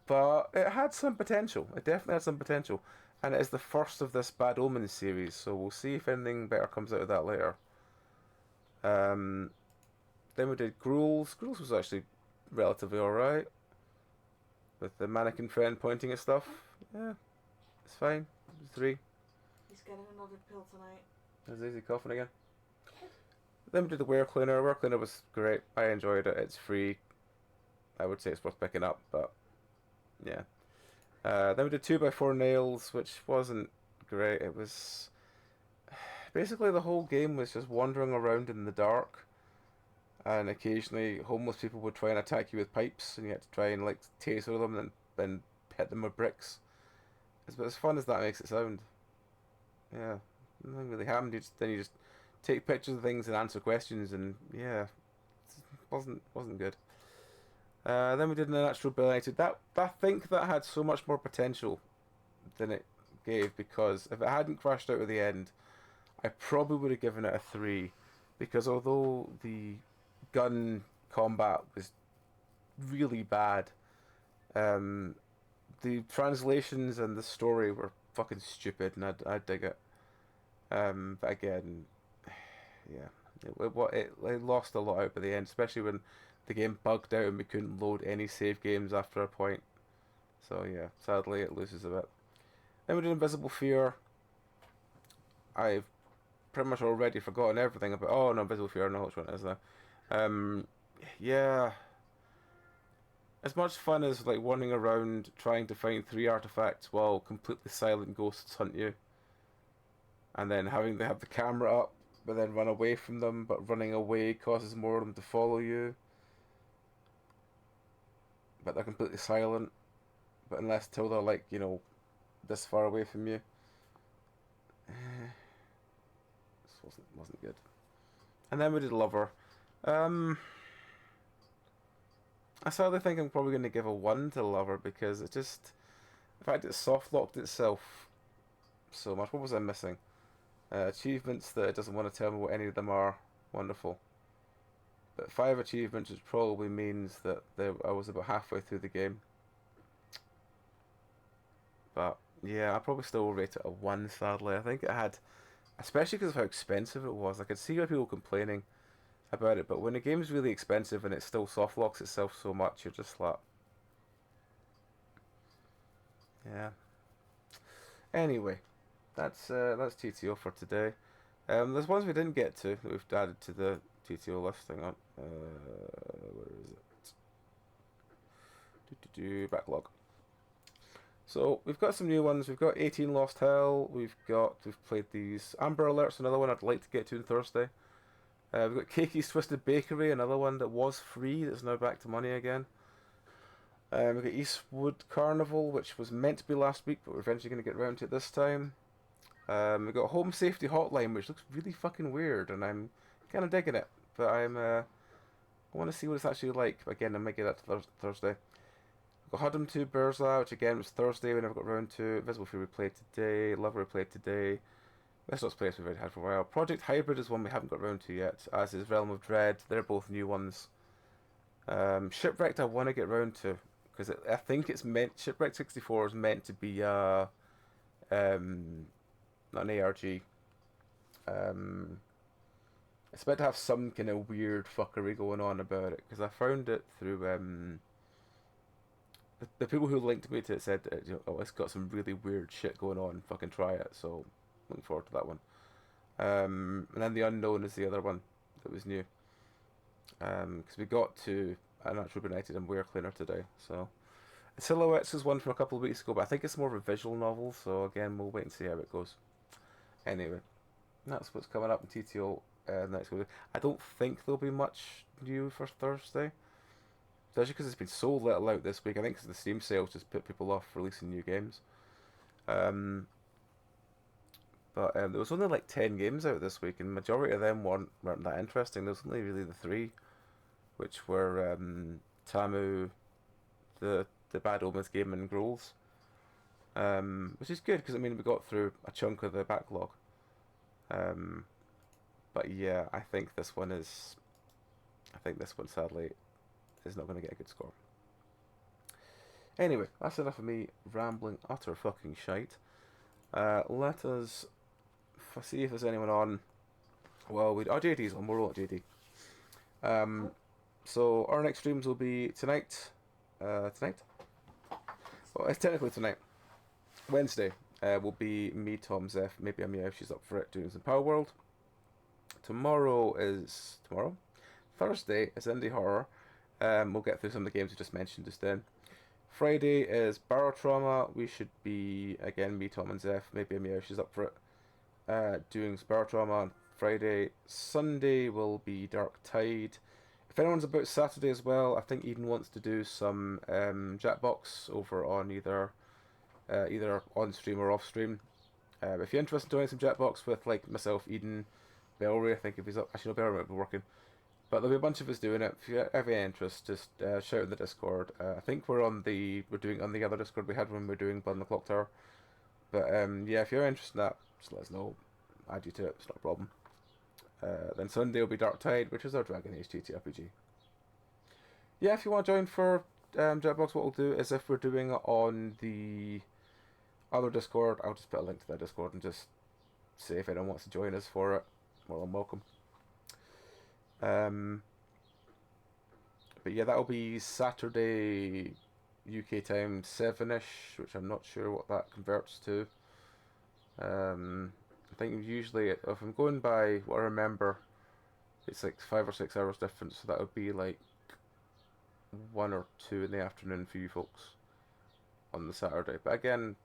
but it had some potential. It definitely had some potential. And it is the first of this Bad Omen series, so we'll see if anything better comes out of that later. Then we did Gruels. Gruels was actually relatively alright. With the mannequin friend pointing at stuff. Yeah, it's fine. 3. He's getting another pill tonight. Is he coughing again? Then we did the Were Cleaner. Were Cleaner was great. I enjoyed it. It's free. I would say it's worth picking up, but yeah. Then we did 2x4 Nails, which wasn't great. It was basically the whole game was just wandering around in the dark, and occasionally homeless people would try and attack you with pipes, and you had to try and like taser them and then hit them with bricks. It's about as fun as that makes it sound. Yeah, nothing really happened. Then you just take pictures of things and answer questions, and yeah, it wasn't good. Then we did an Unnatural Ability. That I think that had so much more potential than it gave, because if it hadn't crashed out at the end, I probably would have given it a 3, because although the gun combat was really bad, the translations and the story were fucking stupid, and I dig it. But again, yeah, it lost a lot out by the end, especially when the game bugged out and we couldn't load any save games after a point. So yeah, sadly it loses a bit. Then we did Invisible Fear. I've pretty much already forgotten everything about. Oh no, Invisible Fear. I know which one it is now. Yeah. As much fun as like wandering around trying to find 3 artifacts while completely silent ghosts hunt you, and then having to have the camera up, but then run away from them. But running away causes more of them to follow you. But they're completely silent. But unless till they're like, you know, this far away from you. This wasn't good. And then we did Lover. I sadly think I'm probably going to give a 1 to Lover, because it just, the fact it soft locked itself so much. What was I missing? Achievements that it doesn't want to tell me what any of them are. Wonderful. But 5 achievements, which probably means that I was about halfway through the game. But yeah, I probably still will rate it a 1, sadly. I think it had, especially because of how expensive it was. I could see why people complaining about it, but when a game's really expensive and it still soft locks itself so much, you're just like, yeah. Anyway, that's TTO for today. There's ones we didn't get to that we've added to the TTO list. Hang on, where is it? Backlog. So we've got some new ones. We've got 18 Lost Hell. We've played these Amber Alert's another one I'd like to get to on Thursday. We've got Cakey's Twisted Bakery, another one that was free that's now back to money again. We've got Eastwood Carnival, which was meant to be last week, but we're eventually going to get around to it this time. We've got Home Safety Hotline, which looks really fucking weird, and I'm kind of digging it. But I want to see what it's actually like. Again, I might get that to Thursday. We've got Huddum 2 Bursla, which again was Thursday, we never got around to. Invisible Fury we played today. Lover we played today. This not place we've already had for a while. Project Hybrid is one we haven't got around to yet, as is Realm of Dread. They're both new ones. Shipwrecked I want to get around to, because I think it's meant, Shipwrecked 64 is meant to be not an ARG. It's meant to have some kind of weird fuckery going on about it, because I found it through the people who linked me to it said, oh, it's got some really weird shit going on, fucking try it, so looking forward to that one. And then The Unknown is the other one that was new. Because we got to an actual United and Wear Cleaner today, so. Silhouettes was one from a couple of weeks ago, but I think it's more of a visual novel, so again, we'll wait and see how it goes. Anyway, that's what's coming up in TTO next week. I don't think there'll be much new for Thursday. Especially because it's been so little out this week. I think because the Steam sales just put people off releasing new games. But there was only like 10 games out this week, and the majority of them weren't that interesting. There was only really the 3, which were Tamu, the Bad Omens game, and Growls. Which is good, because I mean we got through a chunk of the backlog. But yeah, I think this one sadly is not going to get a good score. Anyway, that's enough of me rambling utter fucking shite. Let us see if there's anyone on. Well, JD's on. We're all at JD. So our next streams will be tonight. Tonight? Well, it's technically tonight. Wednesday will be me, Tom, Zeph, maybe Amia if she's up for it, doing some Power World. Tomorrow? Thursday is Indie Horror. We'll get through some of the games we just mentioned just then. Friday is Barotrauma. We should be, again, me, Tom, and Zeph, maybe Amia if she's up for it, doing Barotrauma on Friday. Sunday will be Dark Tide. If anyone's about Saturday as well, I think Eden wants to do some Jackbox over on either on stream or off stream. If you're interested in doing some Jackbox with like myself, Eden, Bellry, I think if he's up, actually no, Bellry might be working, but there'll be a bunch of us doing it. If you have any interest, just shout in the Discord. I think we're doing on the other Discord we had when we were doing Blood on the Clock Tower. But yeah, if you're interested in that, just let us know. Add you to it. It's not a problem. Then Sunday will be Dark Tide, which is our Dragon Age TTRPG. Yeah, if you want to join for Jackbox, what we'll do is if we're doing it on the other Discord, I'll just put a link to that Discord and just say if anyone wants to join us for it, more than welcome. But yeah, that'll be Saturday UK time 7ish, which I'm not sure what that converts to. I think usually, if I'm going by what I remember, it's like 5 or 6 hours difference, so that would be like 1 or 2 in the afternoon for you folks on the Saturday. But again,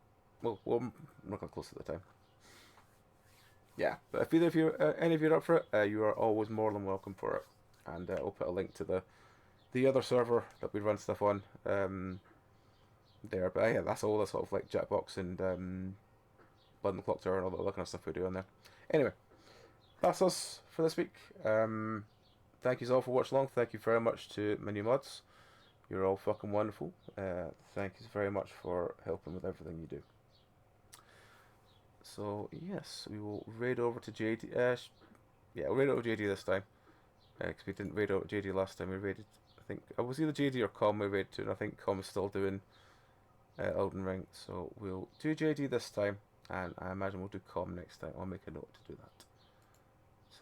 we'll look close at the time. Yeah, but if either of you, any of you are up for it, you are always more than welcome for it. And I'll put a link to the other server that we run stuff on there. But yeah, that's all the sort of like Jackbox and Blood on the Clock Tower and all that kind of stuff we do on there. Anyway, that's us for this week. Thank you all for watching along. Thank you very much to my new mods. You're all fucking wonderful. Thank you very much for helping with everything you do. So yes, we will raid over to JD. Yeah, we'll raid over JD this time. Because we didn't raid over JD last time. We raided, I think, it was either JD or Com we raided to, and I think Com is still doing Elden Ring. So we'll do JD this time, and I imagine we'll do Com next time. I'll make a note to do that.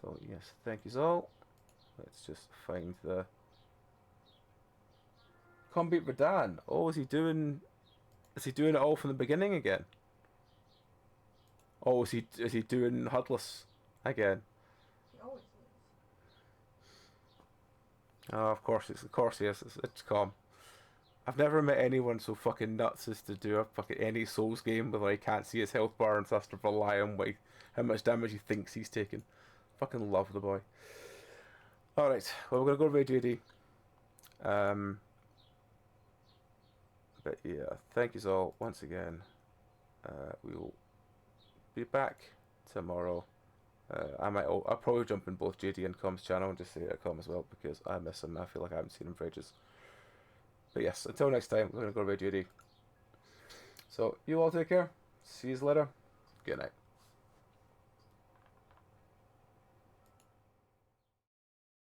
So yes, thank you all. Let's just find the Combeat Radan. Oh, is he doing it all from the beginning again? Oh, is he doing Hudless again? He always is. Oh, of course he is. It's calm. I've never met anyone so fucking nuts as to do a fucking any Souls game where he can't see his health bar and has to rely on how much damage he thinks he's taking. Fucking love the boy. Alright, well, we're gonna go to JD. But yeah, thank you all once again. We will be back tomorrow. I'll probably jump in both JD and Com's channel and just say hi to Com as well because I miss him. I feel like I haven't seen him for ages. But yes, until next time, we're gonna go to JD. So you all take care. See you later. Good night.